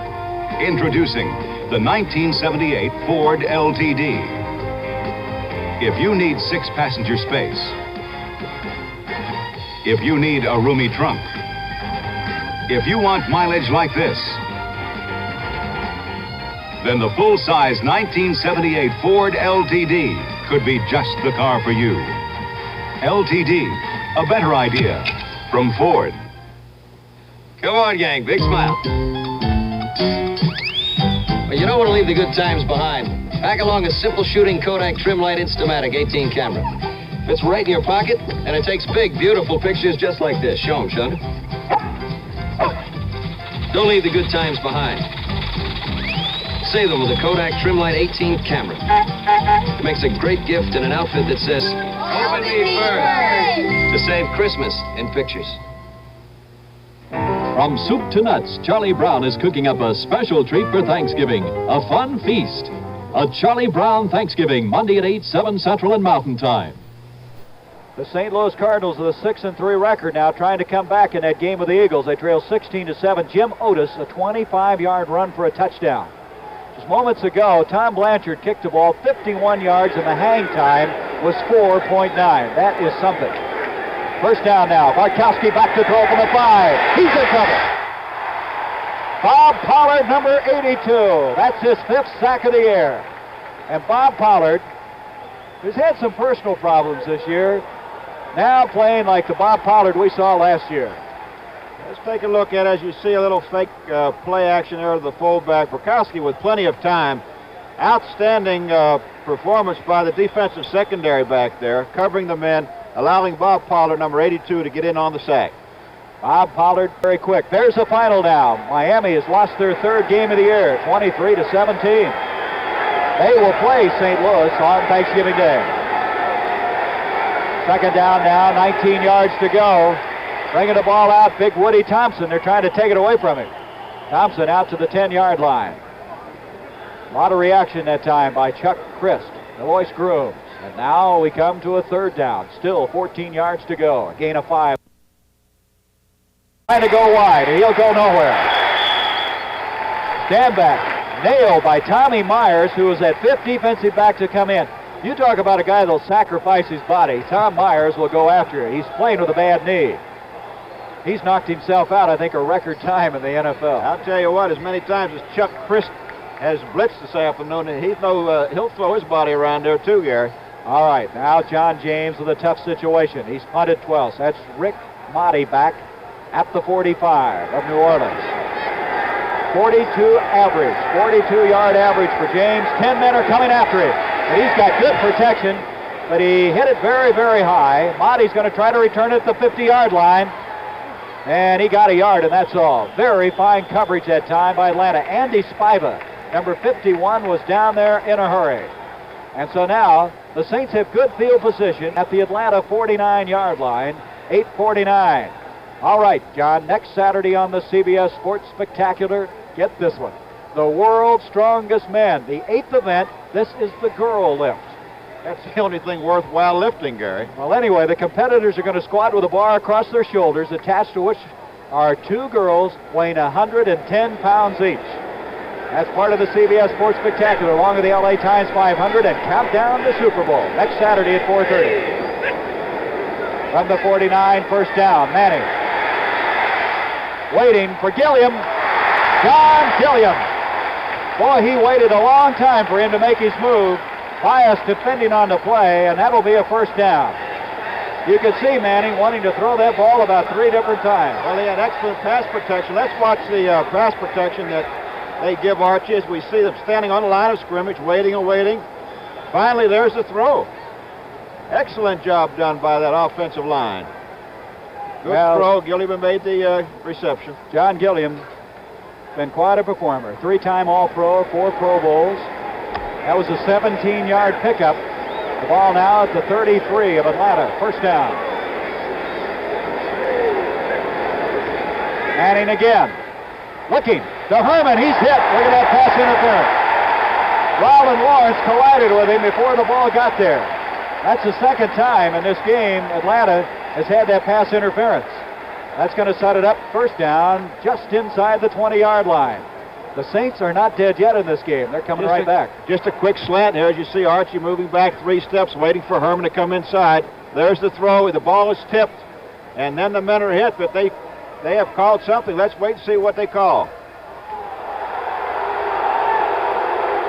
introducing the 1978 Ford LTD. If you need 6-passenger space, if you need a roomy trunk, if you want mileage like this, then the full-size 1978 Ford LTD could be just the car for you. LTD, a better idea from Ford. Come on, gang, big smile. Well, you don't want to leave the good times behind. Pack along a simple shooting Kodak Trimlight Instamatic 18 camera. Fits right in your pocket, and it takes big, beautiful pictures just like this. Show 'em, Shun. Don't leave the good times behind. Save them with a Kodak Trimlight 18 camera. It makes a great gift in an outfit that says, "Open me first," to save Christmas in pictures. From soup to nuts, Charlie Brown is cooking up a special treat for Thanksgiving, a fun feast. A Charlie Brown Thanksgiving, Monday at 8, 7 Central and Mountain Time. The St. Louis Cardinals with a 6-3 record now, trying to come back in that game with the Eagles. They trail 16-7. Jim Otis, a 25-yard run for a touchdown. Just moments ago, Tom Blanchard kicked the ball 51 yards, and the hang time was 4.9. That is something. First down now. Bartkowski back to throw from the 5. He's in trouble. Bob Pollard, number 82. That's his 5th sack of the year. And Bob Pollard has had some personal problems this year, now playing like the Bob Pollard we saw last year. Let's take a look at, as you see, a little fake play action there to the fullback. Bartkowski with plenty of time. Outstanding performance by the defensive secondary back there, covering the men, allowing Bob Pollard, number 82, to get in on the sack. Bob Pollard very quick. There's the final now. Miami has lost their 3rd game of the year, 23-17. They will play St. Louis on Thanksgiving Day. Second down now, 19 yards to go. Bringing the ball out, big Woody Thompson. They're trying to take it away from him. Thompson out to the 10-yard line. A lot of reaction that time by Chuck Christ, the voice grooms. And now we come to a 3rd down. Still 14 yards to go. A gain of 5. Trying to go wide, and he'll go nowhere. Stand back. Nailed by Tommy Myers, who was that 5th defensive back to come in. You talk about a guy that'll sacrifice his body. Tom Myers will go after it. He's playing with a bad knee. He's knocked himself out, I think, a record time in the NFL. I'll tell you what, as many times as Chuck Christ has blitzed this afternoon, he'll throw his body around there too, Gary. All right, now John James with a tough situation. He's punted 12. So that's Rick Motti back at the 45 of New Orleans. 42 average, 42-yard average for James. 10 men are coming after him. And he's got good protection, but he hit it very, very high. Motti's going to try to return it at the 50-yard line. And he got a yard, and that's all. Very fine coverage that time by Atlanta. Andy Spiva, number 51, was down there in a hurry. And so now the Saints have good field position at the Atlanta 49-yard line, 8:49. All right, John, next Saturday on the CBS Sports Spectacular, get this one. The World's Strongest Men, the 8th event. This is the girl lift. That's the only thing worthwhile lifting, Gary. Well, anyway, the competitors are going to squat with a bar across their shoulders, attached to which are 2 girls weighing 110 pounds each. That's part of the CBS Sports Spectacular, along with the LA Times 500 and countdown to Super Bowl next Saturday at 4:30. From the 49, first down. Manning waiting for Gilliam. John Gilliam. Boy, he waited a long time for him to make his move. Bias defending on the play, and that'll be a first down. You could see Manning wanting to throw that ball about 3 different times. Well, he had excellent pass protection. Let's watch the pass protection that they give Archie as we see them standing on the line of scrimmage, waiting and waiting. Finally, there's the throw. Excellent job done by that offensive line. Good throw. Gilliam made the reception. John Gilliam, been quite a performer. 3-time All-Pro, 4 Pro Bowls. That was a 17-yard pickup. The ball now at the 33 of Atlanta. First down. Manning again. Looking to Herman. He's hit. Look at that pass interference. Roland Lawrence collided with him before the ball got there. That's the second time in this game Atlanta has had that pass interference. That's going to set it up first down just inside the 20-yard line. The Saints are not dead yet in this game. They're coming right back. Just a quick slant here as you see Archie moving back 3 steps, waiting for Herman to come inside. There's the throw. The ball is tipped, and then the men are hit, but they have called something. Let's wait and see what they call.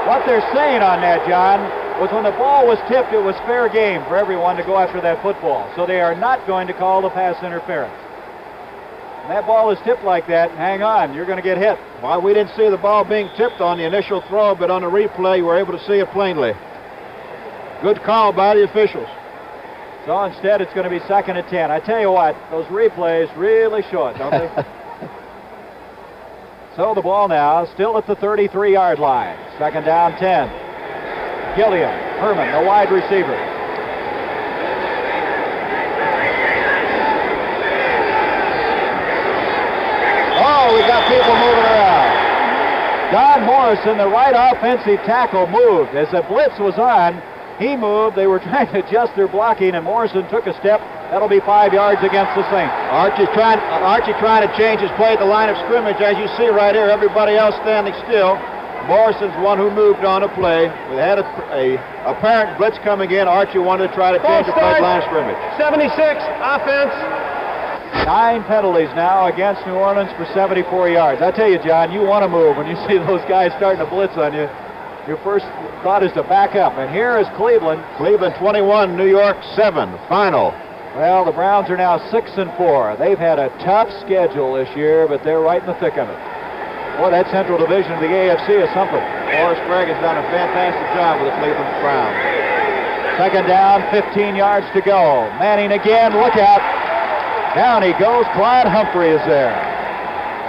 What they're saying on that, John, was when the ball was tipped, it was fair game for everyone to go after that football. So they are not going to call the pass interference. When that ball is tipped like that, hang on, you're going to get hit. Well, we didn't see the ball being tipped on the initial throw, but on the replay, you were able to see it plainly. Good call by the officials. So instead, it's going to be 2nd and 10. I tell you what, those replays really show it, don't they? So the ball now still at the 33-yard line. 2nd down, 10. Gilliam, Herman, the wide receiver. Oh, we got people moving around. Don Morrison, the right offensive tackle, moved. As the blitz was on, he moved. They were trying to adjust their blocking, and Morrison took a step. That'll be 5 yards against the Saints. Archie trying to change his play at the line of scrimmage. As you see right here, everybody else standing still. Morrison's one who moved on a play. We had a apparent blitz coming in. Archie wanted to try to change the play at the line of scrimmage. 76, offense. 9 penalties now against New Orleans for 74 yards. I tell you, John, you want to move when you see those guys starting to blitz on you. Your first thought is to back up. And here is Cleveland. Cleveland 21, New York 7. Final. Well, the Browns are now 6-4. They've had a tough schedule this year, but they're right in the thick of it. Boy, that Central Division of the AFC is something. Horace Gregg has done a fantastic job with the Cleveland Browns. 2nd down, 15 yards to go. Manning again, look out. Down he goes. Clyde Humphrey is there.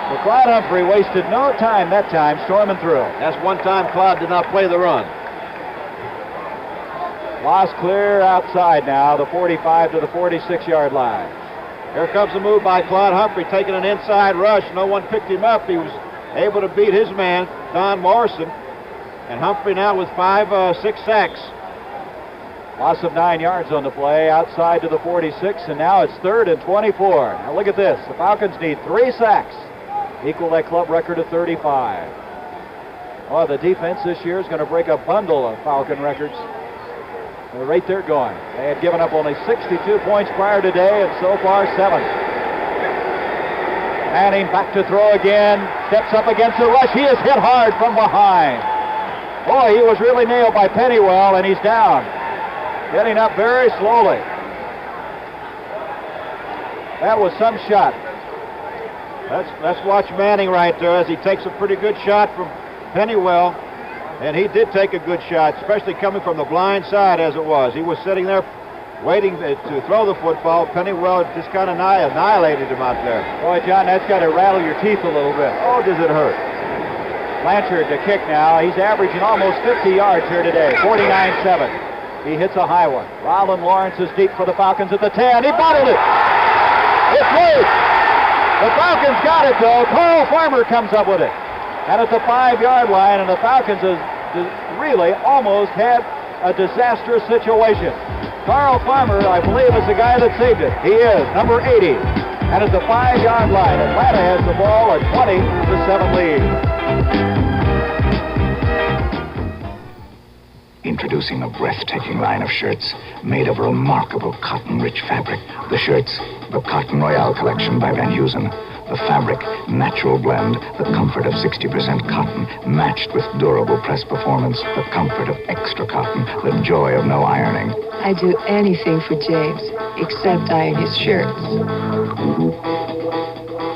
Well, Clyde Humphrey wasted no time that time storming through. That's one time Clyde did not play the run. Lost clear outside now, the 45 to the 46-yard line. Here comes the move by Clyde Humphrey, taking an inside rush. No one picked him up. He was able to beat his man, Don Morrison. And Humphrey now with 6 sacks. Loss of 9 yards on the play, outside to the 46, and now it's 3rd and 24. Now look at this. The Falcons need 3 sacks. Equal that club record of 35. Oh, the defense this year is going to break a bundle of Falcon records. The rate they're going. They had given up only 62 points prior today, and so far 7. Manning back to throw again. Steps up against the rush. He is hit hard from behind. Boy, he was really nailed by Pennywell, and he's down. Getting up very slowly. That was some shot. Let's watch Manning right there as he takes a pretty good shot from Pennywell. And he did take a good shot, especially coming from the blind side as it was. He was sitting there waiting to throw the football. Pennywell just kind of annihilated him out there. Boy, John, that's got to rattle your teeth a little bit. Oh, does it hurt? Blanchard to kick now. He's averaging almost 50 yards here today, 49-7. He hits a high one. Roland Lawrence is deep for the Falcons at the 10. He bottled it. It's loose. The Falcons got it, though. Carl Farmer comes up with it. And at the 5-yard line, and the Falcons has really almost had a disastrous situation. Carl Farmer, I believe, is the guy that saved it. He is, number 80. And at the 5-yard line, Atlanta has the ball, a 20-7 lead. Introducing a breathtaking line of shirts made of remarkable cotton-rich fabric. The shirts, the Cotton Royale collection by Van Heusen. The fabric, natural blend, the comfort of 60% cotton, matched with durable press performance, the comfort of extra cotton, the joy of no ironing. I do anything for James, except iron his shirts.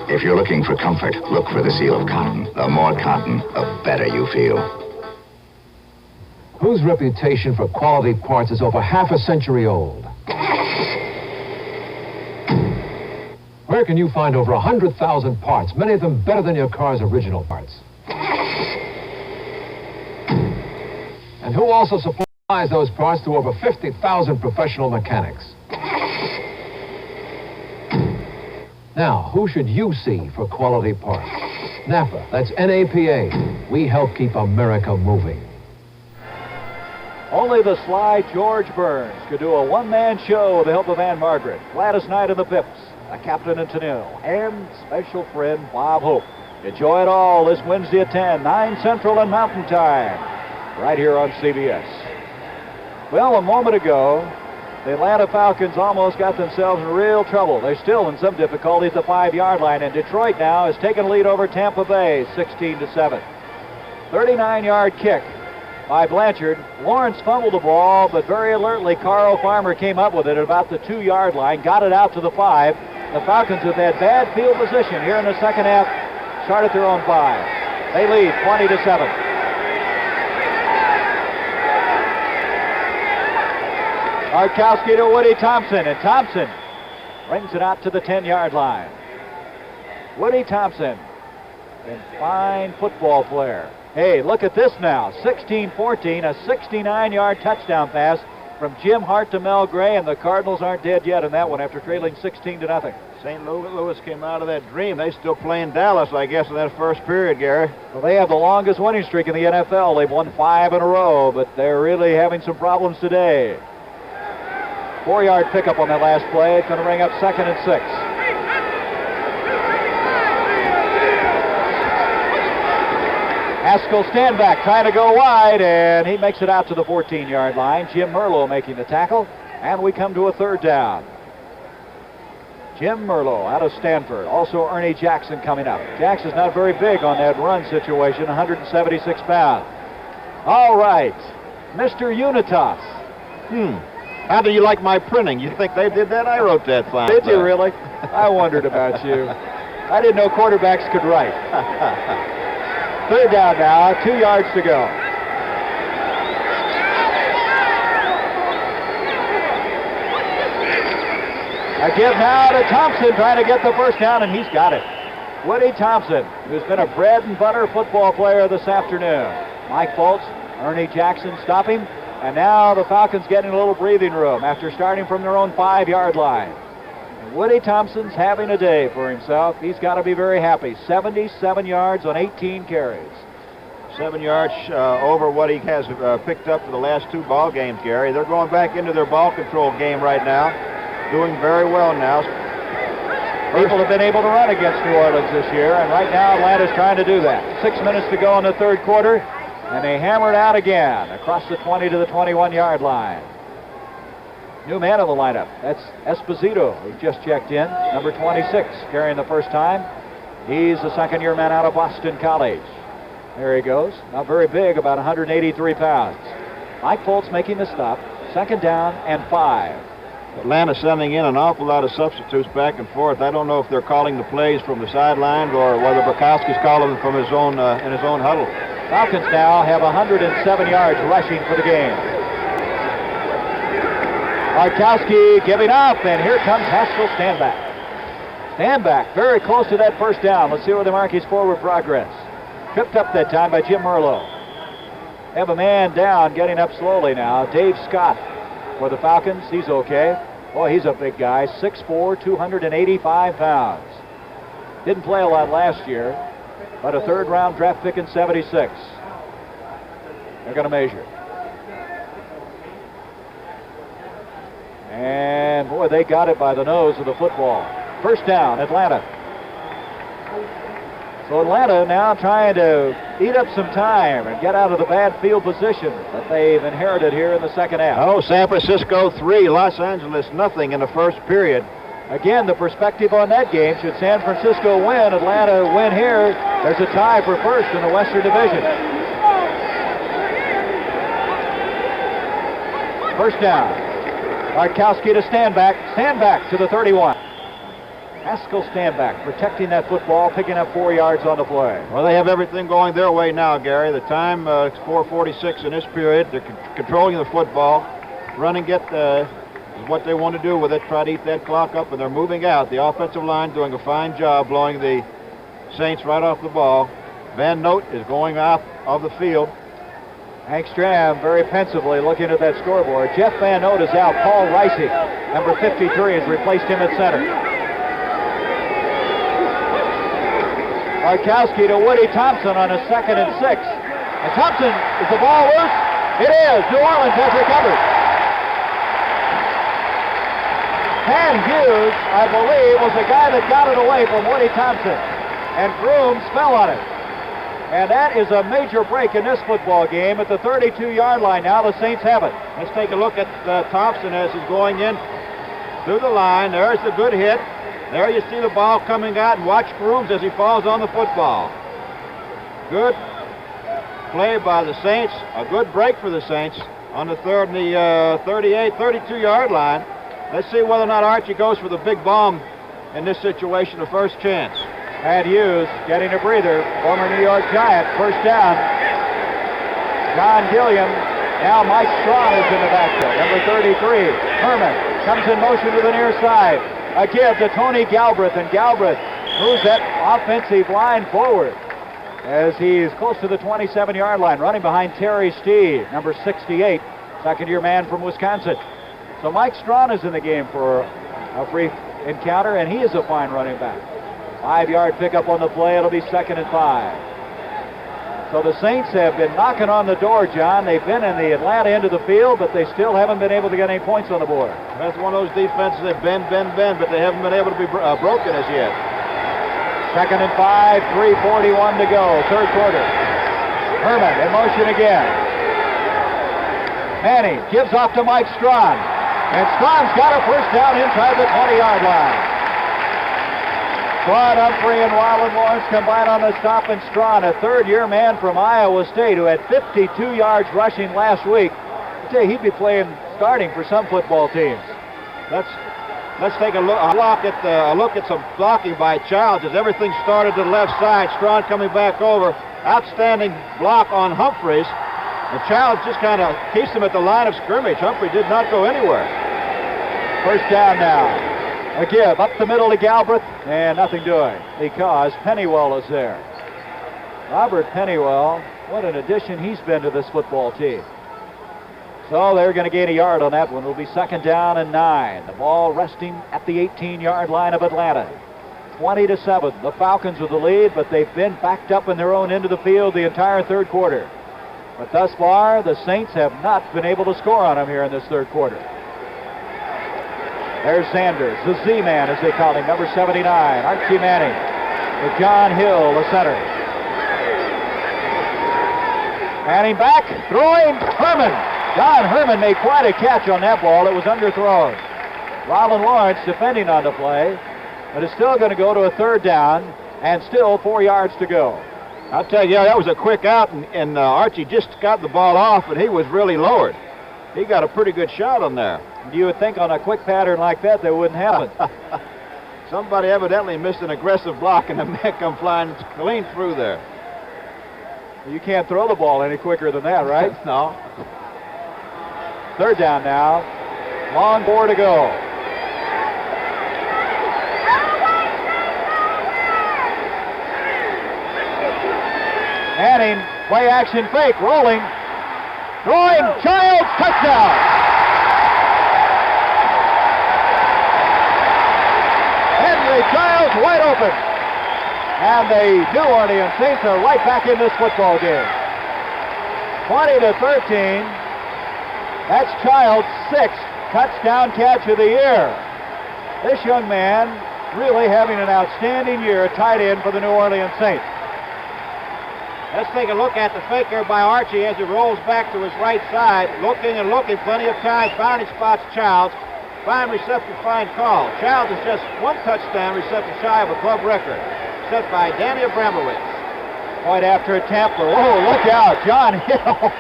If you're looking for comfort, look for the seal of cotton. The more cotton, the better you feel. Whose reputation for quality parts is over half a century old? Where can you find over 100,000 parts, many of them better than your car's original parts? And who also supplies those parts to over 50,000 professional mechanics? Now, who should you see for quality parts? NAPA, that's N-A-P-A. We help keep America moving. Only the sly George Burns could do a one-man show with the help of Ann Margaret, Gladys Knight and the Pips, a captain and Tennille, and special friend Bob Hope. Enjoy it all this Wednesday at 10, 9 Central and Mountain Time, right here on CBS. Well, a moment ago, the Atlanta Falcons almost got themselves in real trouble. They're still in some difficulty at the 5-yard line, and Detroit now has taken lead over Tampa Bay, 16-7. 39-yard kick by Blanchard. Lawrence fumbled the ball, but very alertly Carl Farmer came up with it at about the 2-yard line, got it out to the 5. The Falcons have had bad field position here in the second half, start at their own 5. They lead 20-7. Markowski to Woody Thompson, and Thompson brings it out to the 10-yard line. Woody Thompson, a fine football player. Hey, look at this now, 16-14, a 69-yard touchdown pass from Jim Hart to Mel Gray, and the Cardinals aren't dead yet in that one after trailing 16-0. St. Louis came out of that dream. They still playing Dallas, I guess, in that first period, Gary. Well, they have the longest winning streak in the NFL. They've won 5 in a row, but they're really having some problems today. 4-yard pickup on that last play. It's going to bring up 2nd and 6. Haskell stand back, trying to go wide, and he makes it out to the 14-yard line. Jim Merlo making the tackle, and we come to a 3rd down. Jim Merlo out of Stanford. Also Ernie Jackson coming up. Jackson's not very big on that run situation, 176 pounds. All right, Mr. Unitas. How do you like my printing? You think they did that? I wrote that fine. Did you really? I wondered about you. I didn't know quarterbacks could write. 3rd down now, 2 yards to go. A give now to Thompson, trying to get the first down, and he's got it. Woody Thompson, who's been a bread and butter football player this afternoon. Mike Foltz, Ernie Jackson stop him, and now the Falcons getting a little breathing room after starting from their own 5-yard line. And Woody Thompson's having a day for himself. He's got to be very happy. 77 yards on 18 carries. 7 yards over what he has picked up for the last 2 ball games, Gary. They're going back into their ball control game right now. Doing very well now. People have been able to run against New Orleans this year, and right now Atlanta's trying to do that. 6 minutes to go in the 3rd quarter, and they hammer it out again across the 20 to the 21-yard line. New man in the lineup. That's Esposito, who just checked in, number 26, carrying the first time. He's a second-year man out of Boston College. There he goes. Not very big, about 183 pounds. Mike Foltz making the stop. 2nd down and 5. Atlanta sending in an awful lot of substitutes back and forth. I don't know if they're calling the plays from the sidelines or whether Bukowski's calling them from his own in his own huddle. Falcons now have 107 yards rushing for the game. Markowski giving up, and here comes Haskell Standback. Standback very close to that first down. Let's see where they mark his forward progress. Tripped up that time by Jim Merlo. They have a man down, getting up slowly now. Dave Scott for the Falcons. He's okay. Boy, he's a big guy. 6'4", 285 pounds. Didn't play a lot last year, but a 3rd-round draft pick in 76. They're going to measure. And, boy, they got it by the nose of the football. First down, Atlanta. So Atlanta now trying to eat up some time and get out of the bad field position that they've inherited here in the second half. Oh, San Francisco 3, Los Angeles nothing in the first period. Again, the perspective on that game, should San Francisco win, Atlanta win here, there's a tie for first in the Western Division. First down. Bartkowski to Stanback to the 31. Haskell Stanback protecting that football, picking up 4 yards on the play. Well, they have everything going their way now, Gary. The time is 4:46 in this period. They're controlling the football. Run and get is what they want to do with it, try to eat that clock up, and they're moving out. The offensive line doing a fine job blowing the Saints right off the ball. Van Note is going out of the field. Hank Stram very pensively looking at that scoreboard. Jeff Van Note is out. Paul Ricey, number 53, has replaced him at center. Bartkowski to Woody Thompson on a 2nd and 6. And Thompson, is the ball loose? It is. New Orleans has recovered. Pan Hughes, I believe, was the guy that got it away from Woody Thompson. And Grooms fell on it. And that is a major break in this football game at the 32-yard line. Now the Saints have it. Let's take a look at Thompson as he's going in through the line. There's the good hit. There you see the ball coming out, and watch Grooms as he falls on the football. Good play by the Saints. A good break for the Saints on the 32-yard line. Let's see whether or not Archie goes for the big bomb in this situation, the first chance. Pat Hughes getting a breather, former New York Giant, first down. John Gilliam, now Mike Strawn is in the backfield, number 33. Herman comes in motion to the near side. A give to Tony Galbraith, and Galbraith moves that offensive line forward as he is close to the 27-yard line, running behind Terry Steve, number 68, second-year man from Wisconsin. So Mike Strawn is in the game for a brief encounter, and he is a fine running back. 5-yard pickup on the play. It'll be 2nd and 5. So the Saints have been knocking on the door, John. They've been in the Atlanta end of the field, but they still haven't been able to get any points on the board. That's one of those defenses that bend, but they haven't been able to be broken as yet. 2nd and 5, 3:41 to go, third quarter. Herman in motion again. Manning gives off to Mike Strawn, and Strawn's got a first down inside the 20-yard line. Claude Humphrey and Ryland Lawrence combine on the stop, and Strawn, a third-year man from Iowa State who had 52 yards rushing last week. I tell you, he'd be starting for some football teams. Let's take a look at some blocking by Childs as everything started to the left side. Strawn coming back over. Outstanding block on Humphreys. And Childs just kind of keeps him at the line of scrimmage. Humphrey did not go anywhere. First down now. A give up the middle to Galbraith, and nothing doing because Pennywell is there. Robert Pennywell, what an addition he's been to this football team. So they're going to gain a yard on that one. It'll be 2nd down and 9. The ball resting at the 18-yard line of Atlanta. 20-7. The Falcons with the lead, but they've been backed up in their own end of the field the entire third quarter. But thus far, the Saints have not been able to score on them here in this third quarter. There's Sanders, the Z-Man as they call him, number 79. Archie Manning with John Hill, the center. Manning back, throwing, Herman. John Herman made quite a catch on that ball. It was underthrown. Ryland Lawrence defending on the play, but it's still going to go to a third down and still 4 yards to go. I'll tell you, that was a quick out, and Archie just got the ball off, and he was really lowered. He got a pretty good shot on there. You would think on a quick pattern like that wouldn't happen. Somebody evidently missed an aggressive block, and the man come flying clean through there. You can't throw the ball any quicker than that, right? No. Third down now. Long 4 to go. Manning, play action fake, rolling. Throwing, Childs, touchdown. Henry Childs wide open. And the New Orleans Saints are right back in this football game. 20-13. That's Childs' 6th touchdown catch of the year. This young man really having an outstanding year, tight end for the New Orleans Saints. Let's take a look at the fake there by Archie as he rolls back to his right side. Looking and looking plenty of times. Finally spots Childs. Fine reception, fine call. Childs is just one touchdown reception shy of a club record, set by Danny Abramowitz. Point after attempt. Whoa, look out. John Hill,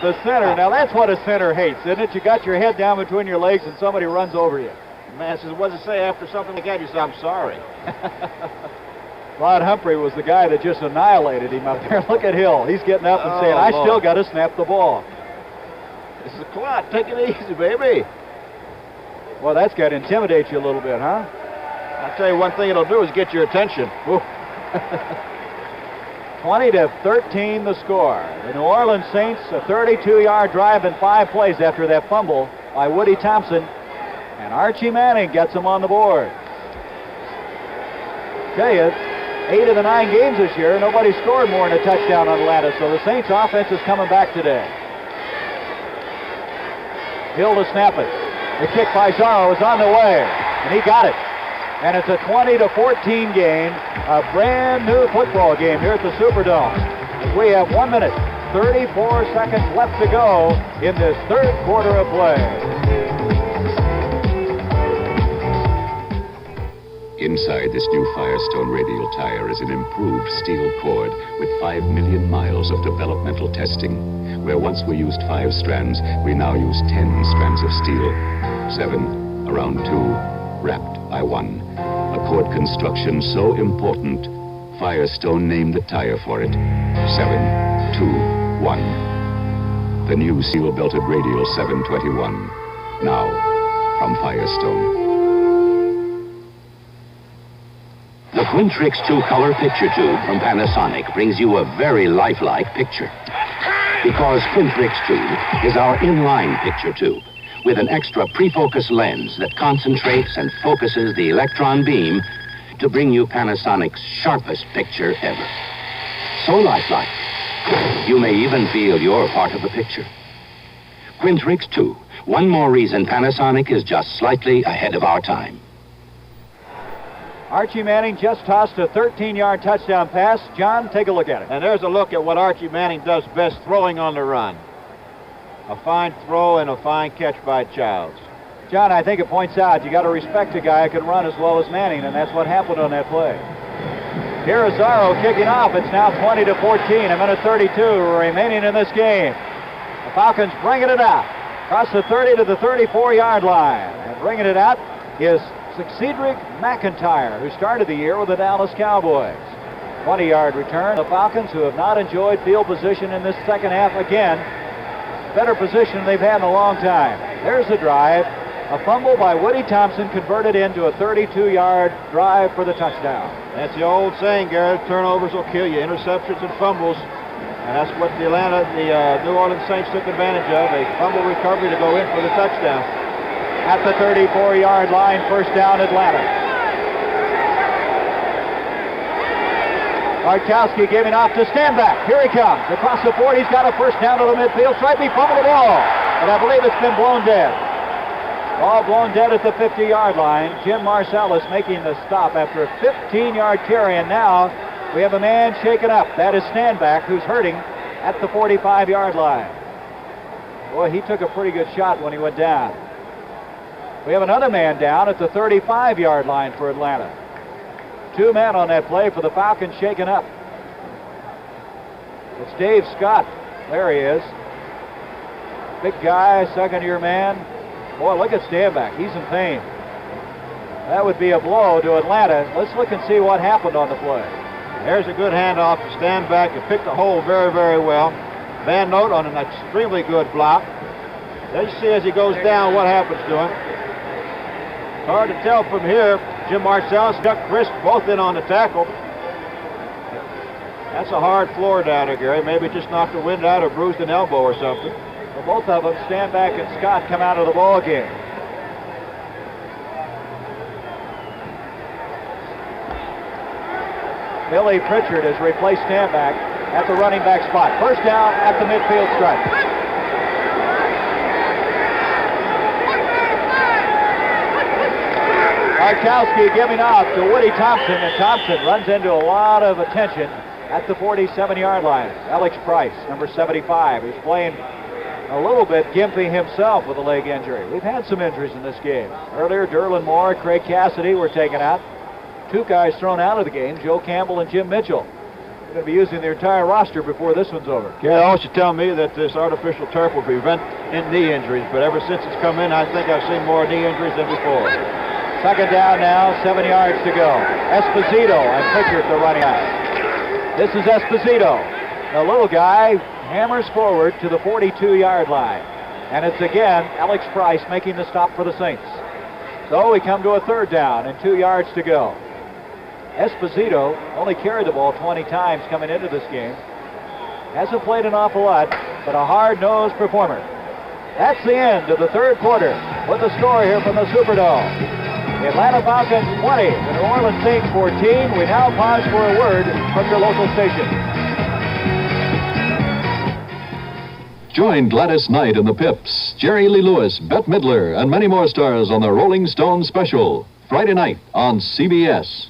the center. Now that's what a center hates, isn't it? You got your head down between your legs and somebody runs over you. Man says, what does it say after something like that? You say, I'm sorry. Rod Humphrey was the guy that just annihilated him up there. Look at Hill. He's getting up and saying, I still got to snap the ball. This is a clock. Take it easy, baby. Well, that's got to intimidate you a little bit, huh? I'll tell you one thing it'll do is get your attention. 20-13 the score. The New Orleans Saints, a 32-yard drive in 5 plays after that fumble by Woody Thompson. And Archie Manning gets them on the board. Tell you, 8 of the 9 games this year, nobody scored more than a touchdown on Atlanta, so the Saints offense is coming back today. Hill to snap it. The kick by Zarro is on the way, and he got it. And it's a 20-14 game, a brand new football game here at the Superdome. We have 1 minute, 34 seconds left to go in this third quarter of play. Inside this new Firestone radial tire is an improved steel cord with 5 million miles of developmental testing. Where once we used 5 strands, we now use 10 strands of steel. 7 around 2, wrapped by 1. A cord construction so important, Firestone named the tire for it. 7, 2, 1. The new seal-belted radial 721. Now, from Firestone. The Quintrix 2-color picture tube from Panasonic brings you a very lifelike picture. Because Quintrix tube is our inline picture tube with an extra pre-focus lens that concentrates and focuses the electron beam to bring you Panasonic's sharpest picture ever. So lifelike, you may even feel you're part of the picture. Quintrix 2, one more reason Panasonic is just slightly ahead of our time. Archie Manning just tossed a 13-yard touchdown pass. John, take a look at it. And there's a look at what Archie Manning does best, throwing on the run. A fine throw and a fine catch by Childs. John, I think it points out you got to respect a guy who can run as well as Manning, and that's what happened on that play. Here is Zarro kicking off. It's now 20-14, a minute 32 remaining in this game. The Falcons bringing it out across the 30 to the 34-yard line. And bringing it out is Cedric McIntyre, who started the year with the Dallas Cowboys. 20-yard return. The Falcons, who have not enjoyed field position in this second half again, better position they've had in a long time. There's the drive. A fumble by Woody Thompson converted into a 32-yard drive for the touchdown. That's the old saying, Garrett. Turnovers will kill you. Interceptions and fumbles. And that's what the New Orleans Saints took advantage of. A fumble recovery to go in for the touchdown. At the 34-yard line, first down, Atlanta. Bartkowski giving off to Stanback. Here he comes. Across the 40, he's got a first down to the midfield. Tried to fumble the ball, but I believe it's been blown dead. Ball blown dead at the 50-yard line. Jim Marsalis making the stop after a 15-yard carry, and now we have a man shaken up. That is Stanback, who's hurting at the 45-yard line. Boy, he took a pretty good shot when he went down. We have another man down at the 35-yard line for Atlanta. 2 men on that play for the Falcons shaken up. It's Dave Scott. There he is. Big guy, second-year man. Boy, look at Stanback. He's in pain. That would be a blow to Atlanta. Let's look and see what happened on the play. There's a good handoff to Stanback. He picked the hole very, very well. Van Note on an extremely good block. Let's see as he goes down what happens to him. Hard to tell from here. Jim Marsalis, Chuck Crisp, both in on the tackle. That's a hard floor down there, Gary. Maybe just knocked the wind out or bruised an elbow or something. Well, both of them, Stanback and Scott, come out of the ball game. Billy Pritchard has replaced Stanback at the running back spot. First down at the midfield stripe. Bartkowski giving off to Woody Thompson, and Thompson runs into a lot of attention at the 47-yard line. Alex Price, number 75, who's playing a little bit gimpy himself with a leg injury. We've had some injuries in this game. Earlier, Derlin Moore, Craig Cassidy were taken out. 2 guys thrown out of the game, Joe Campbell and Jim Mitchell. They're going to be using their entire roster before this one's over. Yeah, they also tell me that this artificial turf will prevent knee injuries, but ever since it's come in, I think I've seen more knee injuries than before. Second down now, 7 yards to go. Esposito and Pritchard the running back. This is Esposito. The little guy hammers forward to the 42-yard line. And it's again Alex Price making the stop for the Saints. So we come to a third down and 2 yards to go. Esposito only carried the ball 20 times coming into this game. Hasn't played an awful lot, but a hard-nosed performer. That's the end of the third quarter with the score here from the Superdome. The Atlanta Falcons 20, the New Orleans Saints 14. We now pause for a word from your local station. Join Gladys Knight and the Pips, Jerry Lee Lewis, Bette Midler, and many more stars on the Rolling Stone special, Friday night on CBS.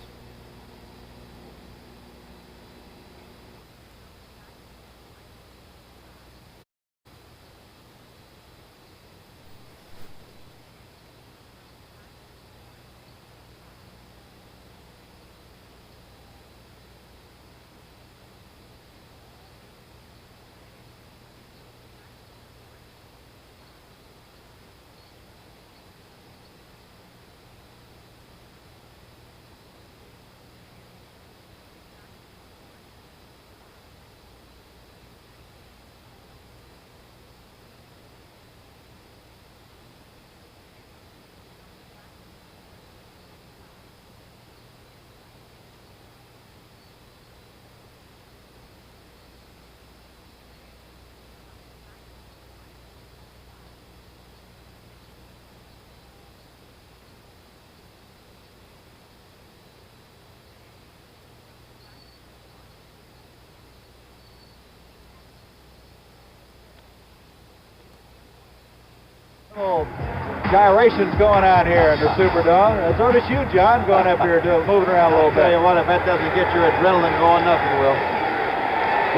Gyrations going on here in the Superdome. So does you, John, going up here moving around a little bit. I'll tell you what, if that doesn't get your adrenaline going, nothing will.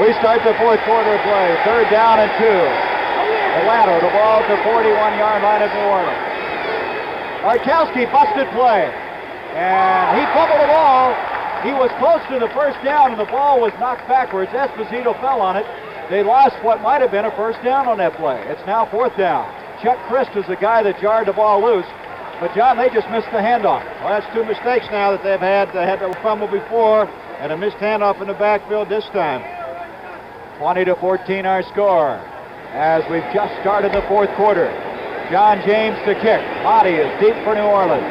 We start the fourth quarter of play. Third down and 2. Atlanta, the ball at the 41-yard line of New Orleans. Arkowski busted play. And he fumbled the ball. He was close to the first down, and the ball was knocked backwards. Esposito fell on it. They lost what might have been a first down on that play. It's now fourth down. Chuck Christ is the guy that jarred the ball loose. But, John, they just missed the handoff. Well, that's 2 mistakes now that they've had. They had to fumble before and a missed handoff in the backfield this time. 20-14 our score as we've just started the fourth quarter. John James to kick. Body is deep for New Orleans.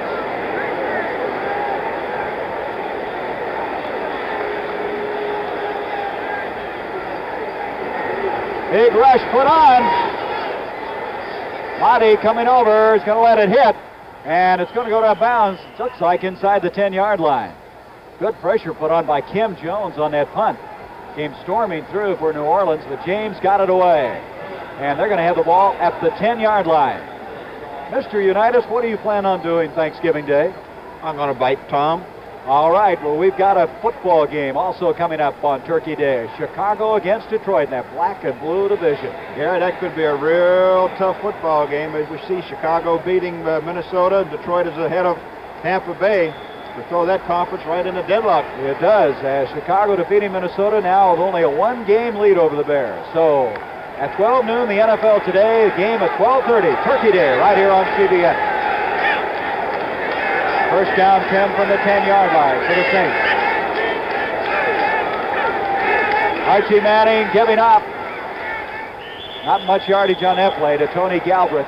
Big rush put on. Body coming over is going to let it hit, and it's going to go out of bounds. It looks like inside the 10-yard line. Good pressure put on by Kim Jones on that punt. Came storming through for New Orleans, but James got it away. And they're going to have the ball at the 10-yard line. Mr. Unitas, what do you plan on doing Thanksgiving Day? I'm going to bite Tom. All right, well, we've got a football game also coming up on Turkey Day. Chicago against Detroit in that black and blue division. Gary, that could be a real tough football game as we see Chicago beating Minnesota. Detroit is ahead of Tampa Bay to throw that conference right into deadlock. It does. Chicago defeating Minnesota now with only a 1-game lead over the Bears. So at 12 noon, the NFL Today, the game at 12:30, Turkey Day, right here on CBS. First down, 10 from the 10-yard line for the Saints. Archie Manning giving up. Not much yardage on that play to Tony Galbraith.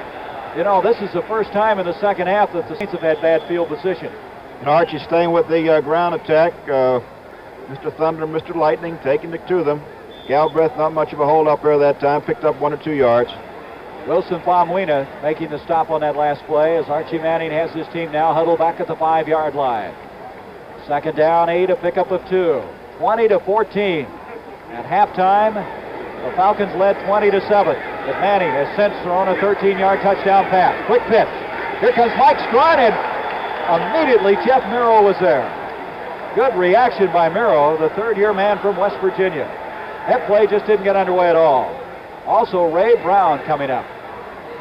You know, this is the first time in the second half that the Saints have had bad field position. And Archie staying with the ground attack. Mr. Thunder and Mr. Lightning taking it to them. Galbraith, not much of a hold up there that time. Picked up 1 or 2 yards. Wilson Famuina making the stop on that last play as Archie Manning has his team now huddled back at the 5-yard line. Second down, 8, a pickup of 2. 20-14. At halftime, the Falcons led 20-7. But Manning has since thrown a 13-yard touchdown pass. Quick pitch. Here comes Mike Stride, and immediately Jeff Merrill was there. good reaction by Miro, the third-year man from West Virginia. That play just didn't get underway at all. Also, Ray Brown coming up.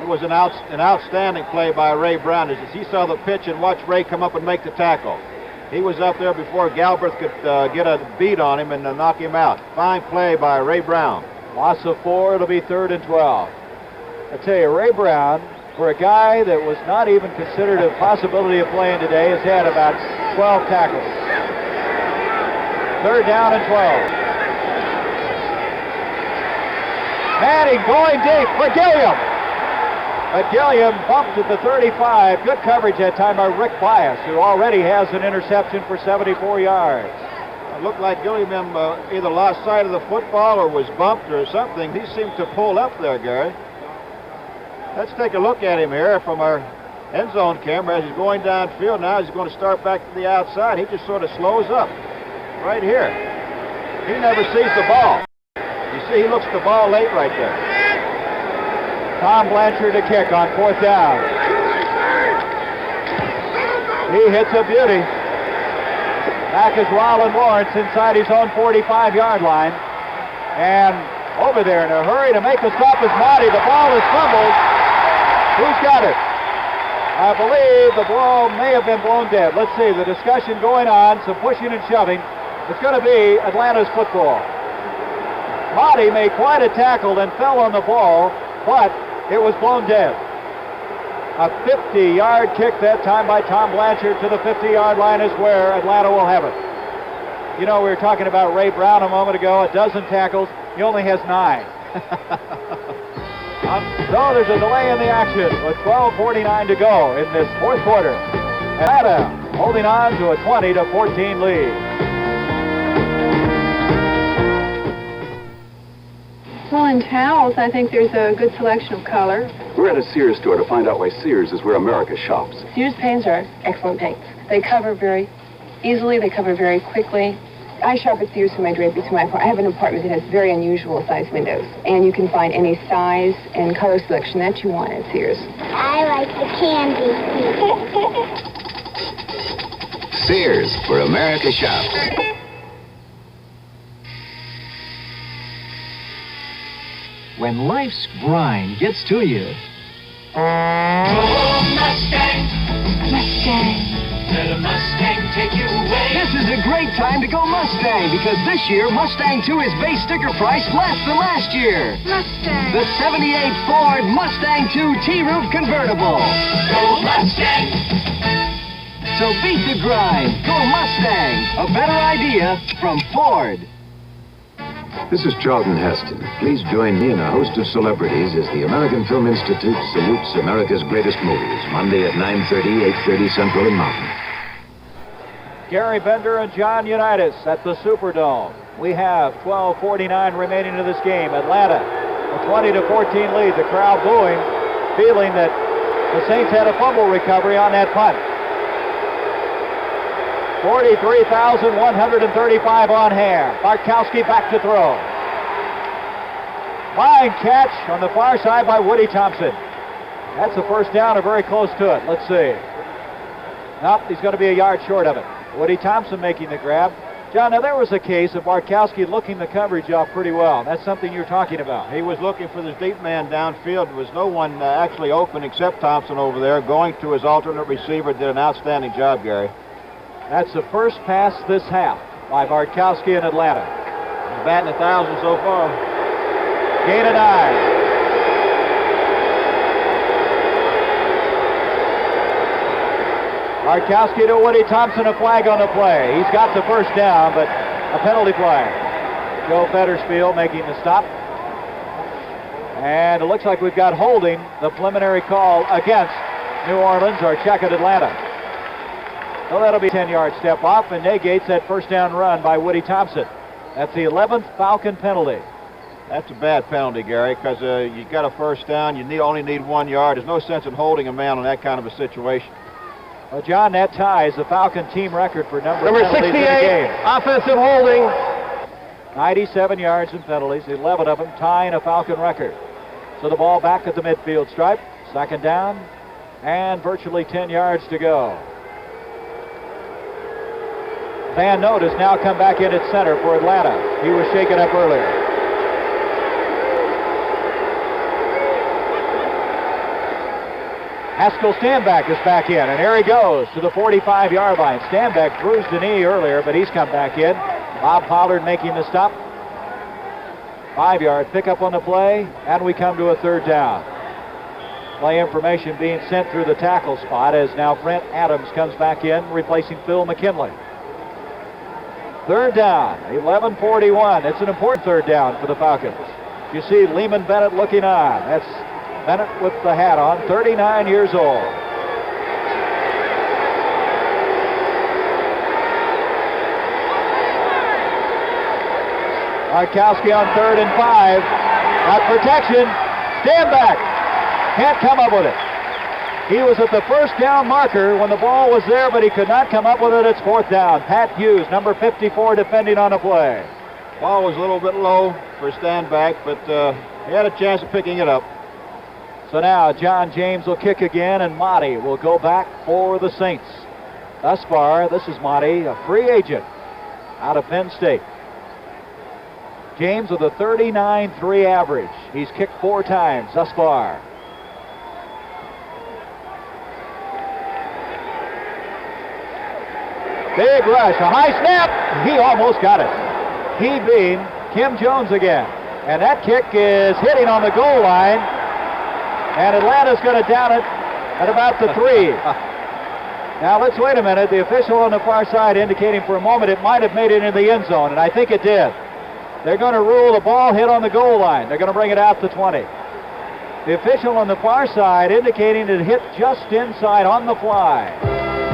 It was an outstanding play by Ray Brown as he saw the pitch and watched Ray come up and make the tackle. He was up there before Galbraith could get a beat on him and knock him out. Fine play by Ray Brown. Loss of 4, it'll be 3rd and 12. I tell you, Ray Brown, for a guy that was not even considered a possibility of playing today, has had about 12 tackles. 3rd down and 12. Manning going deep for Gilliam. But Gilliam bumped at the 35. Good coverage that time by Rick Bias, who already has an interception for 74 yards. It looked like Gilliam either lost sight of the football or was bumped or something. He seemed to pull up there, Gary. Let's take a look at him here from our end zone camera as he's going downfield. Now he's going to start back to the outside. He just sort of slows up right here. He never sees the ball. You see, he looks at the ball late right there. Tom Blanchard to kick on 4th down. He hits a beauty. Back is Roland Lawrence inside his own 45-yard line. And over there in a hurry to make the stop is Marty. The ball is fumbled. Who's got it? I believe the ball may have been blown dead. Let's see, the discussion going on, some pushing and shoving. It's going to be Atlanta's football. Marty made quite a tackle and fell on the ball, but it was blown dead. A 50-yard kick that time by Tom Blanchard to the 50-yard line is where Atlanta will have it. You know, we were talking about Ray Brown a moment ago, a dozen tackles. He only has 9. So there's a delay in the action with 12:49 to go in this 4th quarter. Atlanta holding on to a 20-14 lead. Well, in towels, I think there's a good selection of color. We're at a Sears store to find out why Sears is where America shops. Sears paints are excellent paints. They cover very easily. They cover very quickly. I shop at Sears for my draperies for my apartment. I have an apartment that has very unusual size windows, and you can find any size and color selection that you want at Sears. I like the candy. Sears, where America shops. When life's grind gets to you. Go Mustang. Mustang. Let a Mustang take you away. This is a great time to go Mustang because this year Mustang 2 is base sticker price less than last year. Mustang. The 78 Ford Mustang 2 T-Roof convertible. Go Mustang. So beat the grind. Go Mustang. A better idea from Ford. This is Charlton Heston. Please join me and a host of celebrities as the American Film Institute salutes America's greatest movies, Monday at 9:30, 8:30 Central and Mountain. Gary Bender and John Unitas at the Superdome. We have 12:49 remaining in this game. Atlanta, a 20-14 lead. The crowd booing, feeling that the Saints had a fumble recovery on that punt. 43,135 on hand. Bartkowski back to throw. Fine catch on the far side by Woody Thompson. That's a 1st down or very close to it. Let's see. Nope, he's going to be a yard short of it. Woody Thompson making the grab. John, now there was a case of Bartkowski looking the coverage off pretty well. That's something you're talking about. He was looking for this deep man downfield. There was no one actually open except Thompson over there. Going to his alternate receiver, did an outstanding job, Gary. That's the first pass this half by Bartkowski in Atlanta. He's batting 1,000 so far. Gain of 9. Bartkowski to Woody Thompson, a flag on the play. He's got the 1st down, but a penalty flag. Joe Fettersfield making the stop. And it looks like we've got holding, the preliminary call against New Orleans, or check at Atlanta. So that'll be a 10-yard step off and negates that 1st down run by Woody Thompson. That's the 11th Falcon penalty. That's a bad penalty, Gary, because you got a 1st down. You only need 1 yard. There's no sense in holding a man in that kind of a situation. Well, John, that ties the Falcon team record for number 68, in the game. Offensive holding. 97 yards in penalties, 11 of them tying a Falcon record. So the ball back at the midfield stripe. 2nd down and virtually 10 yards to go. Van Note has now come back in at center for Atlanta. He was shaken up earlier. Haskell Stanback is back in, and here he goes to the 45-yard line. Stanback bruised the knee earlier, but he's come back in. Bob Pollard making the stop. 5-yard pickup on the play, and we come to a third down. Play information being sent through the tackle spot as now Brent Adams comes back in, replacing Phil McKinley. Third down, 11:41. It's an important third down for the Falcons. You see Lehman Bennett looking on. That's Bennett with the hat on, 39 years old. Markowski on 3rd and 5. Got protection. Stanback can't come up with it. He was at the first down marker when the ball was there, but he could not come up with it. It's 4th down. Pat Hughes, number 54, defending on the play. Ball was a little bit low for Stanback, but he had a chance of picking it up. So now John James will kick again, and Motti will go back for the Saints. Thus far, this is Motti, a free agent out of Penn State. James with a 39.3 average. He's kicked 4 times thus far. Big rush, a high snap. He almost got it. He being Kim Jones again. And that kick is hitting on the goal line. And Atlanta's going to down it at about the 3. Now let's wait a minute. The official on the far side indicating for a moment it might have made it into the end zone, and I think it did. They're going to rule the ball hit on the goal line. They're going to bring it out to 20. The official on the far side indicating it hit just inside on the fly.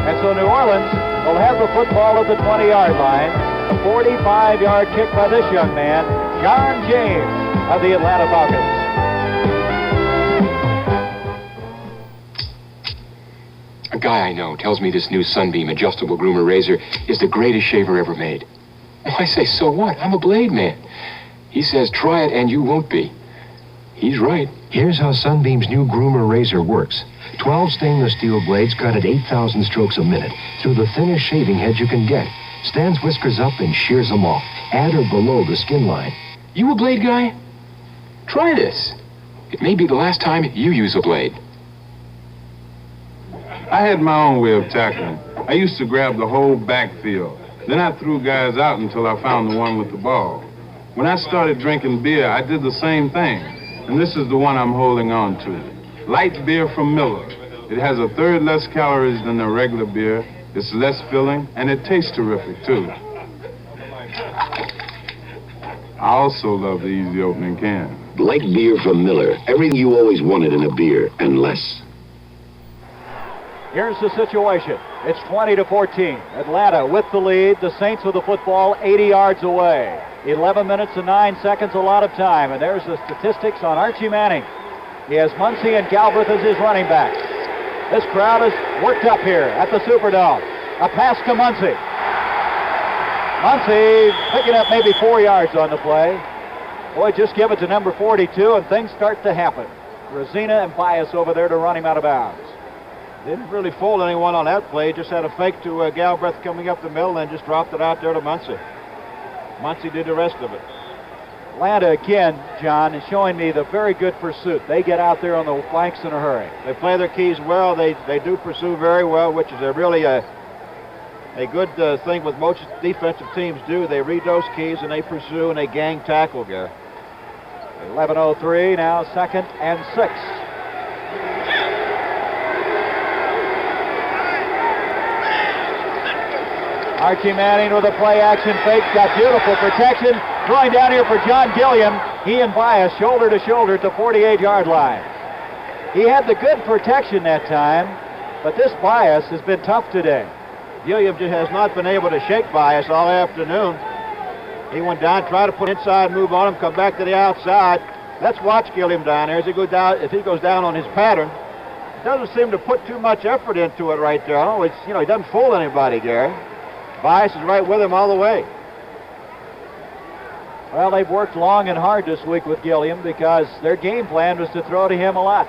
And so New Orleans will have the football at the 20-yard line. A 45-yard kick by this young man, John James of the Atlanta Falcons. A guy I know tells me this new Sunbeam adjustable groomer razor is the greatest shaver ever made. Well, I say, so what? I'm a blade man. He says, try it and you won't be. He's right. Here's how Sunbeam's new groomer razor works. 12 stainless steel blades cut at 8,000 strokes a minute through the thinnest shaving head you can get. Stands whiskers up and shears them off, at or below the skin line. You a blade guy? Try this. It may be the last time you use a blade. I had my own way of tackling. I used to grab the whole backfield. Then I threw guys out until I found the one with the ball. When I started drinking beer, I did the same thing. And this is the one I'm holding on to. Light beer from Miller. It has a third less calories than the regular beer. It's less filling, and it tastes terrific, too. I also love the easy opening can. Light beer from Miller. Everything you always wanted in a beer, and less. Here's the situation. It's 20-14. Atlanta with the lead. The Saints with the football 80 yards away. 11 minutes and 9 seconds, a lot of time. And there's the statistics on Archie Manning. He has Muncie and Galbraith as his running back. This crowd is worked up here at the Superdome. A pass to Muncie. Muncie picking up maybe 4 yards on the play. Boy, just give it to number 42 and things start to happen. Rosina and Bias over there to run him out of bounds. Didn't really fool anyone on that play. Just had a fake to Galbraith coming up the middle and just dropped it out there to Muncie. Muncie did the rest of it. Atlanta again, John, is showing me the very good pursuit. They get out there on the flanks in a hurry. They play their keys well. They do pursue very well, which is a good thing with most defensive teams do. They read those keys and they pursue and they gang tackle, Gary. 11:03 now, 2nd and 6. Archie Manning with a play-action fake, got beautiful protection. Throwing down here for John Gilliam. He and Bias shoulder to shoulder at the 48-yard line. He had the good protection that time, but this Bias has been tough today. Gilliam just has not been able to shake Bias all afternoon. He went down, tried to put an inside move on him, come back to the outside. Let's watch Gilliam down there as he goes down. If he goes down on his pattern, doesn't seem to put too much effort into it right there. Oh, it's, he doesn't fool anybody, Gary. Bias is right with him all the way. Well, they've worked long and hard this week with Gilliam because their game plan was to throw to him a lot.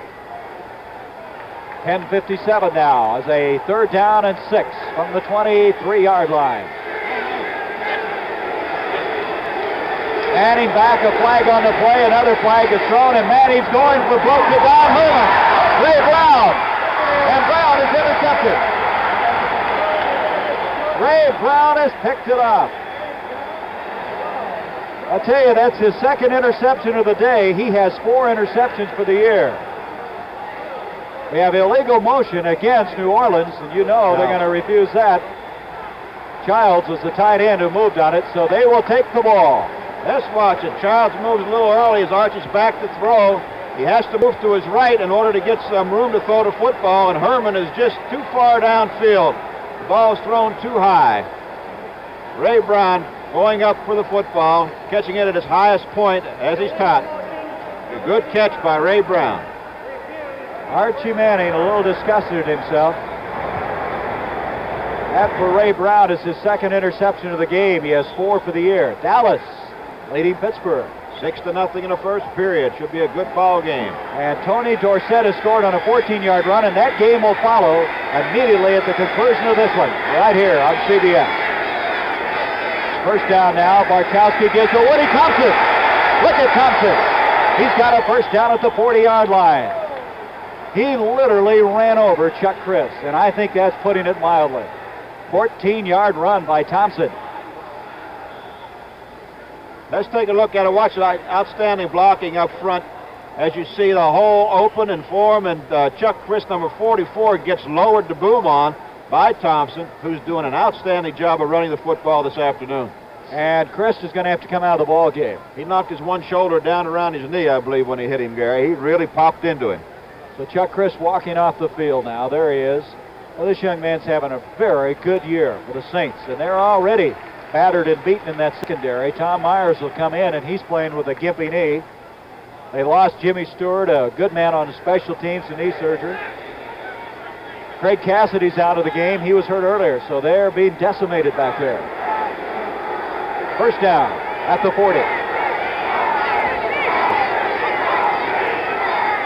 10:57 now as a 3rd down and 6 from the 23-yard line. Manning back, a flag on the play, another flag is thrown, and Manning's going for broke to Don Herman. Ray Brown, and Brown is intercepted. Ray Brown has picked it up. I'll tell you, that's his second interception of the day. He has 4 interceptions for the year. We have illegal motion against New Orleans, and you know they're going to refuse that. Childs was the tight end who moved on it, so they will take the ball. Let's watch it. Childs moves a little early as arches back to throw. He has to move to his right in order to get some room to throw the football, and Herman is just too far downfield. The ball's thrown too high. Ray Brown going up for the football, catching it at his highest point as he's caught. A good catch by Ray Brown. Archie Manning a little disgusted at himself. That for Ray Brown is his second interception of the game. He has 4 for the year. Dallas leading Pittsburgh. 6-0 in the first period. Should be a good ball game. And Tony Dorsett has scored on a 14-yard run, and that game will follow immediately at the conclusion of this one, right here on CBS. First down now. Bartkowski gives to Woody Thompson. Look at Thompson. He's got a first down at the 40-yard line. He literally ran over Chuck Chris, and I think that's putting it mildly. 14-yard run by Thompson. Let's take a look at it. Watch that outstanding blocking up front. As you see the hole open and form, and Chuck Chris, number 44, gets lowered to boom on by Thompson, who's doing an outstanding job of running the football this afternoon. And Chris is going to have to come out of the ball game. He knocked his one shoulder down around his knee, I believe, when he hit him, Gary. He really popped into him. So Chuck Chris walking off the field now. There he is. Well, this young man's having a very good year for the Saints, and they're already battered and beaten in that secondary. Tom Myers will come in, and he's playing with a gimpy knee. They lost Jimmy Stewart, a good man on the special teams and knee surgery. Craig Cassidy's out of the game. He was hurt earlier, so they're being decimated back there. First down at the 40.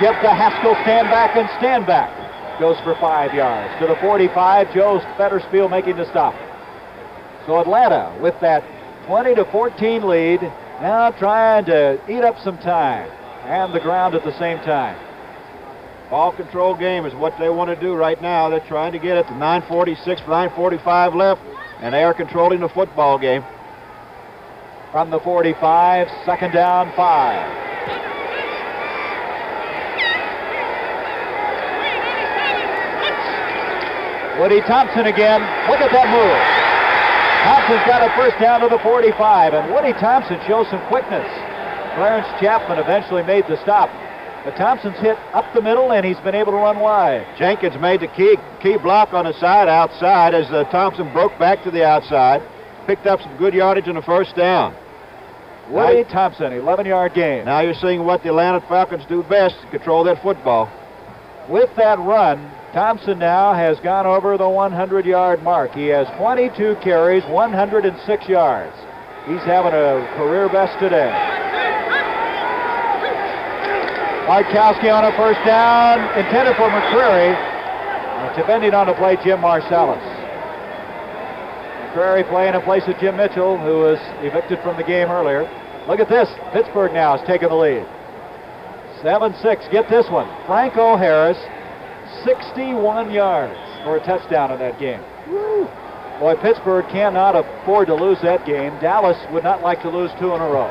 Give to Haskell, stand back and stand back. Goes for 5 yards. To the 45, Joe Fetterspiel making the stop. So Atlanta with that 20-14 lead, now trying to eat up some time and the ground at the same time. Ball control game is what they want to do right now. They're trying to get it to 9:46, 9:45 left, and they are controlling the football game. From the 45, second down, 5. Woody Thompson again. Look at that move. Thompson's got a first down to the 45, and Woody Thompson shows some quickness. Clarence Chapman eventually made the stop, but Thompson's hit up the middle, and he's been able to run wide. Jenkins made the key block on the side outside as Thompson broke back to the outside, picked up some good yardage in the first down. Woody Thompson, 11-yard gain. Now you're seeing what the Atlanta Falcons do best, control that football. With that run, Thompson now has gone over the 100-yard mark. He has 22 carries, 106 yards. He's having a career best today. Bartkowski on a first down, intended for McCreary. Defending on the play, Jim Marsalis. McCreary playing in place of Jim Mitchell, who was evicted from the game earlier. Look at this. Pittsburgh now has taken the lead. 7-6. Get this one. Franco Harris, 61 yards for a touchdown in that game. Woo. Boy, Pittsburgh cannot afford to lose that game. Dallas would not like to lose 2 in a row.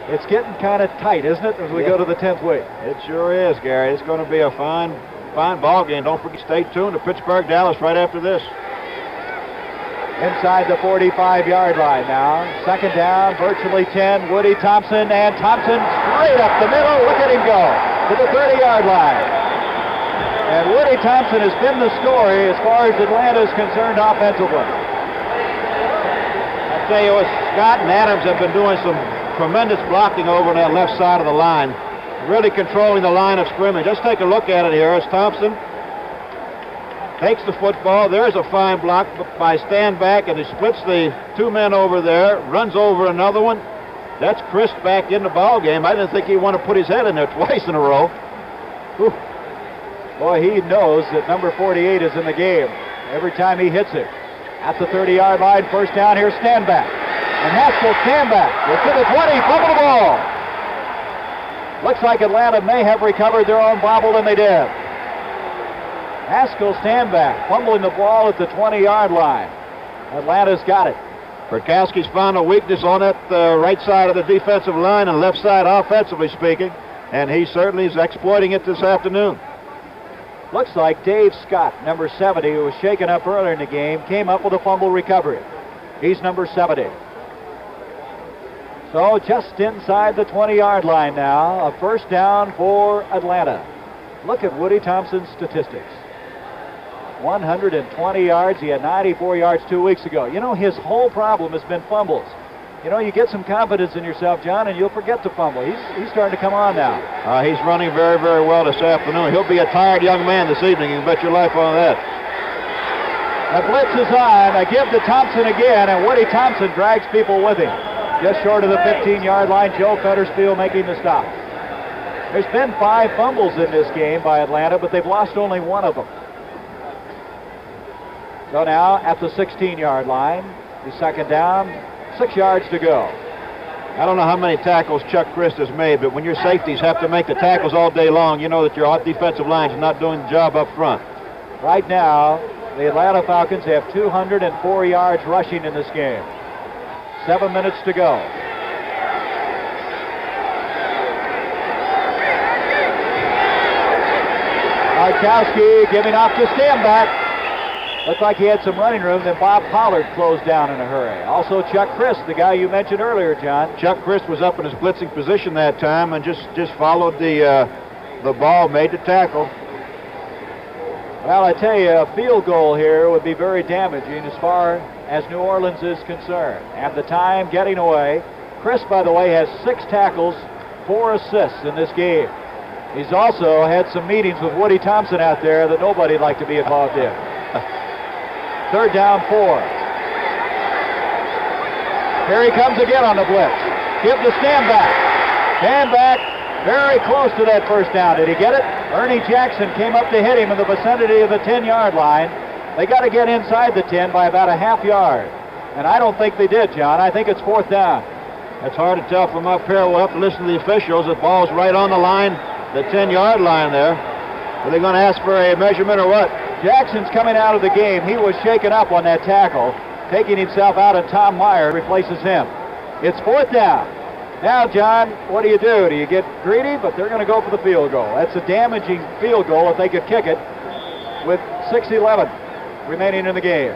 It's getting kind of tight, isn't it, as we go to the 10th week? It sure is, Gary. It's going to be a fine ball game. Don't forget, stay tuned to Pittsburgh-Dallas right after this. Inside the 45-yard line now. Second down, virtually 10. Woody Thompson, and Thompson straight up the middle. Look at him go to the 30-yard line. And Woody Thompson has been the story as far as Atlanta is concerned offensively. I tell you what, Scott and Adams have been doing some tremendous blocking over on that left side of the line, really controlling the line of scrimmage. Let's take a look at it here as Thompson takes the football. There's a fine block by Stanback, and he splits the 2 men over there, runs over another one. That's Chris back in the ball game. I didn't think he'd want to put his head in there twice in a row. Whew. Boy, he knows that number 48 is in the game every time he hits it. At the 30-yard line, first down, here's Stanback. And Haskell stand back. It's to the 20, fumble the ball. Looks like Atlanta may have recovered their own bobble, and they did. Haskell stand back, fumbling the ball at the 20-yard line. Atlanta's got it. Perkowski's found a weakness on that right side of the defensive line and left side offensively speaking, and he certainly is exploiting it this afternoon. Looks like Dave Scott, number 70, who was shaken up earlier in the game, came up with a fumble recovery. He's number 70. So just inside the 20-yard line now, a first down for Atlanta. Look at Woody Thompson's statistics. 120 yards. He had 94 yards 2 weeks ago. You know, his whole problem has been fumbles. You know, you get some confidence in yourself, John, and you'll forget to fumble. He's starting to come on now. He's running very, very well this afternoon. He'll be a tired young man this evening. You can bet your life on that. The blitz is on. I give to Thompson again, and Woody Thompson drags people with him. Just short of the 15-yard line, Joe Fettersfield making the stop. There's been 5 fumbles in this game by Atlanta, but they've lost only one of them. So now at the 16-yard line, the second down, 6 yards to go. I don't know how many tackles Chuck Christ has made, but when your safeties have to make the tackles all day long, you know that your defensive line is not doing the job up front. Right now, the Atlanta Falcons have 204 yards rushing in this game. 7 minutes to go. Markowski giving off to stand back. Looked like he had some running room, then Bob Pollard closed down in a hurry. Also Chuck Christ, the guy you mentioned earlier, John. Chuck Christ was up in his blitzing position that time and just followed the ball, made the tackle. Well, I tell you, a field goal here would be very damaging as far as New Orleans is concerned. And the time getting away. Christ, by the way, has 6 tackles, 4 assists in this game. He's also had some meetings with Woody Thompson out there that nobody'd like to be involved in. Third down, 4. Here he comes again on the blitz. Give the stand back. Stand back, very close to that first down. Did he get it? Ernie Jackson came up to hit him in the vicinity of the 10-yard line. They got to get inside the 10 by about a half yard. And I don't think they did, John. I think it's 4th down. It's hard to tell from up here. We'll have to listen to the officials. The ball's right on the line, the 10-yard line there. Are they going to ask for a measurement or what? Jackson's coming out of the game. He was shaken up on that tackle, taking himself out, and Tom Meyer replaces him. It's 4th down. Now, John, what do? Do you get greedy? But they're going to go for the field goal. That's a damaging field goal if they could kick it with 6:11 remaining in the game.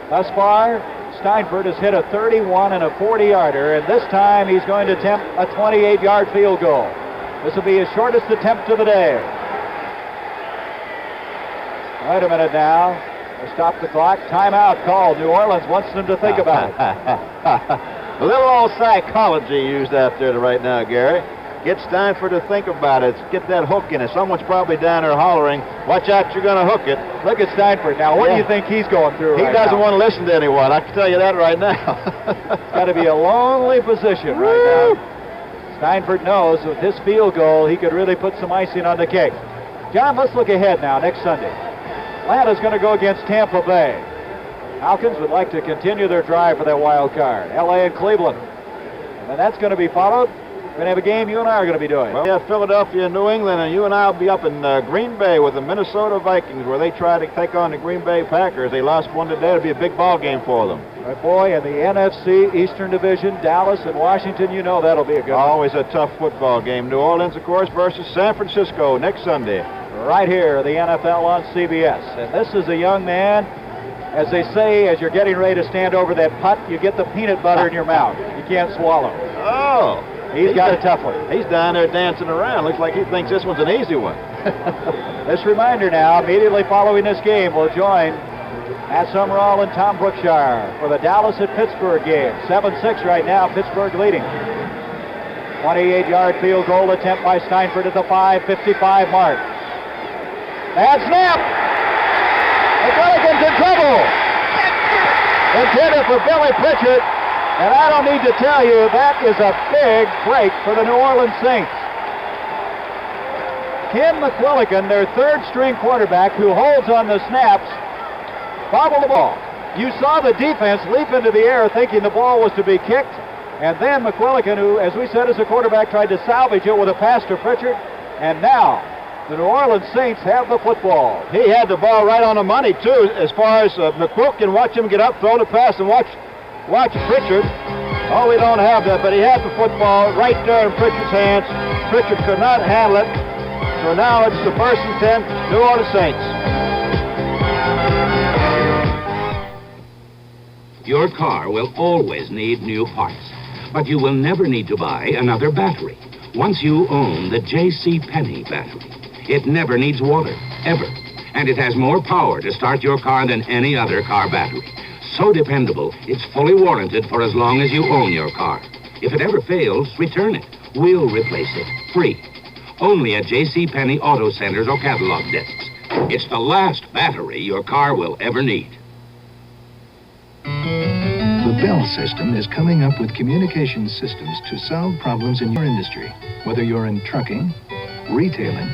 Thus far, Steinfurt has hit a 31 and a 40-yarder, and this time he's going to attempt a 28-yard field goal. This will be his shortest attempt of the day. Wait a minute now. They stop the clock. Timeout called. New Orleans wants them to think about it. A little old psychology used out there right now, Gary. Get Steinfurt to think about it. Get that hook in it. Someone's probably down there hollering, watch out, you're going to hook it. Look at Steinfurt. Now, what do you think he's going through He doesn't want to listen to anyone. I can tell you that right now. It's got to be a lonely position right now. Steinfurt knows with this field goal, he could really put some icing on the cake. John, let's look ahead now next Sunday. Atlanta's going to go against Tampa Bay. Falcons would like to continue their drive for that wild card. L.A. and Cleveland. And that's going to be followed. We're going to have a game you and I are going to be doing. Well, yeah, Philadelphia and New England, and you and I will be up in Green Bay with the Minnesota Vikings, where they try to take on the Green Bay Packers. They lost one today. It'll be a big ball game for them. Right, boy, in the NFC Eastern Division, Dallas and Washington, you know that'll be a good one. Always a tough football game. New Orleans, of course, versus San Francisco next Sunday. Right here, the NFL on CBS. And this is a young man, as they say, as you're getting ready to stand over that putt, you get the peanut butter in your mouth. You can't swallow. Oh. He's got a tough one. He's down there dancing around. Looks like he thinks this one's an easy one. This reminder now, immediately following this game, we'll join Matt Summerall and Tom Brookshire for the Dallas at Pittsburgh game. 7-6 right now, Pittsburgh leading. 28-yard field goal attempt by Steinfurt at the 5:55 mark. And snap! The Pelicans in trouble! Intended for Billy Pritchard. And I don't need to tell you, that is a big break for the New Orleans Saints. Ken McQuillican, their third-string quarterback who holds on the snaps, bobbled the ball. You saw the defense leap into the air thinking the ball was to be kicked, and then McQuillican, who, as we said, as a quarterback, tried to salvage it with a pass to Pritchard, and now the New Orleans Saints have the football. He had the ball right on the money, too, as far as McQuillican. Watch him get up, throw the pass, and watch Pritchard. Oh, we don't have that, but he had the football right there in Pritchard's hands. Pritchard could not handle it, so now it's the 1st and 10, New Orleans Saints. Your car will always need new parts, but you will never need to buy another battery. Once you own the J.C. Penney battery, it never needs water, ever. And it has more power to start your car than any other car battery. So dependable, it's fully warranted for as long as you own your car. If it ever fails, return it. We'll replace it, free. Only at J.C. Penney Auto Centers or catalog desks. It's the last battery your car will ever need. The Bell system is coming up with communication systems to solve problems in your industry, whether you're in trucking, retailing,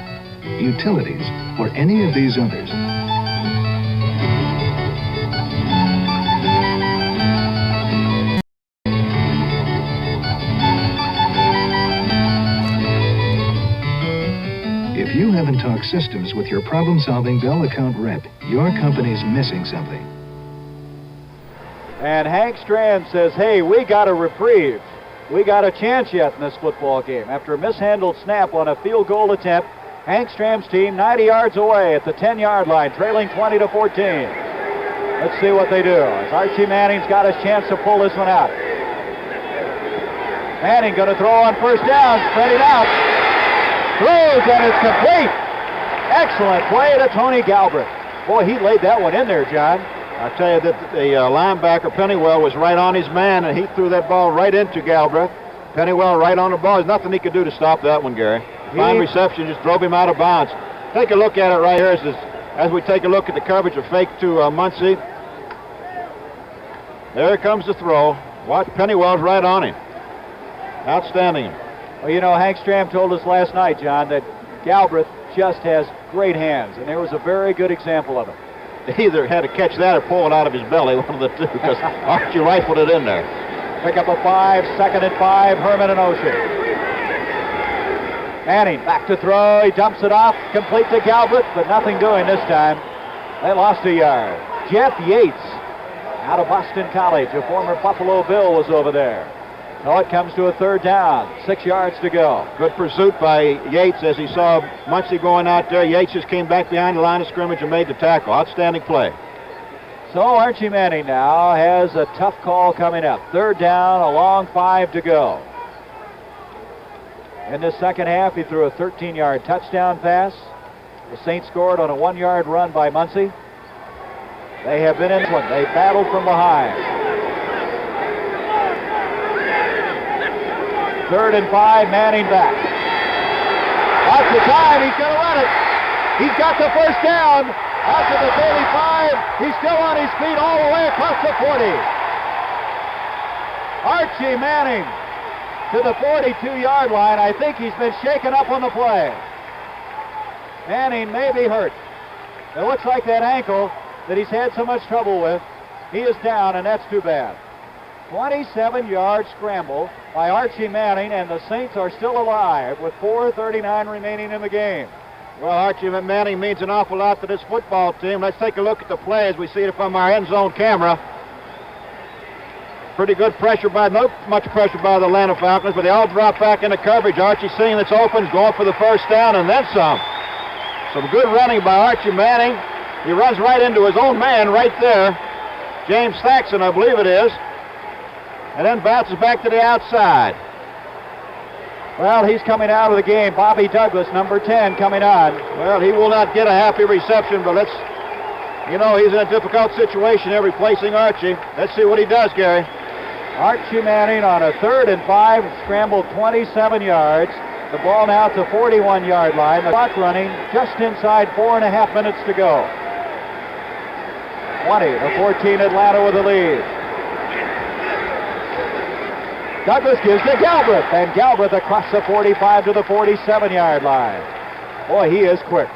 utilities, or any of these others. If you haven't talked systems with your problem-solving Bell account rep, your company's missing something. And Hank Strand says, hey, we got a reprieve. We got a chance yet in this football game. After a mishandled snap on a field goal attempt, Hank Strand's team 90 yards away at the 10-yard line, trailing 20-14. Let's see what they do. As Archie Manning's got his chance to pull this one out. Manning going to throw on 1st down, spread it out. Throws, and it's complete. Excellent play to Tony Galbraith. Boy, he laid that one in there, John. I tell you that the linebacker, Pennywell, was right on his man, and he threw that ball right into Galbraith. Pennywell right on the ball. There's nothing he could do to stop that one, Gary. Fine reception, just drove him out of bounds. Take a look at it right here as we take a look at the coverage of fake to Muncie. There comes the throw. Watch, Pennywell's right on him. Outstanding. Well, you know, Hank Stram told us last night, John, that Galbraith just has great hands, and there was a very good example of it. He either had to catch that or pull it out of his belly, one of the two, because Archie rifled it in there. Pick up a 5, 2nd and 5, Herman and Oshie. Manning back to throw, he dumps it off, complete to Galbraith, but nothing doing this time. They lost a yard. Jeff Yates, out of Boston College, a former Buffalo Bill, was over there. So it comes to a 3rd down, 6 yards to go. Good pursuit by Yates as he saw Muncie going out there. Yates just came back behind the line of scrimmage and made the tackle. Outstanding play. So Archie Manning now has a tough call coming up. 3rd down, a long 5 to go. In the second half, he threw a 13-yard touchdown pass. The Saints scored on a 1-yard run by Muncie. They have been in this one. They battled from behind. 3rd and 5, Manning back. Watch the time, he's going to run it. He's got the 1st down. Out to the 35. He's still on his feet all the way across the 40. Archie Manning to the 42-yard line. I think he's been shaken up on the play. Manning may be hurt. It looks like that ankle that he's had so much trouble with, he is down, and that's too bad. 27-yard scramble by Archie Manning, and the Saints are still alive with 4:39 remaining in the game. Well, Archie Manning means an awful lot to this football team. Let's take a look at the play as we see it from our end zone camera. Pretty good pressure not much pressure by the Atlanta Falcons, but they all drop back into coverage. Archie seeing it's open, going for the 1st down, and then some. Some good running by Archie Manning. He runs right into his own man right there. James Thaxton, I believe it is. And then bounces back to the outside. Well, he's coming out of the game. Bobby Douglas, number 10, coming on. Well, he will not get a happy reception, but you know, he's in a difficult situation there replacing Archie. Let's see what he does, Gary. Archie Manning on a 3rd and 5, scrambled 27 yards. The ball now at the 41-yard line. The clock running just inside 4.5 minutes to go. 20-14, Atlanta with the lead. Douglas gives to Galbraith, and Galbraith across the 45 to the 47-yard line. Boy, he is quick.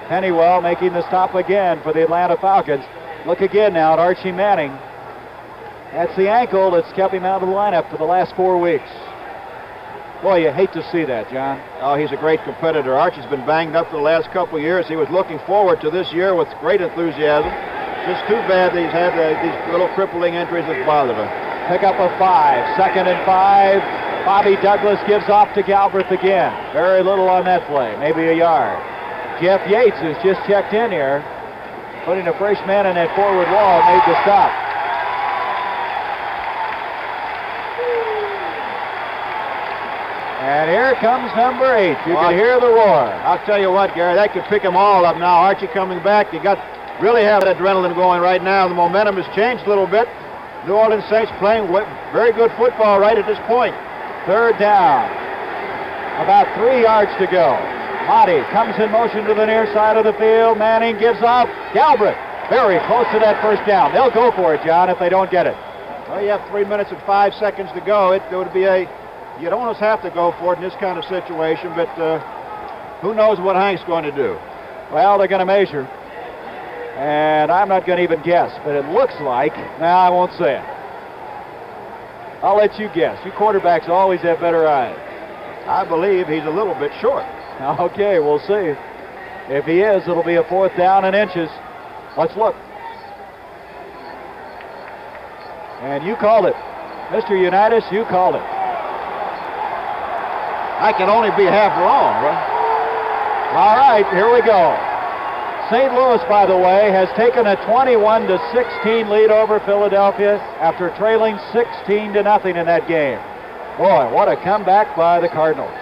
Pennywell making the stop again for the Atlanta Falcons. Look again now at Archie Manning. That's the ankle that's kept him out of the lineup for the last 4 weeks. Boy, you hate to see that, John. Oh, he's a great competitor. Archie's been banged up for the last couple of years. He was looking forward to this year with great enthusiasm. Just too bad that he's had these little crippling injuries that bothered him. Pick up a 5. 2nd and 5. Bobby Douglas gives off to Galbraith again. Very little on that play, maybe a yard. Jeff Yates has just checked in here, putting a fresh man in that forward wall, made the stop. And here comes number 8. You can hear the roar. I'll tell you what, Gary, they could pick them all up now. Archie coming back. You got really have adrenaline going right now. The momentum has changed a little bit. New Orleans Saints playing very good football right at this point. 3rd down. About 3 yards to go. Motti comes in motion to the near side of the field. Manning gives off. Galbraith very close to that 1st down. They'll go for it, John, if they don't get it. Well, you have 3 minutes and 5 seconds to go. It would be you don't always have to go for it in this kind of situation, but who knows what Hank's going to do. Well, they're going to measure. And I'm not going to even guess, but it looks like, I won't say it. I'll let you guess. You quarterbacks always have better eyes. I believe he's a little bit short. Okay, we'll see. If he is, it'll be a 4th down and inches. Let's look. And you called it. Mr. Unitas, you called it. I can only be half wrong, right? All right, here we go. St. Louis, by the way, has taken a 21-16 lead over Philadelphia after trailing 16-0 in that game. Boy, what a comeback by the Cardinals.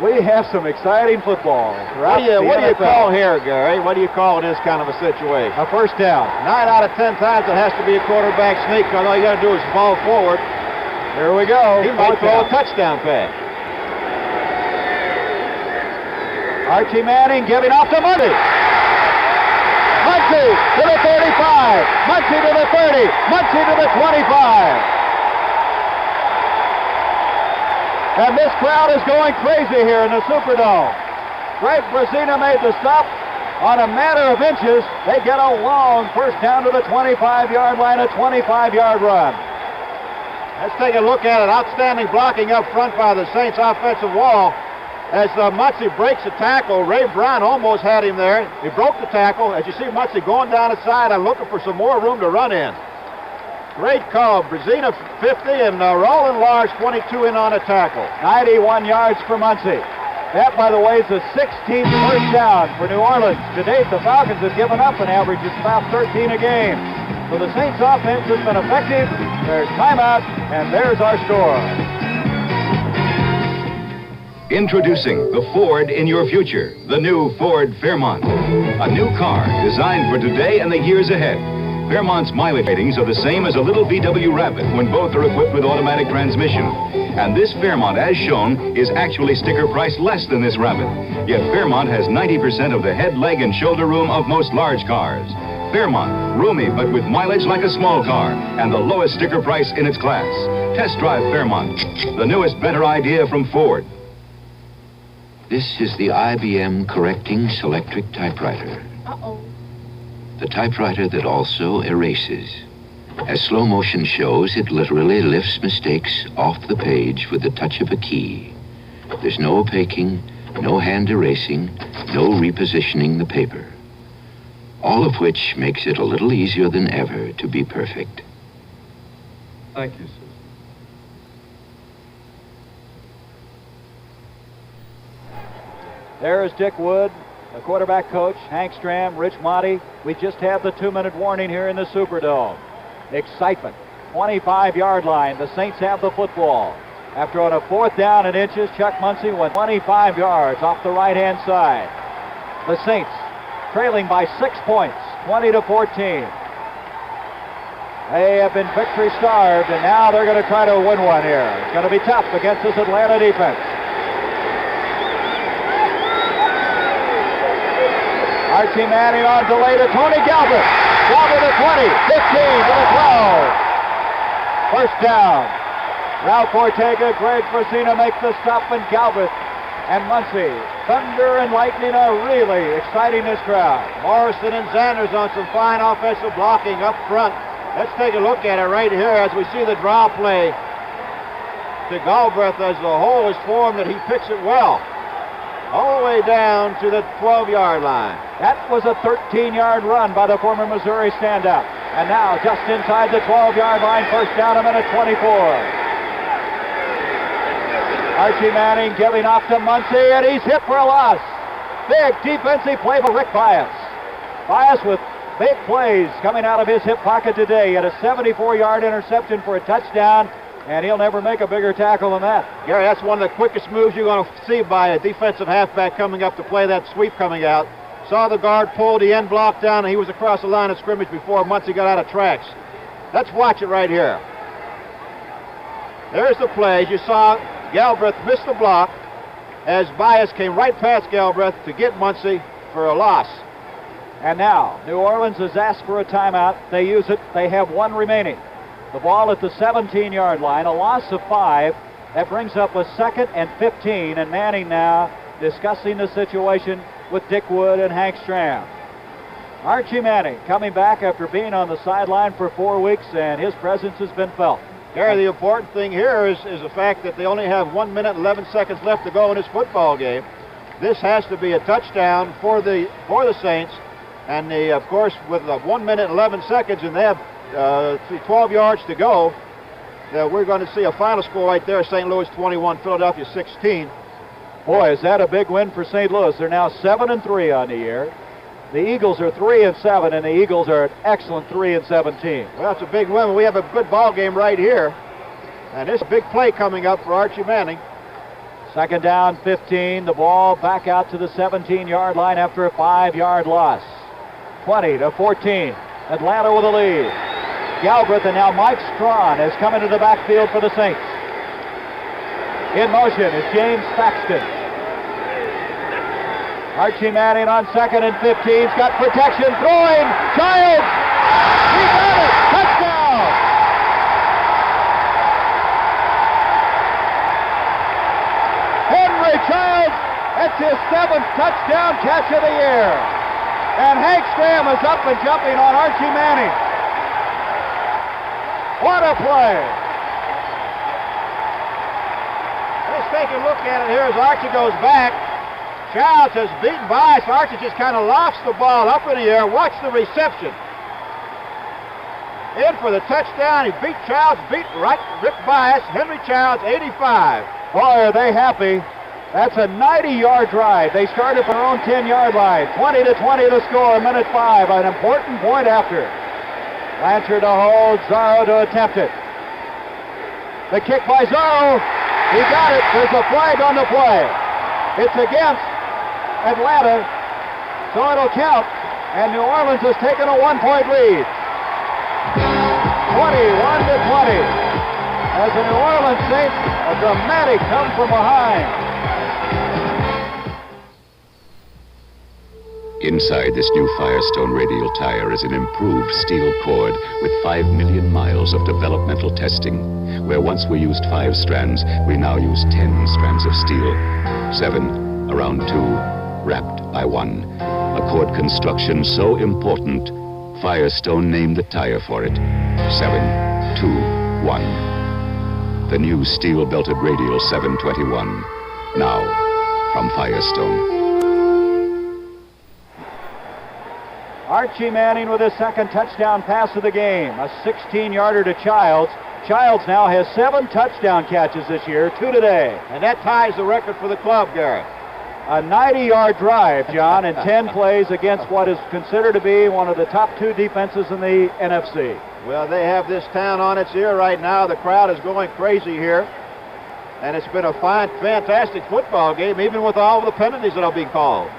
We have some exciting football. What do you call here, Gary? What do you call in this kind of a situation? A 1st down. 9 out of 10 times it has to be a quarterback sneak, because all you got to do is fall forward. Here we go. He might throw a touchdown pass. Archie Manning giving off to Muncie. Muncie to the 35. Muncie to the 30. Muncie to the 25. And this crowd is going crazy here in the Superdome. Greg Brazina made the stop. On a matter of inches, they get a long 1st down to the 25-yard line, a 25-yard run. Let's take a look at it. Outstanding blocking up front by the Saints offensive wall. As Muncie breaks the tackle, Ray Brown almost had him there. He broke the tackle. As you see Muncie going down the side and looking for some more room to run in. Great call. Brazina 50 and Roland Lars 22 in on a tackle. 91 yards for Muncie. That, by the way, is the 16th 1st down for New Orleans. To date, the Falcons have given up an average of about 13 a game. So the Saints offense has been effective. There's timeout, and there's our score. Introducing the Ford in your future, the new Ford Fairmont. A new car designed for today and the years ahead. Fairmont's mileage ratings are the same as a little VW Rapid when both are equipped with automatic transmission. And this Fairmont, as shown, is actually sticker price less than this Rapid. Yet Fairmont has 90% of the head, leg, and shoulder room of most large cars. Fairmont, roomy but with mileage like a small car, and the lowest sticker price in its class. Test drive Fairmont, the newest, better idea from Ford. This is the IBM Correcting Selectric Typewriter. Uh-oh. The typewriter that also erases. As slow motion shows, it literally lifts mistakes off the page with the touch of a key. There's no opaquing, no hand erasing, no repositioning the paper. All of which makes it a little easier than ever to be perfect. Thank you, sir. There is Dick Wood, the quarterback coach, Hank Stram, Rich Motti. We just have the 2-minute warning here in the Superdome. Excitement. 25-yard line. The Saints have the football. After on a 4th down and inches, Chuck Muncie went 25 yards off the right-hand side. The Saints trailing by 6 points, 20-14. They have been victory starved, and now they're going to try to win one here. It's going to be tough against this Atlanta defense. Archie Manning on delay to Tony Galbraith. Galbraith to 20, 15 to the 12. 1st down. Ralph Ortega, Greg Brazina make the stop, and Galbraith and Muncie. Thunder and lightning are really exciting this crowd. Morrison and Zanders on some fine offensive blocking up front. Let's take a look at it right here as we see the draw play to Galbraith as the hole is formed, and he picks it well. All the way down to the 12-yard line. That was a 13-yard run by the former Missouri standout. And now just inside the 12-yard line, first down, a minute 24. Archie Manning giving off to Muncie, and he's hit for a loss. Big defensive play by Rick Bias. Bias with big plays coming out of his hip pocket today. He had a 74-yard interception for a touchdown, and he'll never make a bigger tackle than that. Gary, that's one of the quickest moves you're going to see by a defensive halfback coming up to play that sweep coming out. Saw the guard pull the end block down, and he was across the line of scrimmage before Muncie got out of tracks. Let's watch it right here. There's the play. You saw Galbraith miss the block as Bias came right past Galbraith to get Muncie for a loss. And now, New Orleans has asked for a timeout. They use it. They have one remaining. The ball at the 17-yard line, a loss of 5. That brings up a 2nd and 15, and Manning now discussing the situation with Dick Wood and Hank Stram. Archie Manning coming back after being on the sideline for 4 weeks, and his presence has been felt. Gary, the important thing here is the fact that they only have 1 minute and 11 seconds left to go in this football game. This has to be a touchdown for the Saints, and of course, with 1 minute and 11 seconds, and they have 12 yards to go, we're going to see a final score right there: St. Louis 21, Philadelphia 16. Boy, is that a big win for St. Louis. They're now 7-3 on the year. The Eagles are 3-7, and the Eagles are an excellent 3-17. Well, that's a big win. We have a good ball game right here, and this big play coming up for Archie Manning. 2nd down, 15. The ball back out to the 17-yard line after a 5-yard loss. 20-14. Atlanta with a lead. Galbraith, and now Mike Strawn has come into the backfield for the Saints. In motion is James Thaxton. Archie Manning on 2nd and 15. He's got protection. Throwing. Childs. He got it. Touchdown. Henry Childs. That's his 7th touchdown catch of the year. And Hank Stram is up and jumping on Archie Manning. What a play. Let's take a look at it here as Archie goes back. Childs has beaten Bias. Archie just kind of lofts the ball up in the air. Watch the reception. In for the touchdown. He beat Childs, beat Rick Bias. Henry Childs, 85. Boy, are they happy. That's a 90-yard drive. They started from their own 10-yard line. 20-20 the score, minute 5. An important point after. Blanchard to hold, Zorro to attempt it. The kick by Zorro. He got it. There's a flag on the play. It's against Atlanta, so it'll count. And New Orleans has taken a 1-point lead. 21-20. As the New Orleans Saints, a dramatic come from behind. Inside this new Firestone radial tire is an improved steel cord with 5 million miles of developmental testing. Where once we used 5 strands, we now use 10 strands of steel. 7 around 2, wrapped by 1. A cord construction so important, Firestone named the tire for it. 7, 2, 1. The new steel-belted radial 721. Now, from Firestone. Archie Manning with his 2nd touchdown pass of the game. A 16-yarder to Childs. Childs now has 7 touchdown catches this year, 2 today. And that ties the record for the club, Garrett. A 90-yard drive, John, and 10 plays against what is considered to be one of the top 2 defenses in the NFC. Well, they have this town on its ear right now. The crowd is going crazy here. And it's been a fine, fantastic football game, even with all the penalties that are being called.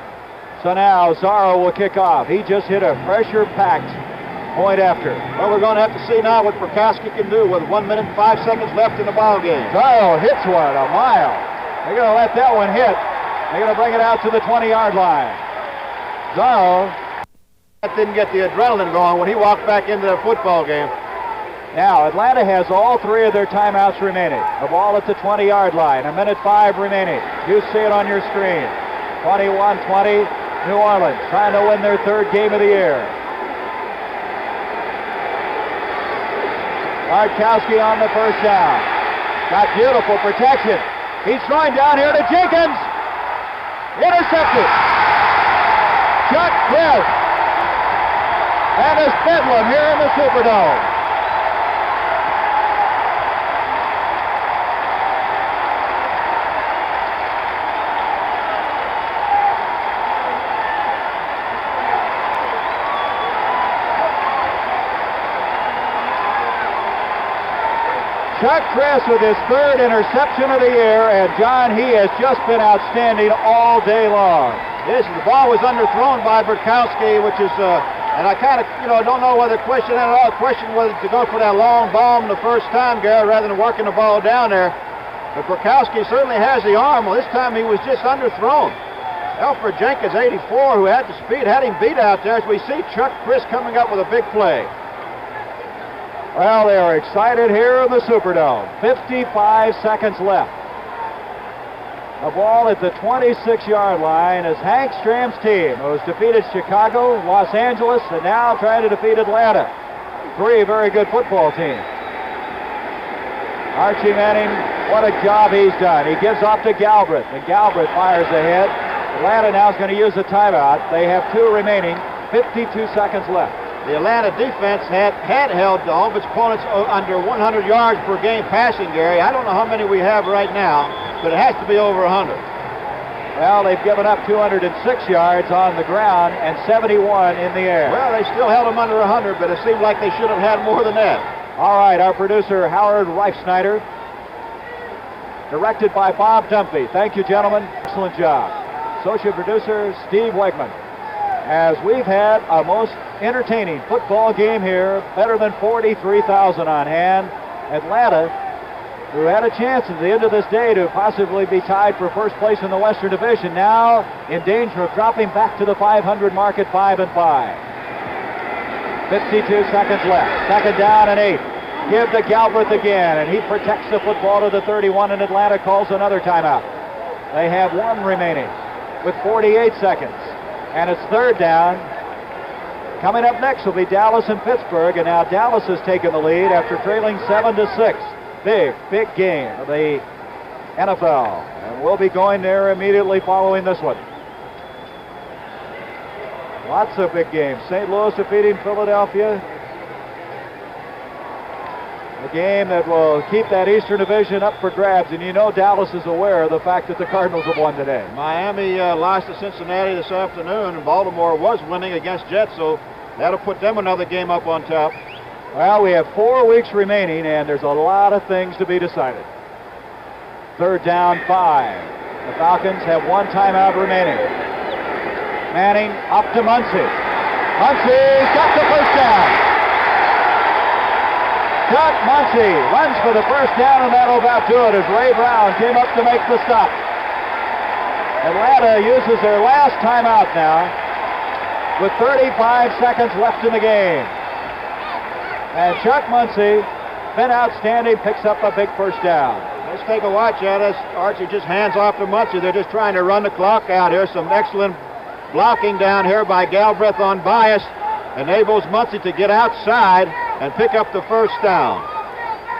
So now Zorro will kick off. He just hit a pressure-packed point after. Well, we're going to have to see now what Prokowski can do with 1 minute and 5 seconds left in the ball game. Zorro hits one a mile. They're going to let that one hit. They're going to bring it out to the 20-yard line. Zorro. That didn't get the adrenaline going when he walked back into the football game. Now, Atlanta has all 3 of their timeouts remaining. The ball at the 20-yard line. 1:05 remaining. You see it on your screen. 21-20, New Orleans trying to win their 3rd game of the year. Bartkowski on the first down. Got beautiful protection. He's throwing down here to Jenkins. Intercepted. Chuck Chris. And it's bedlam here in the Superdome. Chuck Chris with his 3rd interception of the year, and John, he has just been outstanding all day long. Yes, the ball was underthrown by Bartkowski, which is, and I kind of, don't know whether question at all. Question whether to go for that long bomb the first time, Gary, rather than working the ball down there. But Bartkowski certainly has the arm. Well, this time he was just underthrown. Alfred Jenkins, 84, who had the speed, had him beat out there as we see Chuck Chris coming up with a big play. Well, they are excited here in the Superdome. 55 seconds left. The ball at the 26-yard line is Hank Stram's team, who has defeated Chicago, Los Angeles, and now trying to defeat Atlanta. 3 very good football teams. Archie Manning, what a job he's done. He gives off to Galbraith, and Galbraith fires ahead. Atlanta now is going to use a timeout. They have 2 remaining, 52 seconds left. The Atlanta defense had held all of its opponents under 100 yards per game passing, Gary. I don't know how many we have right now, but it has to be over 100. Well, they've given up 206 yards on the ground and 71 in the air. Well, they still held them under 100, but it seemed like they should have had more than that. All right, our producer, Howard Reifsnyder. Directed by Bob Dumpy. Thank you, gentlemen. Excellent job. Associate producer, Steve Wegman. As we've had a most entertaining football game here, better than 43,000 on hand. Atlanta, who had a chance at the end of this day to possibly be tied for first place in the Western Division, now in danger of dropping back to the 500 mark at 5-5. 52 seconds left. 2nd down and 8. Give to Galbraith again, and he protects the football to the 31, and Atlanta calls another timeout. They have 1 remaining with 48 seconds. And it's 3rd down. Coming up next will be Dallas and Pittsburgh, and now Dallas has taken the lead after trailing 7-6. Big game of the NFL. And we'll be going there immediately following this one. Lots of big games. St. Louis defeating Philadelphia. A game that will keep that Eastern Division up for grabs, and you know Dallas is aware of the fact that the Cardinals have won today. Miami lost to Cincinnati this afternoon, and Baltimore was winning against Jets, so that'll put them another game up on top. Well, we have 4 weeks remaining, and there's a lot of things to be decided. 3rd down, 5. The Falcons have 1 timeout remaining. Manning up to Muncie. Muncie's got the first down. Chuck Muncie runs for the first down, and that'll about do it as Ray Brown came up to make the stop. Atlanta uses their last timeout now with 35 seconds left in the game. And Chuck Muncie, been outstanding, picks up a big first down. Let's take a watch at us. Archie just hands off to Muncie. They're just trying to run the clock out here. Some excellent blocking down here by Galbraith on bias enables Muncie to get outside and pick up the first down.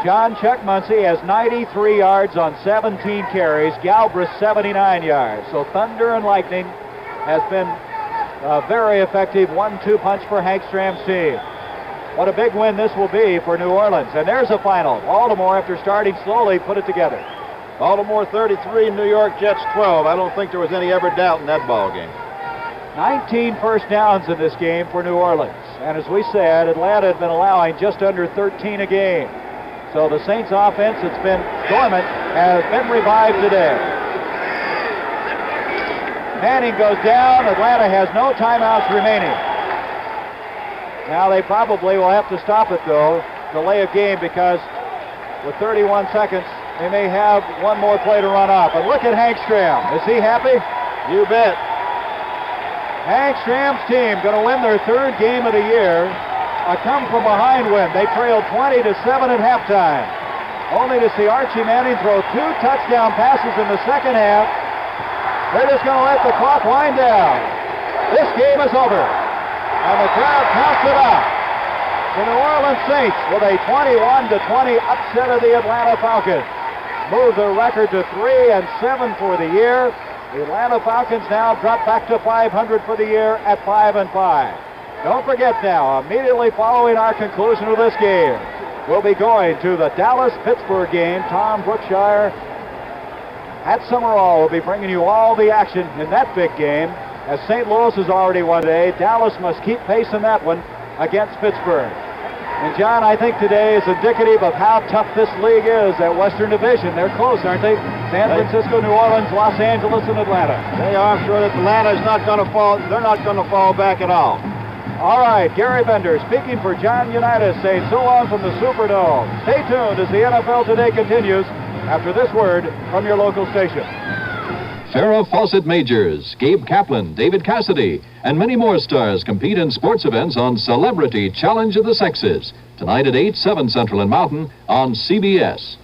John Chuck Muncie has 93 yards on 17 carries. Galbraith 79 yards. So thunder and lightning has been a very effective 1-2 punch for Hank Stram's team. What a big win this will be for New Orleans. And there's a final. Baltimore, after starting slowly, put it together. Baltimore 33, New York Jets 12. I don't think there was any ever doubt in that ball game. 19 first downs in this game for New Orleans. And as we said, Atlanta had been allowing just under 13 a game. So the Saints offense that's been dormant has been revived today. Manning goes down. Atlanta has no timeouts remaining. Now they probably will have to stop it, though, delay a game, because with 31 seconds, they may have one more play to run off. But look at Hank Stram. Is he happy? You bet. Hank Stram's team going to win their 3rd game of the year. a come-from-behind win. They trailed 20-7 at halftime, only to see Archie Manning throw 2 touchdown passes in the second half. They're just going to let the clock wind down. This game is over, and the crowd counts it up. The New Orleans Saints, with a 21-20 upset of the Atlanta Falcons, move their record to 3-7 for the year. The Atlanta Falcons now drop back to 500 for the year at 5-5. Don't forget now, immediately following our conclusion of this game, we'll be going to the Dallas-Pittsburgh game. Tom Brookshire at Summerall will be bringing you all the action in that big game. As St. Louis has already won today, Dallas must keep pace in that one against Pittsburgh. And John, I think today is indicative of how tough this league is at Western Division. They're close, aren't they? San Francisco, New Orleans, Los Angeles, and Atlanta. They are. I'm sure that Atlanta's not going to fall. They're not going to fall back at all. All right, Gary Bender speaking for John Unitas, saying so long from the Superdome. Stay tuned as the NFL Today continues after this word from your local station. Farrah Fawcett Majors, Gabe Kaplan, David Cassidy, and many more stars compete in sports events on Celebrity Challenge of the Sexes. Tonight at 8, 7 Central and Mountain on CBS.